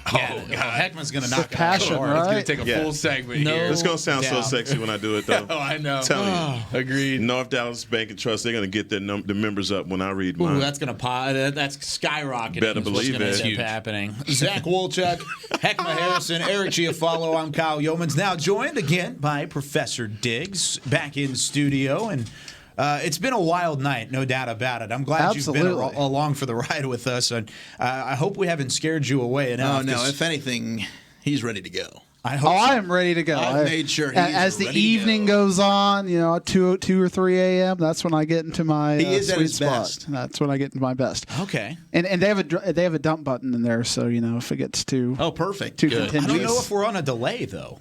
[SPEAKER 2] Heckman's going to knock it
[SPEAKER 34] passion,
[SPEAKER 2] out.
[SPEAKER 34] right?
[SPEAKER 5] It's going to take a full segment here.
[SPEAKER 3] It's going to sound so sexy when I do it, though.
[SPEAKER 5] Oh, I know.
[SPEAKER 3] I'm telling you.
[SPEAKER 5] Agreed.
[SPEAKER 3] North Dallas Bank and Trust, they're going to get the members up when I read mine.
[SPEAKER 2] Ooh, that's going to pop. That's skyrocketing.
[SPEAKER 3] Better believe
[SPEAKER 2] what's
[SPEAKER 3] it.
[SPEAKER 2] End up happening. Zach Wolchuk, Heckma Harrison, Eric Giafalo. I'm Kyle Yeomans. Now joined again by Professor Diggs back in studio. And it's been a wild night, no doubt about it. I'm glad you've been along for the ride with us. And I hope we haven't scared you away enough.
[SPEAKER 4] Oh, no. If anything, he's ready to go.
[SPEAKER 34] I am ready to go.
[SPEAKER 4] I've made sure he's
[SPEAKER 34] as the
[SPEAKER 4] ready
[SPEAKER 34] evening goes on, 2 or 3 a.m. That's when I get into my
[SPEAKER 4] He is at
[SPEAKER 34] sweet
[SPEAKER 4] his
[SPEAKER 34] spot.
[SPEAKER 4] best.
[SPEAKER 34] That's when I get into my best.
[SPEAKER 2] Okay.
[SPEAKER 34] And they have a dump button in there, so if it gets too
[SPEAKER 4] perfect,
[SPEAKER 34] too
[SPEAKER 2] I
[SPEAKER 34] contentious.
[SPEAKER 2] don't know if we're on a delay though.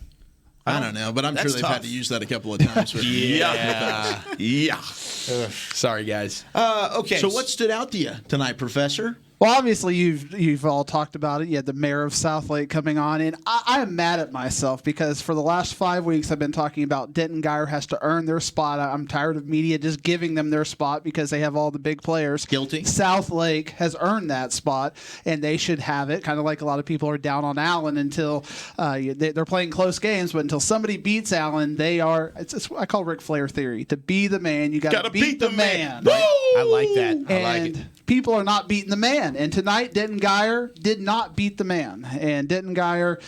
[SPEAKER 4] I don't know, but I'm sure
[SPEAKER 2] That's
[SPEAKER 4] they've
[SPEAKER 2] tough.
[SPEAKER 4] had to use that a couple of times. With
[SPEAKER 3] Yeah.
[SPEAKER 5] Sorry, guys.
[SPEAKER 4] Okay. So what stood out to you tonight, Professor?
[SPEAKER 34] Well, obviously you've all talked about it. You had the mayor of Southlake coming on, and I am mad at myself because for the last 5 weeks I've been talking about Denton Guyer has to earn their spot. I'm tired of media just giving them their spot because they have all the big players.
[SPEAKER 4] Guilty.
[SPEAKER 34] Southlake has earned that spot, and they should have it. Kind of like a lot of people are down on Allen until they're playing close games, but until somebody beats Allen, they are. It's I call Ric Flair theory. To be the man, you got to beat the man.
[SPEAKER 2] I like that. I like
[SPEAKER 34] And
[SPEAKER 2] it.
[SPEAKER 34] people are not beating the man. And tonight, Denton Guyer did not beat the man. And Denton Guyer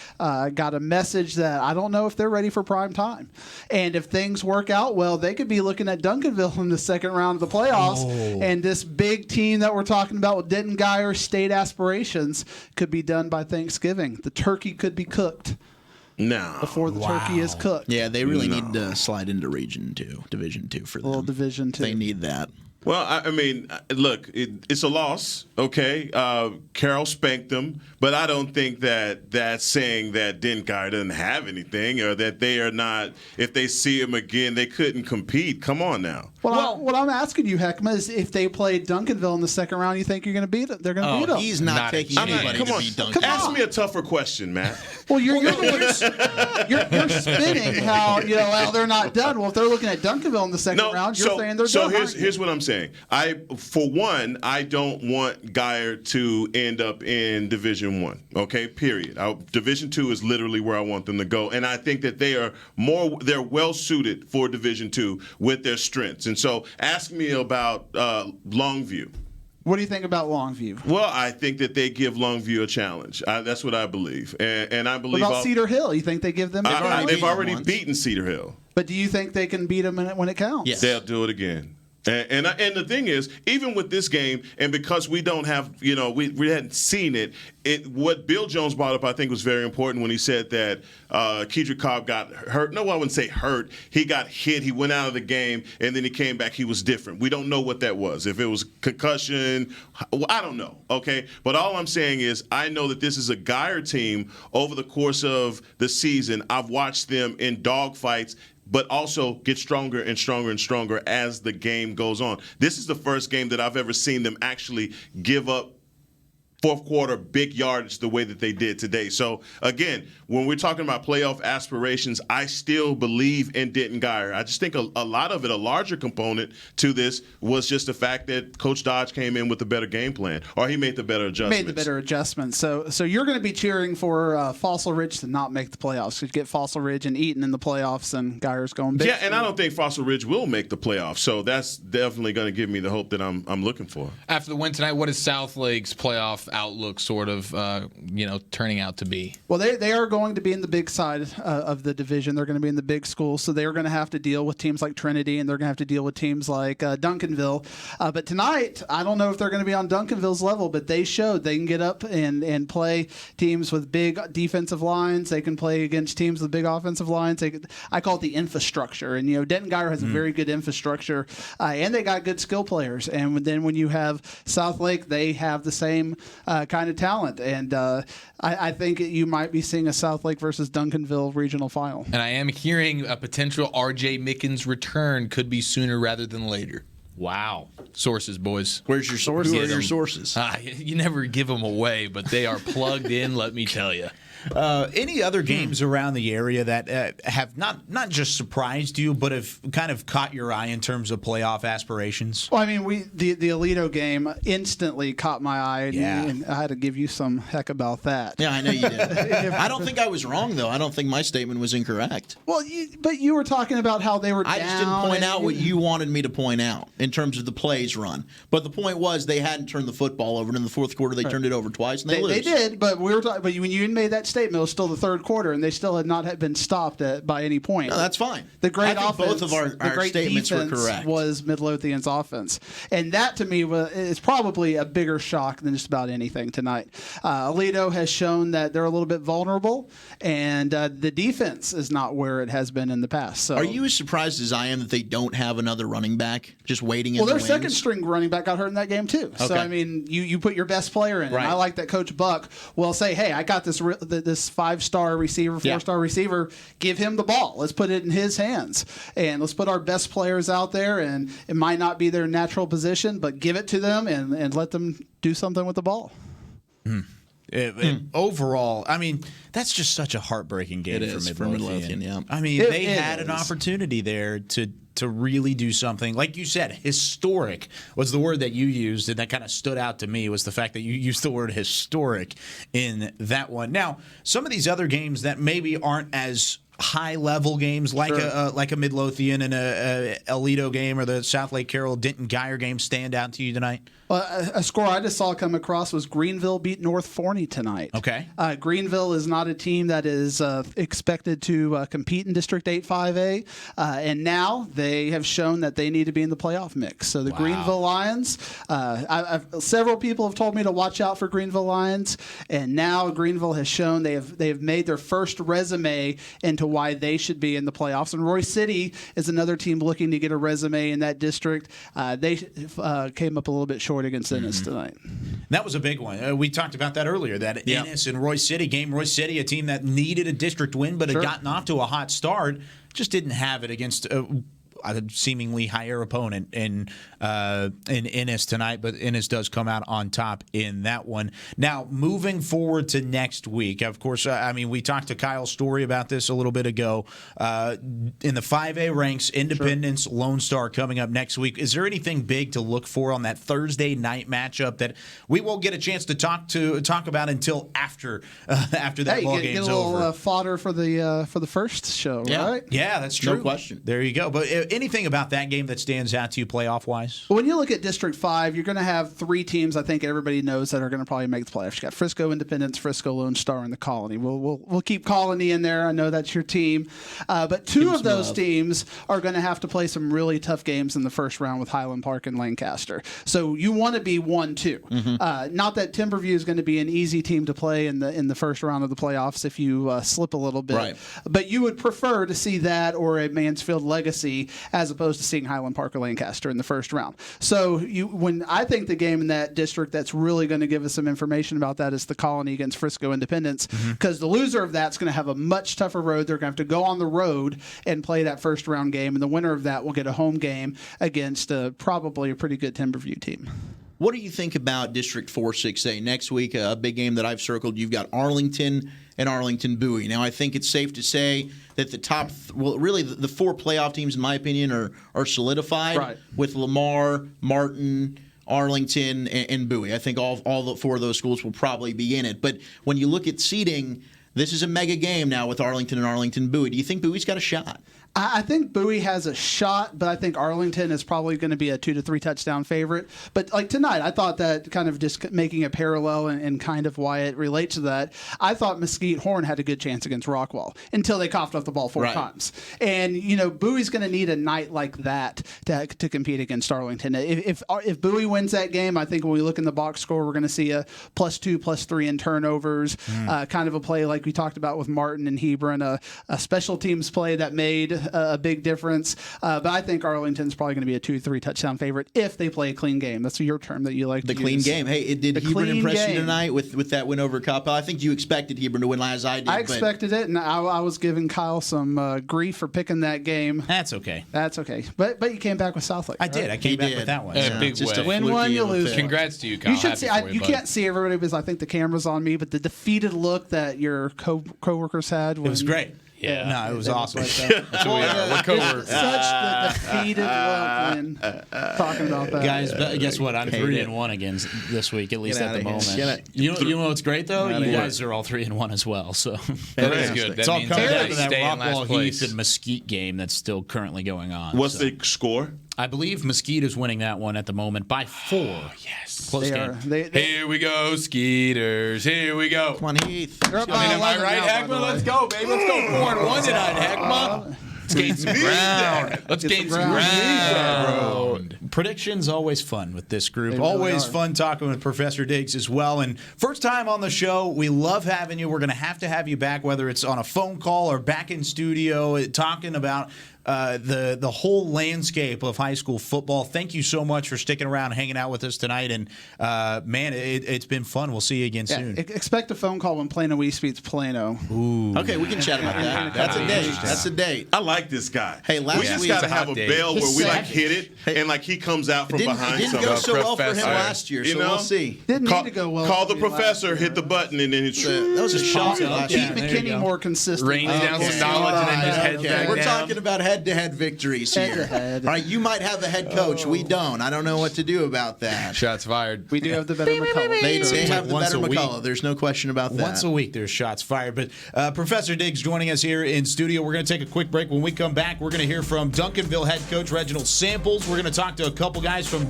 [SPEAKER 34] got a message that I don't know if they're ready for prime time. And if things work out well, they could be looking at Duncanville in the second round of the playoffs. And this big team that we're talking about with Denton Guyer state aspirations could be done by Thanksgiving. The turkey could be cooked.
[SPEAKER 3] No.
[SPEAKER 34] Before the turkey is cooked.
[SPEAKER 4] Yeah, they really need to slide into Division 2 for them.
[SPEAKER 34] Division 2.
[SPEAKER 4] They need that.
[SPEAKER 3] Well, I mean, look, it's a loss, okay? Carroll spanked them, but I don't think that that's saying that Denton Guyer doesn't have anything or that they are not, if they see him again, they couldn't compete. Come on now.
[SPEAKER 34] Well, what I'm asking you, Heckma, is if they played Duncanville in the second round, you think you're going to beat it? They're going to beat them.
[SPEAKER 4] He's not taking anybody to beat Duncanville.
[SPEAKER 3] Ask me a tougher question, Matt.
[SPEAKER 34] Well, you're spinning how, well, they're not done. Well, if they're looking at Duncanville in the second round, you're saying they're done.
[SPEAKER 3] So here's what I'm saying. For one, I don't want Guyer to end up in Division I. Okay, period. Division II is literally where I want them to go, and I think that they're well suited for Division II with their strengths. And so, ask me about Longview.
[SPEAKER 34] What do you think about Longview?
[SPEAKER 3] Well, I think that they give Longview a challenge. That's what I believe, and I believe.
[SPEAKER 34] What about Cedar Hill? You think they give them?
[SPEAKER 3] They've already beaten Cedar Hill.
[SPEAKER 34] But do you think they can beat them when it counts?
[SPEAKER 3] Yes. They'll do it again. And the thing is, even with this game, and because we don't have, we hadn't seen it, what Bill Jones brought up, I think, was very important when he said that Kedrick Cobb got hurt. No, I wouldn't say hurt. He got hit. He went out of the game, and then he came back. He was different. We don't know what that was. If it was concussion, I don't know, okay? But all I'm saying is I know that this is a Guyer team over the course of the season. I've watched them in dogfights, but also get stronger and stronger and stronger as the game goes on. This is the first game that I've ever seen them actually give up fourth quarter big yardage the way that they did today. So, again, when we're talking about playoff aspirations, I still believe in Denton Guyer. I just think a lot of it, a larger component to this, was just the fact that Coach Dodge came in with a better game plan, or he made the better adjustments.
[SPEAKER 34] So you're going to be cheering for Fossil Ridge to not make the playoffs. To get Fossil Ridge and Eaton in the playoffs, and Guyer's going big.
[SPEAKER 3] Yeah, and I don't think Fossil Ridge will make the playoffs. So that's definitely going to give me the hope that I'm looking for.
[SPEAKER 5] After the win tonight, what is Southlake's playoff outlook sort of turning out to be?
[SPEAKER 34] Well, they are going to be in the big side of the division. They're going to be in the big schools, so they're going to have to deal with teams like Trinity, and they're going to have to deal with teams like Duncanville. But tonight, I don't know if they're going to be on Duncanville's level, but they showed they can get up and play teams with big defensive lines. They can play against teams with big offensive lines. I call it the infrastructure. And Denton Guyer has a very good infrastructure, and they got good skill players. And then when you have Southlake, they have the same kind of talent. And I think you might be seeing a Southlake versus Duncanville regional final.
[SPEAKER 5] And I am hearing a potential R.J. Mickens return could be sooner rather than later. Wow. Sources, boys.
[SPEAKER 4] Where's your sources? Who are your sources?
[SPEAKER 5] You never give them away, but they are plugged in, let me tell you.
[SPEAKER 2] Any other games around the area that have not just surprised you, but have kind of caught your eye in terms of playoff aspirations?
[SPEAKER 34] Well, I mean, the Alito game instantly caught my eye, and I had to give you some heck about that.
[SPEAKER 4] Yeah, I know you did. I don't think I was wrong, though. I don't think my statement was incorrect.
[SPEAKER 34] Well, but you were talking about how they were down.
[SPEAKER 4] I just didn't point out what you wanted me to point out in terms of the plays run. But the point was they hadn't turned the football over, and in the fourth quarter they turned it over twice, and they lose.
[SPEAKER 34] They did, but we were talking. But when you made that statement, it was still the third quarter, and they still had not been stopped by any point.
[SPEAKER 4] No, that's fine.
[SPEAKER 34] The great
[SPEAKER 4] I think
[SPEAKER 34] offense,
[SPEAKER 4] both of our
[SPEAKER 34] great
[SPEAKER 4] statements were
[SPEAKER 34] defense
[SPEAKER 4] correct.
[SPEAKER 34] Was Midlothian's offense, and that to me is probably a bigger shock than just about anything tonight. Alito has shown that they're a little bit vulnerable, and the defense is not where it has been in the past. So,
[SPEAKER 4] are you as surprised as I am that they don't have another running back just waiting in the
[SPEAKER 34] their
[SPEAKER 4] wings?
[SPEAKER 34] second string running back got hurt in that game too. Okay. So I mean, you put your best player in. Right. And I like that Coach Buck will say, "Hey, I got this 5-star receiver, 4-star receiver. Give him the ball. Let's put it in his hands, and let's put our best players out there. And it might not be their natural position, but give it to them and let them do something with the ball."
[SPEAKER 2] Overall, I mean, that's just such a heartbreaking game for Midlothian.
[SPEAKER 4] Yeah.
[SPEAKER 2] I mean, they had an opportunity there to really do something. Like you said, historic was the word that you used, and that kind of stood out to me, was the fact that you used the word historic in that one. Now, some of these other games that maybe aren't as high-level games like a Midlothian and a Alito game, or the Southlake Carroll Denton Guyer game stand out to you tonight?
[SPEAKER 34] Well, a score I just saw come across was Greenville beat North Forney tonight.
[SPEAKER 2] Okay.
[SPEAKER 34] Greenville is not a team that is expected to compete in District 8 5A, and now they have shown that they need to be in the playoff mix. So the Greenville Lions, several people have told me to watch out for Greenville Lions, and now Greenville has shown they have made their first resume into to why they should be in the playoffs. And Royce City is another team looking to get a resume in that district. They came up a little bit short against Ennis tonight.
[SPEAKER 2] That was a big one. We talked about that earlier, that Ennis and Royce City game. Royce City, a team that needed a district win but had gotten off to a hot start, just didn't have it against a seemingly higher opponent in Ennis tonight, but Ennis does come out on top in that one. Now, moving forward to next week, of course, we talked to Kyle Story about this a little bit ago. In the 5A ranks, Independence, Lone Star coming up next week. Is there anything big to look for on that Thursday night matchup that we won't get a chance to talk about until after that ball game's
[SPEAKER 34] get a little
[SPEAKER 2] over?
[SPEAKER 34] Fodder for the first show, right?
[SPEAKER 2] Yeah, that's true.
[SPEAKER 4] No question.
[SPEAKER 2] There you go. But anything about that game that stands out to you playoff-wise?
[SPEAKER 34] When you look at District 5, you're going to have three teams I think everybody knows that are going to probably make the playoffs. You got Frisco Independence, Frisco Lone Star, and the Colony. We'll keep Colony in there. I know that's your team. But two of those teams are going to have to play some really tough games in the first round with Highland Park and Lancaster. So you want to be 1-2. Not that Timberview is going to be an easy team to play in the first round of the playoffs if you slip a little bit.
[SPEAKER 4] Right.
[SPEAKER 34] But you would prefer to see that or a Mansfield Legacy as opposed to seeing Highland Park or Lancaster in the first round. So when I think the game in that district that's really going to give us some information about that is the Colony against Frisco Independence, because the loser of that's going to have a much tougher road. They're going to have to go on the road and play that first round game, and the winner of that will get a home game against probably a pretty good Timberview team.
[SPEAKER 4] What do you think about District 4-6A? Next week, a big game that I've circled, you've got Arlington and Arlington Bowie. Now, I think it's safe to say that the top, really the four playoff teams, in my opinion, are solidified with Lamar, Martin, Arlington, and Bowie. I think all the four of those schools will probably be in it. But when you look at seeding, this is a mega game now with Arlington and Arlington Bowie. Do you think Bowie's got a shot?
[SPEAKER 34] I think Bowie has a shot, but I think Arlington is probably going to be a 2 to 3 touchdown favorite. But like tonight, I thought that kind of just making a parallel and kind of why it relates to that, I thought Mesquite Horn had a good chance against Rockwall until they coughed up the ball four times. And, Bowie's going to need a night like that to compete against Arlington. If Bowie wins that game, I think when we look in the box score, we're going to see a +2, +3 in turnovers, kind of a play like we talked about with Martin and Hebron, a special teams play that made a big difference. But I think Arlington's probably going to be a 2-3 touchdown favorite if they play a clean game. That's your term that you like to use.
[SPEAKER 4] The clean game. Hey, did Hebron impress you tonight with that win over Coppell? I think you expected Hebron to win as I did.
[SPEAKER 34] I expected it, and I was giving Kyle some grief for picking that game.
[SPEAKER 2] That's okay.
[SPEAKER 34] But you came back with Southlake.
[SPEAKER 2] I did. I came back with that one.
[SPEAKER 5] A big
[SPEAKER 34] win one, you lose.
[SPEAKER 5] Congrats to you, Kyle.
[SPEAKER 34] You can't see everybody because I think the camera's on me, but the defeated look that your coworkers had.
[SPEAKER 2] It was great.
[SPEAKER 34] Yeah,
[SPEAKER 2] no, it was awesome.
[SPEAKER 5] That's what we are. We're coworkers.
[SPEAKER 34] Such the defeated look when talking about that.
[SPEAKER 2] Guys, guess what? I'm 3-1 again this week, at least at the moment. You know what's great though? You guys are all 3-1 as well. So
[SPEAKER 5] that is good.
[SPEAKER 2] It's
[SPEAKER 5] That
[SPEAKER 2] all
[SPEAKER 5] means
[SPEAKER 2] coming
[SPEAKER 5] that
[SPEAKER 2] down to that
[SPEAKER 5] stay in
[SPEAKER 2] Rockwall
[SPEAKER 5] last place.
[SPEAKER 2] Heath and Mesquite game that's still currently going on.
[SPEAKER 3] What's the score?
[SPEAKER 2] I believe Mesquite is winning that one at the moment by 4.
[SPEAKER 5] Yes.
[SPEAKER 2] Close game.
[SPEAKER 5] Here we go, Skeeters. Here we go.
[SPEAKER 4] Come on, Heath.
[SPEAKER 5] Am I right, Heckma? Let's go, baby. Let's go 4-1 tonight, Heckma. Let's gain some ground. Let's gain some ground.
[SPEAKER 2] Predictions always fun with this group.
[SPEAKER 34] They really
[SPEAKER 2] Always
[SPEAKER 34] are.
[SPEAKER 2] fun talking with Professor Diggs as well. And first time on the show, we love having you. We're going to have you back, whether it's on a phone call or back in studio, talking about the whole landscape of high school football. Thank you so much for sticking around, hanging out with us tonight, and man, it's been fun. We'll see you again soon.
[SPEAKER 34] Expect a phone call when Plano East beats Plano.
[SPEAKER 2] Ooh.
[SPEAKER 4] Okay, we can chat about that. That's a date. That's a date.
[SPEAKER 3] I like this guy.
[SPEAKER 4] Hey, last
[SPEAKER 3] we just
[SPEAKER 4] week-
[SPEAKER 3] got to
[SPEAKER 5] It's a
[SPEAKER 3] have
[SPEAKER 5] hot
[SPEAKER 3] a
[SPEAKER 5] date.
[SPEAKER 3] bell where we hit it, and he comes out from behind
[SPEAKER 4] It didn't
[SPEAKER 3] something.
[SPEAKER 4] go so well for him
[SPEAKER 5] Professor.
[SPEAKER 4] last year, so we'll see.
[SPEAKER 34] Didn't need to go well.
[SPEAKER 3] Call the
[SPEAKER 34] for me last
[SPEAKER 3] professor,
[SPEAKER 34] year.
[SPEAKER 3] hit the button, and then it's
[SPEAKER 4] That was a shock last
[SPEAKER 34] Keep
[SPEAKER 4] year.
[SPEAKER 34] McKinney more consistent.
[SPEAKER 5] Rains down
[SPEAKER 4] Okay.
[SPEAKER 5] some knowledge and then just heads back
[SPEAKER 4] We're
[SPEAKER 5] down.
[SPEAKER 4] talking about head-to-head victories here.
[SPEAKER 34] Head-to-head.
[SPEAKER 4] All right, you might have a head coach. We don't. I don't know what to do about that.
[SPEAKER 5] Shots fired.
[SPEAKER 34] We do have the better McCullough.
[SPEAKER 4] They have the
[SPEAKER 2] Once
[SPEAKER 4] better
[SPEAKER 2] a week.
[SPEAKER 4] McCullough. There's no question about that.
[SPEAKER 2] Once a week, there's shots fired. But Professor Diggs joining us here in studio. We're going to take a quick break. When we come back, we're going to hear from Duncanville head coach Reginald Samples. We're going to talk to a couple guys from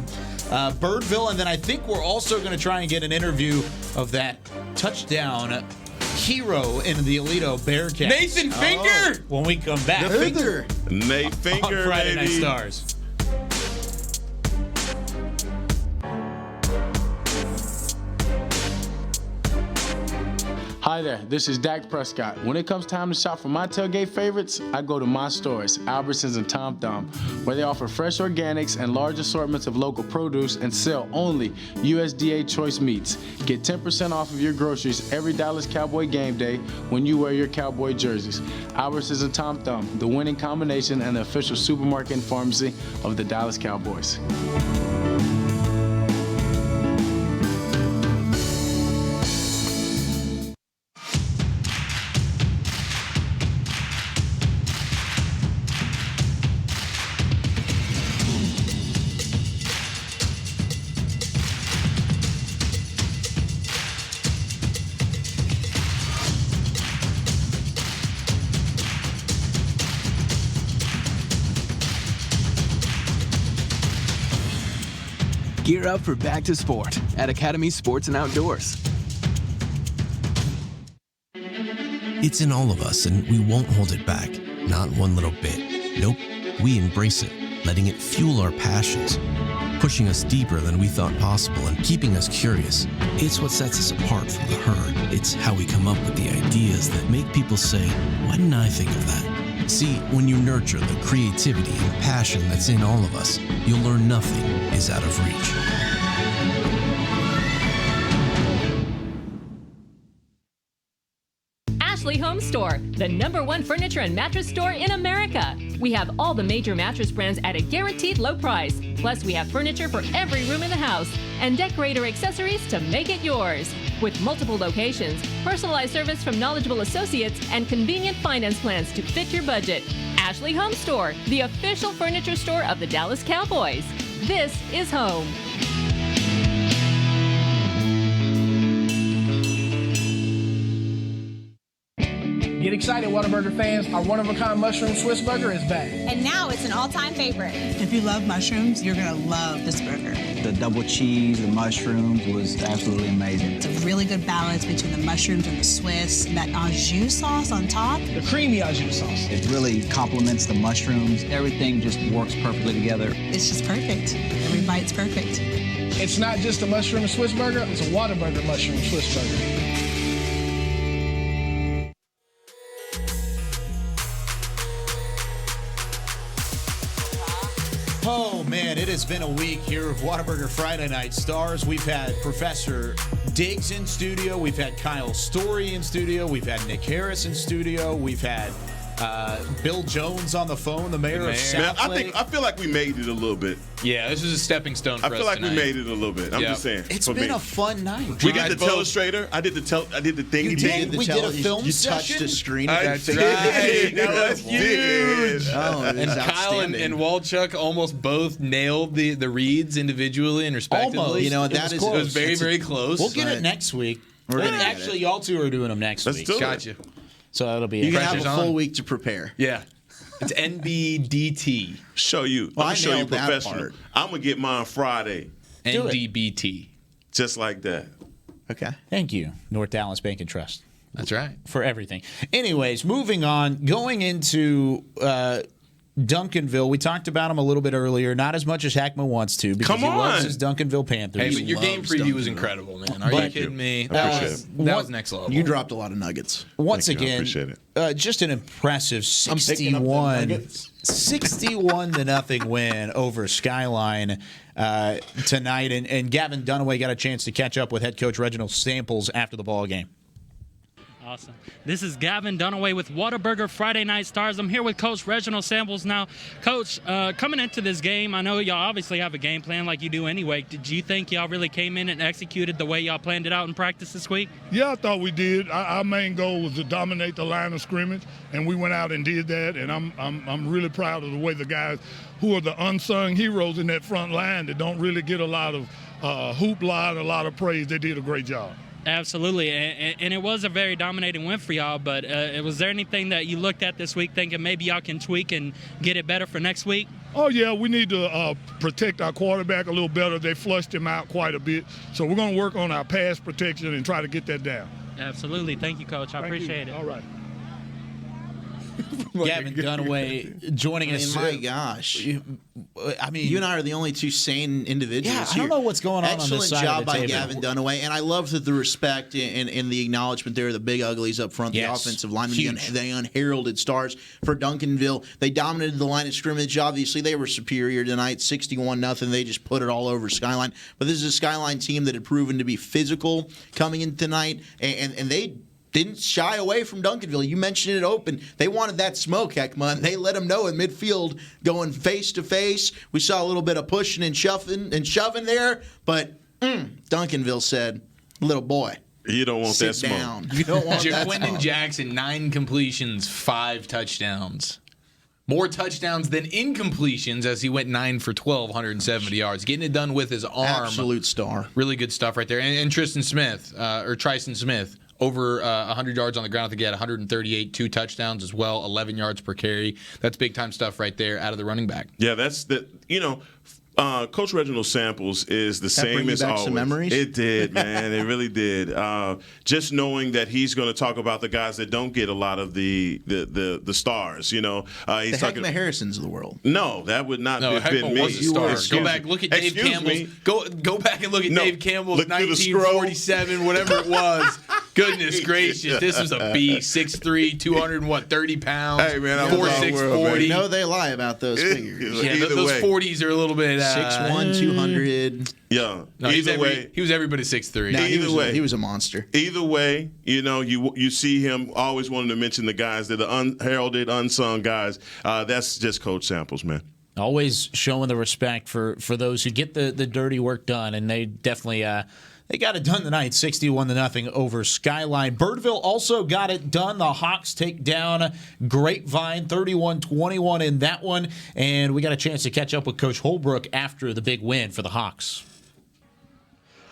[SPEAKER 2] Birdville, and then I think we're also going to try and get an interview of that touchdown hero in the Alito Bearcats.
[SPEAKER 5] Nathan Finger!
[SPEAKER 2] When we come back.
[SPEAKER 4] The finger.
[SPEAKER 3] Nate
[SPEAKER 2] on
[SPEAKER 3] Finger,
[SPEAKER 2] Friday Night
[SPEAKER 3] baby.
[SPEAKER 2] Stars.
[SPEAKER 6] Hi,
[SPEAKER 31] Hi there, this is Dak Prescott. When it comes time to shop for my tailgate favorites, I go to my stores, Albertsons and Tom Thumb, where they offer fresh organics and large assortments of local produce and sell only USDA choice meats. Get 10% off of your groceries every Dallas Cowboy game day when you wear your Cowboy jerseys. Albertsons and Tom Thumb, the winning combination and the official supermarket and pharmacy of the Dallas Cowboys.
[SPEAKER 6] Gear up for back to sport at Academy Sports and Outdoors.
[SPEAKER 7] It's in all of us, and we won't hold it back. Not one little bit. Nope, we embrace it, letting it fuel our passions, pushing us deeper than we thought possible and keeping us curious. It's what sets us apart from the herd. It's how we come up with the ideas that make people say, why didn't I think of that? See, when you nurture the creativity and passion that's in all of us, you'll learn nothing is out of reach.
[SPEAKER 8] Ashley Home Store, the #1 furniture and mattress store in America. We have all the major mattress brands at a guaranteed low price. Plus, we have furniture for every room in the house and decorator accessories to make it yours. With multiple locations, personalized service from knowledgeable associates, and convenient finance plans to fit your budget. Ashley Home Store, the official furniture store of the Dallas Cowboys. This is home.
[SPEAKER 9] Get excited, Whataburger fans. Our one-of-a-kind mushroom Swiss burger is back.
[SPEAKER 10] And now it's an all-time favorite.
[SPEAKER 11] If you love mushrooms, you're going to love this burger.
[SPEAKER 12] The double cheese, the mushrooms was absolutely amazing.
[SPEAKER 11] It's a really good balance between the mushrooms and the Swiss. And that au jus sauce on top.
[SPEAKER 9] The creamy au jus sauce.
[SPEAKER 12] It really complements the mushrooms. Everything just works perfectly together.
[SPEAKER 11] It's just perfect. Every bite's perfect.
[SPEAKER 9] It's not just a mushroom Swiss burger, it's a Whataburger mushroom Swiss burger.
[SPEAKER 2] Oh, man, it has been a week here of Whataburger Friday Night Stars. We've had Professor Diggs in studio. We've had Kyle Story in studio. We've had Nick Harris in studio. We've had Bill Jones on the phone, the mayor of Southlake.
[SPEAKER 3] I feel like we made it a little bit.
[SPEAKER 5] Yeah, this is a stepping stone for us.
[SPEAKER 3] I feel like
[SPEAKER 5] tonight.
[SPEAKER 3] we made it a little bit. I'm just saying.
[SPEAKER 2] It's been a fun night.
[SPEAKER 3] We did the telestrator. I did the thingy
[SPEAKER 2] You
[SPEAKER 3] thing.
[SPEAKER 2] did? We did a film
[SPEAKER 4] You
[SPEAKER 2] session?
[SPEAKER 4] touched the screen.
[SPEAKER 5] That's right. That was huge.
[SPEAKER 4] Oh,
[SPEAKER 5] and Kyle and Walchuk almost both nailed the reads individually and respectively.
[SPEAKER 2] Almost.
[SPEAKER 4] You know,
[SPEAKER 2] It
[SPEAKER 4] that
[SPEAKER 2] was
[SPEAKER 4] is
[SPEAKER 2] close.
[SPEAKER 5] It was very, very close.
[SPEAKER 2] We'll get it next week.
[SPEAKER 4] We're gonna get
[SPEAKER 2] Actually,
[SPEAKER 4] it.
[SPEAKER 2] y'all two are doing them next
[SPEAKER 3] Let's
[SPEAKER 2] week.
[SPEAKER 3] do it.
[SPEAKER 5] Gotcha.
[SPEAKER 2] So that'll be
[SPEAKER 4] You
[SPEAKER 2] it.
[SPEAKER 4] can have
[SPEAKER 5] Pressure's
[SPEAKER 4] a full
[SPEAKER 5] on.
[SPEAKER 4] week to prepare.
[SPEAKER 5] Yeah. It's NBDT.
[SPEAKER 3] Show you.
[SPEAKER 4] Well,
[SPEAKER 3] I'm
[SPEAKER 4] I
[SPEAKER 3] gonna show you
[SPEAKER 4] nailed that
[SPEAKER 3] professional.
[SPEAKER 4] part.
[SPEAKER 3] I'm gonna get mine Friday,
[SPEAKER 2] Do it.
[SPEAKER 5] NDBT.
[SPEAKER 3] just like that.
[SPEAKER 4] Okay.
[SPEAKER 2] Thank you, North Dallas Bank and Trust.
[SPEAKER 5] That's right.
[SPEAKER 2] For everything. Anyways, moving on, going into Duncanville. We talked about him a little bit earlier, not as much as Hackman wants to because
[SPEAKER 3] Come
[SPEAKER 2] he loves
[SPEAKER 3] on.
[SPEAKER 2] his Duncanville Panthers.
[SPEAKER 5] Hey, but your game
[SPEAKER 4] loves
[SPEAKER 5] preview was
[SPEAKER 4] Duncanville.
[SPEAKER 5] incredible, man. Are you
[SPEAKER 2] But-
[SPEAKER 5] kidding me?
[SPEAKER 3] I appreciate it.
[SPEAKER 5] That was next level.
[SPEAKER 4] You dropped a lot of nuggets.
[SPEAKER 2] Once
[SPEAKER 3] Thank you. I
[SPEAKER 2] again,
[SPEAKER 3] appreciate
[SPEAKER 2] just an impressive
[SPEAKER 4] I'm picking up them
[SPEAKER 2] 61
[SPEAKER 4] nuggets.
[SPEAKER 2] 61-0 win over Skyline tonight. And Gavin Dunaway got a chance to catch up with head coach Reginald Samples after the ball game.
[SPEAKER 13] Awesome. This is Gavin Dunaway with Whataburger Friday Night Stars. I'm here with Coach Reginald Samples now. Coach, coming into this game, I know y'all obviously have a game plan like you do anyway. Did you think y'all really came in and executed the way y'all planned it out in practice this week?
[SPEAKER 14] Yeah, I thought we did. Our main goal was to dominate the line of scrimmage, and we went out and did that. And I'm really proud of the way the guys, who are the unsung heroes in that front line that don't really get a lot of hoopla and a lot of praise, they did a great job.
[SPEAKER 13] Absolutely, and it was a very dominating win for y'all, but was there anything that you looked at this week thinking maybe y'all can tweak and get it better for next week?
[SPEAKER 14] Oh, yeah, we need to protect our quarterback a little better. They flushed him out quite a bit. So we're going to work on our pass protection and try to get that down.
[SPEAKER 13] Absolutely. Thank you, Coach. I appreciate it.
[SPEAKER 14] All right.
[SPEAKER 2] Gavin Dunaway joining us.
[SPEAKER 4] My gosh.
[SPEAKER 2] I mean,
[SPEAKER 4] you and I are the only two sane individuals
[SPEAKER 2] Yeah, I
[SPEAKER 4] here.
[SPEAKER 2] don't know what's going on
[SPEAKER 4] Excellent
[SPEAKER 2] this side
[SPEAKER 4] job
[SPEAKER 2] of the
[SPEAKER 4] by
[SPEAKER 2] table.
[SPEAKER 4] Gavin Dunaway, and I love the respect and the acknowledgement there of the big uglies up front,
[SPEAKER 2] Yes.
[SPEAKER 4] the offensive linemen,
[SPEAKER 2] Huge.
[SPEAKER 4] the unheralded stars for Duncanville. They dominated the line of scrimmage. Obviously, they were superior tonight, 61-0. They just put it all over Skyline. But this is a Skyline team that had proven to be physical coming in tonight, and they didn't shy away from Duncanville. You mentioned it open. They wanted that smoke, Heckma, and they let them know in midfield going face to face. We saw a little bit of pushing and shoving there, but Duncanville said, little boy,
[SPEAKER 3] You don't want
[SPEAKER 4] sit
[SPEAKER 3] that smoke.
[SPEAKER 4] down. You don't want that
[SPEAKER 5] Jaquindon
[SPEAKER 4] smoke.
[SPEAKER 5] Jackson, 9 completions, 5 touchdowns. More touchdowns than incompletions as he went 9 for 12, 170 yards. Getting it done with his arm.
[SPEAKER 4] Absolute star.
[SPEAKER 5] Really good stuff right there. And Tristan Smith, or Tryson Smith, over 100 yards on the ground. I think he had 138, 2 touchdowns as well, 11 yards per carry. That's big-time stuff right there out of the running back.
[SPEAKER 3] Yeah, that's the Coach Reginald Samples is the
[SPEAKER 4] That
[SPEAKER 3] same
[SPEAKER 4] bring you
[SPEAKER 3] as
[SPEAKER 4] back
[SPEAKER 3] always.
[SPEAKER 4] some memories?
[SPEAKER 3] It did, man. It really did. Just knowing that he's going to talk about the guys that don't get a lot of the stars. He's
[SPEAKER 4] The
[SPEAKER 3] talking.
[SPEAKER 4] Heckma Harrisons of the world.
[SPEAKER 3] No, that would not
[SPEAKER 5] No,
[SPEAKER 3] have been
[SPEAKER 5] Heckma
[SPEAKER 3] me.
[SPEAKER 5] was a star.
[SPEAKER 3] Excuse
[SPEAKER 5] Go back,
[SPEAKER 3] me.
[SPEAKER 5] look at Dave
[SPEAKER 3] Excuse
[SPEAKER 5] Campbell's.
[SPEAKER 3] me.
[SPEAKER 5] Go back and look at
[SPEAKER 3] No,
[SPEAKER 5] Dave Campbell's
[SPEAKER 3] look through the scroll.
[SPEAKER 5] 1947, whatever it was. Goodness gracious, this was a beast. 6'3", 230 pounds.
[SPEAKER 3] Hey, man, I was all
[SPEAKER 5] 4'6",
[SPEAKER 3] world, man.
[SPEAKER 5] 40.
[SPEAKER 4] No, they lie about those figures.
[SPEAKER 5] Yeah,
[SPEAKER 3] Either
[SPEAKER 5] those
[SPEAKER 3] way.
[SPEAKER 5] 40s are a little bit
[SPEAKER 4] 6'1", 200.
[SPEAKER 3] Yeah.
[SPEAKER 5] No,
[SPEAKER 3] Either way.
[SPEAKER 5] he was everybody 6'3".
[SPEAKER 4] No,
[SPEAKER 3] Either way.
[SPEAKER 4] he was a monster.
[SPEAKER 3] Either way, you see him always wanting to mention the guys that are unheralded, unsung guys. That's just Coach Samples, man.
[SPEAKER 2] Always showing the respect for those who get the dirty work done, and they definitely they got it done tonight, 61-0 over Skyline. Birdville also got it done. The Hawks take down Grapevine, 31-21 in that one, and we got a chance to catch up with Coach Holbrook after the big win for the Hawks.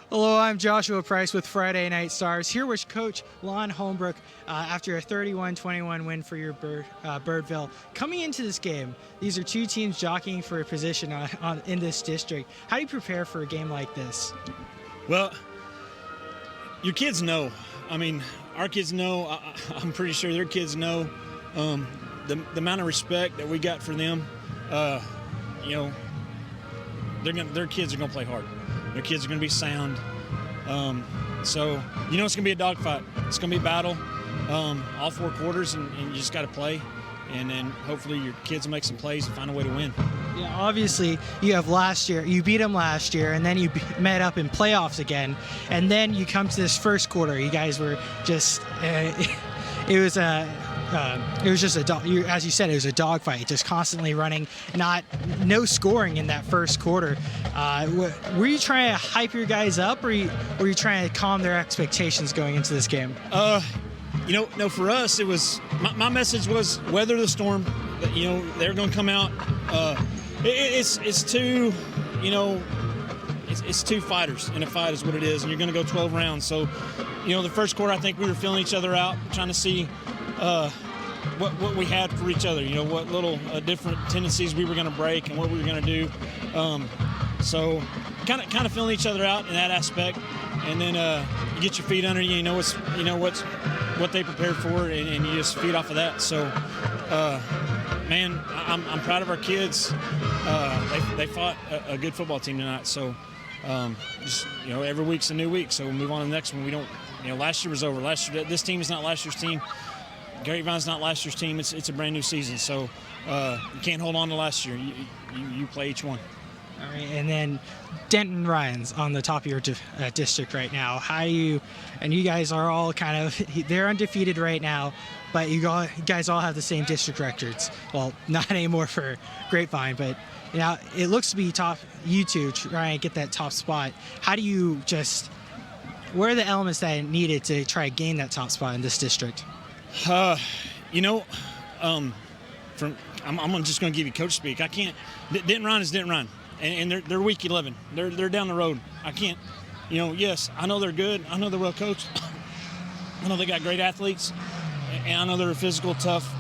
[SPEAKER 1] Hello, I'm Joshua Price with Friday Night Stars, here with Coach Lon Holbrook after a 31-21 win for your Birdville. Coming into this game, these are two teams jockeying for a position in this district. How do you prepare for a game like this?
[SPEAKER 15] Well, your kids know. I mean, our kids know. I'm pretty sure their kids know the amount of respect that we got for them. Their kids are going to play hard. Their kids are going to be sound. So, it's going to be a dogfight. It's going to be a battle all 4 quarters, and you just got to play. And then hopefully your kids will make some plays and find a way to win.
[SPEAKER 1] Yeah, obviously you beat them last year, and then you met up in playoffs again, and then you come to this first quarter. You guys were just it was just as you said, it was a dogfight, just constantly running, no scoring in that first quarter. Were you trying to hype your guys up, or were you trying to calm their expectations going into this game?
[SPEAKER 15] No, for us, it was my message was weather the storm. They're going to come out. It's two, it's two fighters in a fight is what it is, and you're going to go 12 rounds. So, the first quarter, I think we were feeling each other out, trying to see what we had for each other. What little different tendencies we were going to break and what we were going to do. So, kind of feeling each other out in that aspect, and then you get your feet under you. You know what they prepared for, and you just feed off of that. So, man, I'm proud of our kids. They fought a good football team tonight. So, every week's a new week. So we'll move on to the next one. We don't, last year was over. This team is not last year's team. Grapevine's not last year's team. It's a brand new season. So you can't hold on to last year. You play each one.
[SPEAKER 1] All right, and then Denton Ryan's on the top of your district right now. You guys are all they're undefeated right now, but you guys all have the same district records. Well, not anymore for Grapevine, but it looks to be top. You two try and get that top spot. How do you what are the elements that are needed to try to gain that top spot in this district?
[SPEAKER 15] I'm just going to give you coach speak. I can't. Denton Ryan is Denton Ryan. And they're week 11. They're down the road. I can't, yes, I know they're good. I know they're well coached. I know they got great athletes, and I know they're a physical, tough,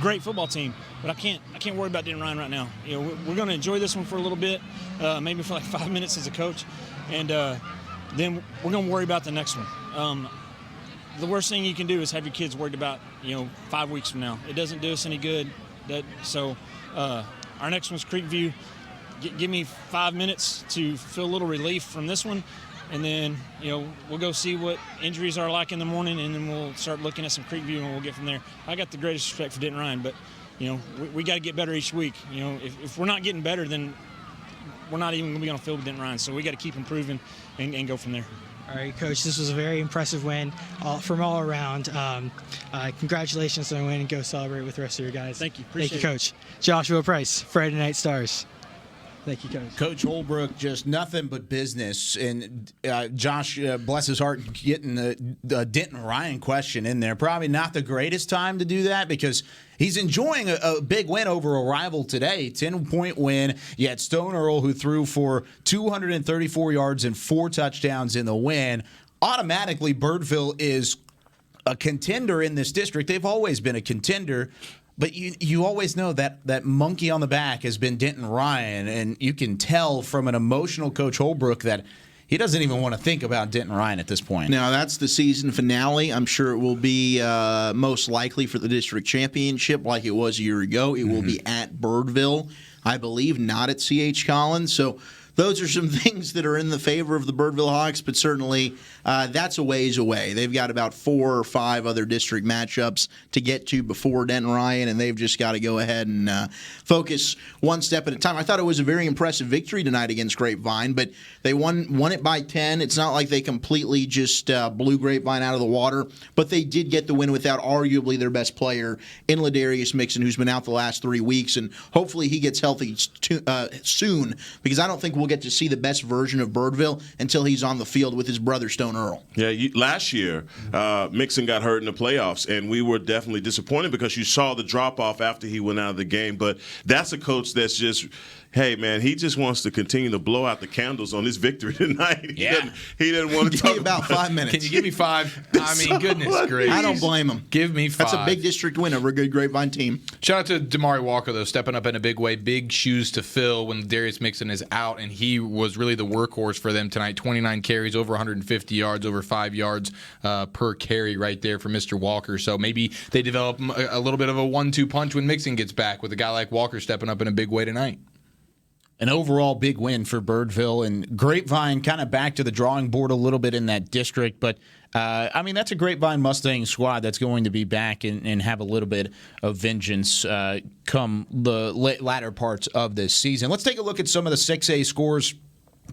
[SPEAKER 15] great football team. But I can't worry about Denton Ryan right now. We're going to enjoy this one for a little bit, maybe for like 5 minutes as a coach, and then we're going to worry about the next one. the worst thing you can do is have your kids worried about 5 weeks from now. It doesn't do us any good. So our next one's Creekview. Give me 5 minutes to feel a little relief from this one, and then we'll go see what injuries are like in the morning, and then we'll start looking at some Creekview, and we'll get from there. I got the greatest respect for Denton Ryan, but we got to get better each week. If we're not getting better, then we're not even going to be on the field with Denton Ryan. So we got to keep improving and go from there.
[SPEAKER 1] All right, Coach, this was a very impressive win from all around. Congratulations on the win, and go celebrate with the rest of your guys.
[SPEAKER 15] Thank you.
[SPEAKER 1] Thank you, Coach. Joshua Price, Friday Night Stars. Thank you, Coach.
[SPEAKER 2] Coach Holbrook, just nothing but business. And Josh, bless his heart, getting the Denton Ryan question in there. Probably not the greatest time to do that because he's enjoying a big win over a rival today. 10-point win. You had Stone Earl, who threw for 234 yards and 4 touchdowns in the win. Automatically, Birdville is a contender in this district. They've always been a contender. But you always know that monkey on the back has been Denton Ryan, and you can tell from an emotional Coach Holbrook that he doesn't even want to think about Denton Ryan at this point.
[SPEAKER 4] Now, that's the season finale. I'm sure it will be most likely for the district championship like it was a year ago. It will be at Birdville, I believe, not at C.H. Collins. So those are some things that are in the favor of the Birdville Hawks, but certainly that's a ways away. They've got about 4 or 5 other district matchups to get to before Denton Ryan, and they've just got to go ahead and focus one step at a time. I thought it was a very impressive victory tonight against Grapevine, but they won it by 10. It's not like they completely just blew Grapevine out of the water, but they did get the win without arguably their best player in Ladarius Mixon, who's been out the last 3 weeks, and hopefully he gets healthy soon, because I don't think we'll get to see the best version of Birdville until he's on the field with his brother Stone Earl.
[SPEAKER 3] Yeah, last year, Mixon got hurt in the playoffs, and we were definitely disappointed because you saw the drop-off after he went out of the game. But that's a coach that's just, hey, man, he just wants to continue to blow out the candles on this victory tonight.
[SPEAKER 2] Yeah.
[SPEAKER 3] He didn't want to talk
[SPEAKER 4] about 5 minutes.
[SPEAKER 5] Can you give me 5? I mean, goodness gracious.
[SPEAKER 4] I don't blame him.
[SPEAKER 5] Give me 5.
[SPEAKER 4] That's a big district win over a good Grapevine team.
[SPEAKER 5] Shout out to Damari Walker, though, stepping up in a big way. Big shoes to fill when Darius Mixon is out, and he was really the workhorse for them tonight. 29 carries, over 150 yards, over 5 yards per carry right there for Mr. Walker. So maybe they develop a little bit of a 1-2 punch when Mixon gets back with a guy like Walker stepping up in a big way tonight.
[SPEAKER 2] An overall big win for Birdville, and Grapevine kind of back to the drawing board a little bit in that district. But, I mean, that's a Grapevine Mustang squad that's going to be back and have a little bit of vengeance come the latter parts of this season. Let's take a look at some of the 6A scores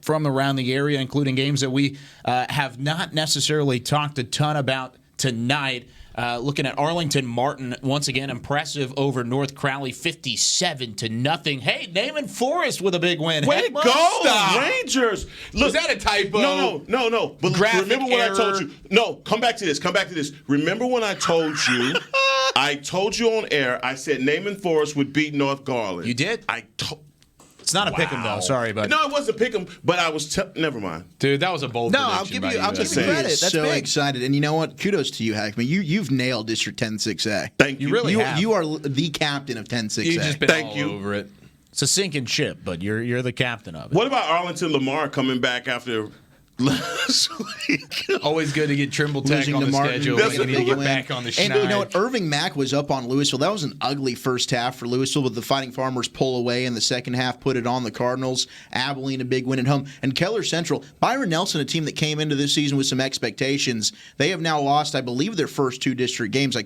[SPEAKER 2] from around the area, including games that we have not necessarily talked a ton about tonight. Looking at Arlington Martin, once again, impressive over North Crowley, 57-0. Hey, Naaman Forest with a big win.
[SPEAKER 3] Way to go,
[SPEAKER 2] Stop.
[SPEAKER 3] Rangers. Look,
[SPEAKER 5] is that a typo?
[SPEAKER 3] No. But remember when I told you. No, come back to this. Remember when I told you, on air, I said Naaman Forest would beat North Garland.
[SPEAKER 2] You did? It's not a pick'em though. Sorry, but
[SPEAKER 3] no, it wasn't a pick'em. But I was never mind,
[SPEAKER 5] dude. That was a bold.
[SPEAKER 4] No, I'll give you credit. That's so big. Excited, and you know what? Kudos to you, Hackman. You've nailed District 10-6A.
[SPEAKER 3] Thank you.
[SPEAKER 2] You really have.
[SPEAKER 4] You are the captain of 10-6A.
[SPEAKER 5] You've just been all over it.
[SPEAKER 2] It's a sinking ship, but you're the captain of it.
[SPEAKER 3] What about Arlington Lamar coming back after last week?
[SPEAKER 5] Always good to get Trimble Tech on the schedule. We need to get back on the schneid.
[SPEAKER 4] And you know what? Irving Mack was up on Louisville. That was an ugly first half for Louisville, but the Fighting Farmers pull away in the second half, put it on the Cardinals. Abilene, a big win at home. And Keller Central, Byron Nelson, a team that came into this season with some expectations. They have now lost, I believe, their first 2 district games.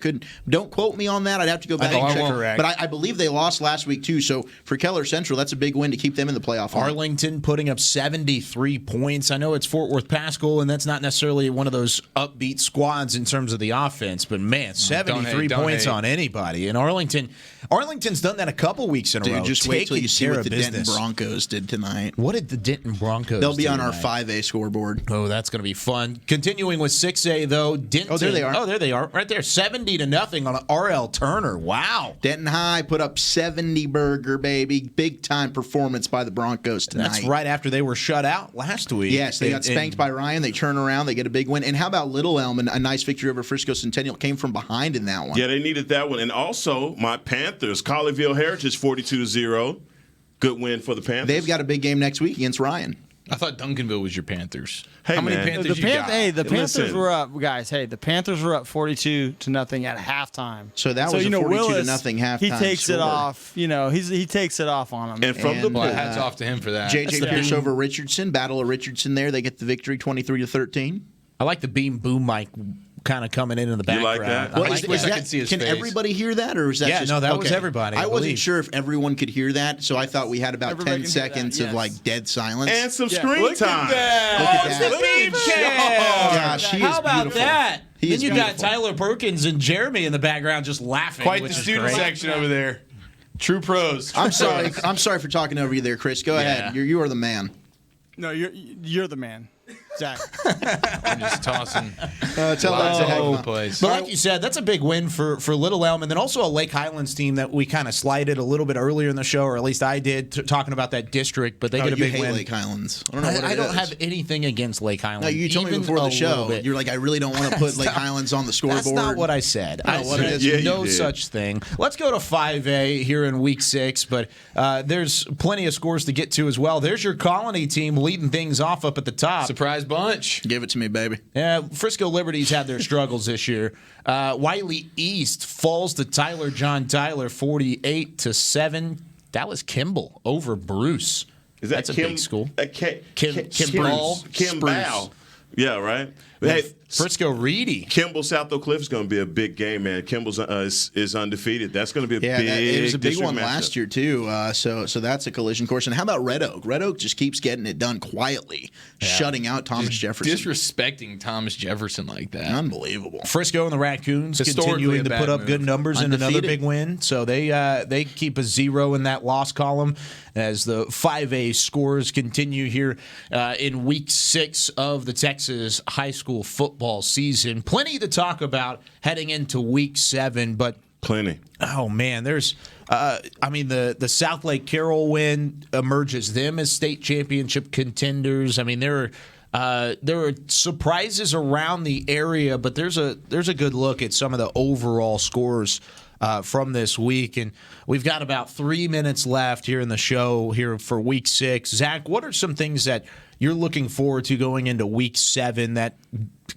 [SPEAKER 4] Don't quote me on that. I'd have to go back and check.
[SPEAKER 2] Correct.
[SPEAKER 4] But I believe they lost last week, too. So for Keller Central, that's a big win to keep them in the playoff.
[SPEAKER 2] Arlington putting up 73 points. I know it's Fort Worth Pascal, and that's not necessarily one of those upbeat squads in terms of the offense, but man, 73 points on anybody. And Arlington's done that a couple weeks in a row.
[SPEAKER 4] Just wait till you see what the Denton Broncos did tonight.
[SPEAKER 2] What did the Denton Broncos do?
[SPEAKER 4] They'll be on our 5A scoreboard.
[SPEAKER 2] Oh, that's going to be fun. Continuing with 6A, though, Denton.
[SPEAKER 4] Oh, there they are.
[SPEAKER 2] Oh, there they are. Right there, 70-0 on R.L. Turner. Wow.
[SPEAKER 4] Denton High put up 70 burger, baby. Big-time performance by the Broncos tonight.
[SPEAKER 2] That's right after they were shut out last week.
[SPEAKER 4] Yes, they got spanked by Ryan. They turn around, they get a big win. And how about Little Elm? A nice victory over Frisco Centennial. Came from behind in that one.
[SPEAKER 3] Yeah, they needed that one. And also, my Panthers, Colleyville Heritage, 42-0. Good win for the Panthers.
[SPEAKER 4] They've got a big game next week against Ryan.
[SPEAKER 5] I thought Duncanville was your Panthers.
[SPEAKER 3] Hey,
[SPEAKER 5] How many
[SPEAKER 3] man.
[SPEAKER 5] Panthers you got?
[SPEAKER 16] Hey, the Panthers
[SPEAKER 3] Listen.
[SPEAKER 16] were up, guys. Hey, the Panthers were up 42-0 at halftime.
[SPEAKER 4] So that was a 42-0
[SPEAKER 16] Willis,
[SPEAKER 4] halftime
[SPEAKER 16] He takes it
[SPEAKER 4] score.
[SPEAKER 16] off. He takes it off on them.
[SPEAKER 3] And from the
[SPEAKER 5] Well, hats off to him for that.
[SPEAKER 4] J.J. Pierce over Richardson. Battle of Richardson there. They get the victory 23-13.
[SPEAKER 2] I like the beam boom mic kind of coming into the
[SPEAKER 3] You like
[SPEAKER 2] background.
[SPEAKER 3] that?
[SPEAKER 2] I like
[SPEAKER 5] wish I
[SPEAKER 2] that.
[SPEAKER 5] could see his
[SPEAKER 4] Can
[SPEAKER 5] face.
[SPEAKER 4] everybody hear that, or is that
[SPEAKER 2] Yeah,
[SPEAKER 4] just
[SPEAKER 2] no, that was
[SPEAKER 4] okay.
[SPEAKER 2] everybody, I
[SPEAKER 4] I wasn't
[SPEAKER 2] believe.
[SPEAKER 4] sure if everyone could hear that, so I thought we had about
[SPEAKER 16] Everybody
[SPEAKER 4] 10
[SPEAKER 16] can hear that,
[SPEAKER 4] seconds of
[SPEAKER 16] yes.
[SPEAKER 4] like dead silence.
[SPEAKER 3] And some
[SPEAKER 16] Yeah.
[SPEAKER 3] screen
[SPEAKER 2] Look
[SPEAKER 3] time.
[SPEAKER 2] at that.
[SPEAKER 4] Look at
[SPEAKER 2] it's
[SPEAKER 4] that.
[SPEAKER 2] the beam
[SPEAKER 4] Gosh, he
[SPEAKER 2] How
[SPEAKER 4] is
[SPEAKER 2] about
[SPEAKER 4] beautiful.
[SPEAKER 2] that?
[SPEAKER 4] He
[SPEAKER 2] Then
[SPEAKER 4] is
[SPEAKER 2] you got
[SPEAKER 4] beautiful.
[SPEAKER 2] Tyler Perkins and Jeremy in the background just laughing.
[SPEAKER 5] Quite the
[SPEAKER 2] which is
[SPEAKER 5] student
[SPEAKER 2] great.
[SPEAKER 5] section over there. True pros.
[SPEAKER 4] I'm sorry. I'm sorry for talking over you there, Chris. Go ahead. You are the man.
[SPEAKER 16] No, you're the man, Zach.
[SPEAKER 5] I'm just tossing.
[SPEAKER 4] Tell
[SPEAKER 5] lots
[SPEAKER 4] that
[SPEAKER 5] of
[SPEAKER 4] to
[SPEAKER 5] place.
[SPEAKER 2] But like you said, that's a big win for Little Elm, and then also a Lake Highlands team that we kind of slighted a little bit earlier in the show, or at least I did, talking about that district. But they get a
[SPEAKER 4] you
[SPEAKER 2] big
[SPEAKER 4] hate
[SPEAKER 2] win.
[SPEAKER 4] Lake Highlands. I don't know what
[SPEAKER 2] I
[SPEAKER 4] it
[SPEAKER 2] don't
[SPEAKER 4] is.
[SPEAKER 2] have anything against Lake Highlands.
[SPEAKER 4] No, you told me
[SPEAKER 2] even
[SPEAKER 4] before
[SPEAKER 2] a
[SPEAKER 4] the
[SPEAKER 2] little
[SPEAKER 4] show.
[SPEAKER 2] bit.
[SPEAKER 4] You're like, I really don't want to put Lake Highlands on the scoreboard.
[SPEAKER 2] That's not what I said. I
[SPEAKER 4] what
[SPEAKER 2] said
[SPEAKER 4] it is.
[SPEAKER 3] Yeah, you
[SPEAKER 2] no
[SPEAKER 3] did.
[SPEAKER 2] such thing. Let's go to 5A here in Week 6, but there's plenty of scores to get to as well. There's your Colony team leading things off up at the top.
[SPEAKER 5] Surprise bunch.
[SPEAKER 4] Give it to me, baby.
[SPEAKER 2] Yeah, Frisco Liberty's had their struggles this year. Wiley East falls to John Tyler 48-7. That was Kimball over Bruce. That's a big school.
[SPEAKER 3] Kimball. Yeah, right. Hey,
[SPEAKER 2] Frisco Reedy.
[SPEAKER 3] Kimball South Oak Cliff is going to be a big game, man. Kimball's is undefeated. That's going to be a big.
[SPEAKER 4] It was a big
[SPEAKER 3] district
[SPEAKER 4] one
[SPEAKER 3] matchup.
[SPEAKER 4] last year too. So that's a collision course. And how about Red Oak? Red Oak just keeps getting it done quietly, shutting out Thomas Jefferson.
[SPEAKER 5] Disrespecting Thomas Jefferson like that.
[SPEAKER 4] Unbelievable.
[SPEAKER 2] Frisco and the Raccoons
[SPEAKER 5] Historically
[SPEAKER 2] continuing
[SPEAKER 5] a
[SPEAKER 2] to
[SPEAKER 5] bad
[SPEAKER 2] put up
[SPEAKER 5] move.
[SPEAKER 2] good numbers in another
[SPEAKER 4] Undefeated.
[SPEAKER 2] big win. So they keep a 0 in that loss column as the 5A scores continue here in Week 6 of the Texas high school football season. Plenty to talk about heading into Week 7, but
[SPEAKER 3] Plenty.
[SPEAKER 2] oh man, there's the South Lake Carroll win emerges them as state championship contenders. I mean, there are surprises around the area, but there's a good look at some of the overall scores from this week, and we've got about 3 minutes left here in the show here for Week 6. Zach, what are some things that you're looking forward to going into Week 7 that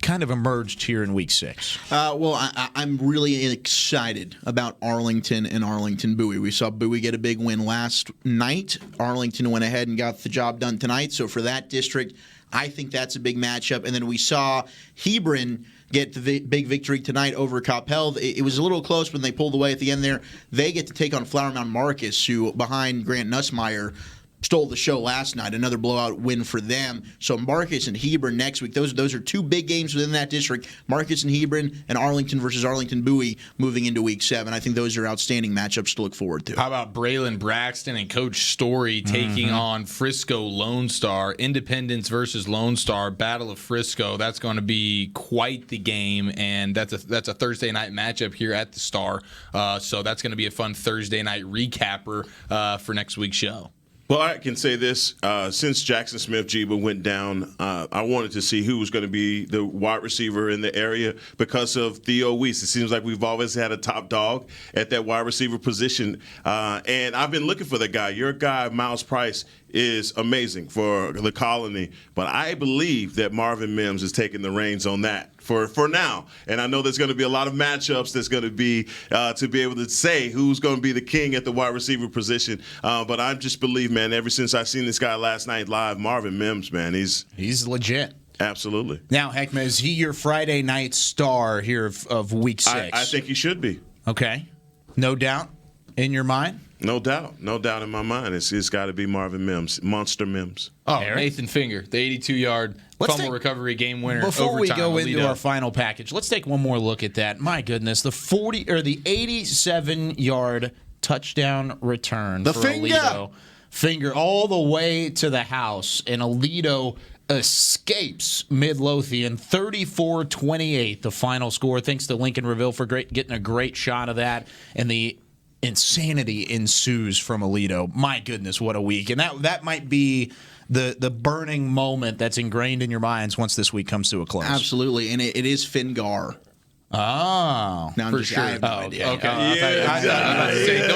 [SPEAKER 2] kind of emerged here in Week 6?
[SPEAKER 4] I'm really excited about Arlington and Arlington Bowie. We saw Bowie get a big win last night. Arlington went ahead and got the job done tonight. So for that district, I think that's a big matchup. And then we saw Hebron get the big victory tonight over Coppell. It was a little close when they pulled away at the end there. They get to take on Flower Mound Marcus, who behind Grant Nussmeyer stole the show last night. Another blowout win for them. So Marcus and Hebron next week. Those are two big games within that district. Marcus and Hebron and Arlington versus Arlington Bowie moving into Week 7. I think those are outstanding matchups to look forward to.
[SPEAKER 5] How about Braylon Braxton and Coach Story taking on Frisco Lone Star? Independence versus Lone Star, Battle of Frisco. That's going to be quite the game, and that's a Thursday night matchup here at the Star. So that's going to be a fun Thursday night recapper for next week's show.
[SPEAKER 3] Well, I can say this. Since Jackson Smith-Jiba went down, I wanted to see who was going to be the wide receiver in the area because of Theo Weiss. It seems like we've always had a top dog at that wide receiver position. And I've been looking for the guy. Your guy, Miles Price, is amazing for the Colony. But I believe that Marvin Mims is taking the reins on that for now. And I know there's going to be a lot of matchups that's going to be able to say who's going to be the king at the wide receiver position. But I just believe, man, ever since I seen this guy last night live, Marvin Mims, man, he's
[SPEAKER 2] legit.
[SPEAKER 3] Absolutely.
[SPEAKER 2] Now, Heckma, is he your Friday night star here of Week 6?
[SPEAKER 3] I think he should be.
[SPEAKER 2] Okay. No doubt in your mind?
[SPEAKER 3] No doubt. No doubt in my mind. It's got to be Marvin Mims, Monster Mims.
[SPEAKER 5] Oh, Nathan Finger, the 82-yard fumble recovery game winner.
[SPEAKER 2] Before we go into
[SPEAKER 5] Alito.
[SPEAKER 2] our final package, let's take one more look at that. My goodness, the 87-yard touchdown return for Alito. Finger all the way to the house, and Alito escapes Midlothian 34-28, the final score. Thanks to Lincoln Reveal for getting a great shot of that, and the insanity ensues from Alito. My goodness, what a week. And that might be the burning moment that's ingrained in your minds once this week comes to a close.
[SPEAKER 4] Absolutely. And it is Fingar.
[SPEAKER 2] Oh.
[SPEAKER 4] No, I'm just, I have no idea.
[SPEAKER 5] Okay.
[SPEAKER 2] I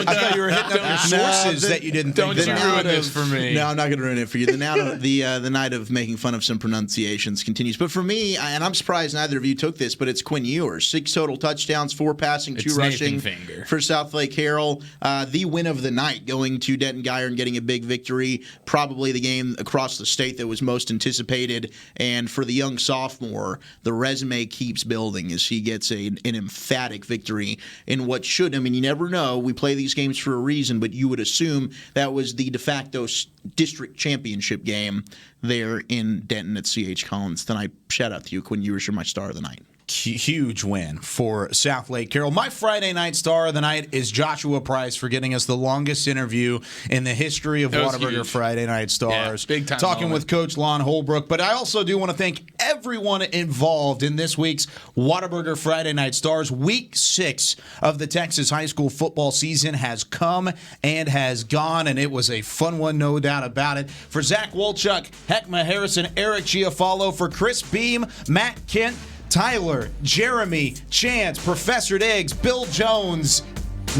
[SPEAKER 2] thought you were hitting up your sources that you didn't think
[SPEAKER 5] Don't you
[SPEAKER 2] about.
[SPEAKER 5] ruin this for me.
[SPEAKER 4] No, I'm not going to ruin it for you. The night of making fun of some pronunciations continues. But for me, and I'm surprised neither of you took this, but it's Quinn Ewers. 6 total touchdowns, 4 passing, 2 rushing for Southlake Carroll. The win of the night, going to Denton Guyer and getting a big victory. Probably the game across the state that was most anticipated. And for the young sophomore, the resume keeps building as he gets an emphatic victory in what should, I mean, you never know. We play these games for a reason, but you would assume that was the de facto district championship game there in Denton at C.H. Collins tonight. Shout out to you, Quinn Ewers. You're my star of the night.
[SPEAKER 2] Huge win for Southlake Carroll. My Friday night star of the night is Joshua Price for getting us the longest interview in the history of Whataburger Friday Night Stars.
[SPEAKER 5] Yeah, big time
[SPEAKER 2] talking
[SPEAKER 5] moment
[SPEAKER 2] with Coach Lon Holbrook. But I also do want to thank everyone involved in this week's Whataburger Friday Night Stars. Week 6 of the Texas high school football season has come and has gone, and it was a fun one, no doubt about it. For Zach Wolchuk, Heckma Harrison, Eric Giafalo, for Chris Beam, Matt Kent, Tyler, Jeremy, Chance, Professor Diggs, Bill Jones,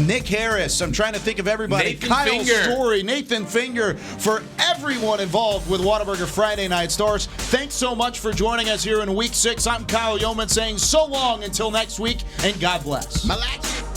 [SPEAKER 2] Nick Harris. I'm trying to think of everybody.
[SPEAKER 5] Nathan
[SPEAKER 2] Kyle
[SPEAKER 5] Finger.
[SPEAKER 2] Story, Nathan Finger, for everyone involved with Whataburger Friday Night Stars. Thanks so much for joining us here in Week 6. I'm Kyle Yeoman saying so long until next week, and God bless.
[SPEAKER 4] Malachi.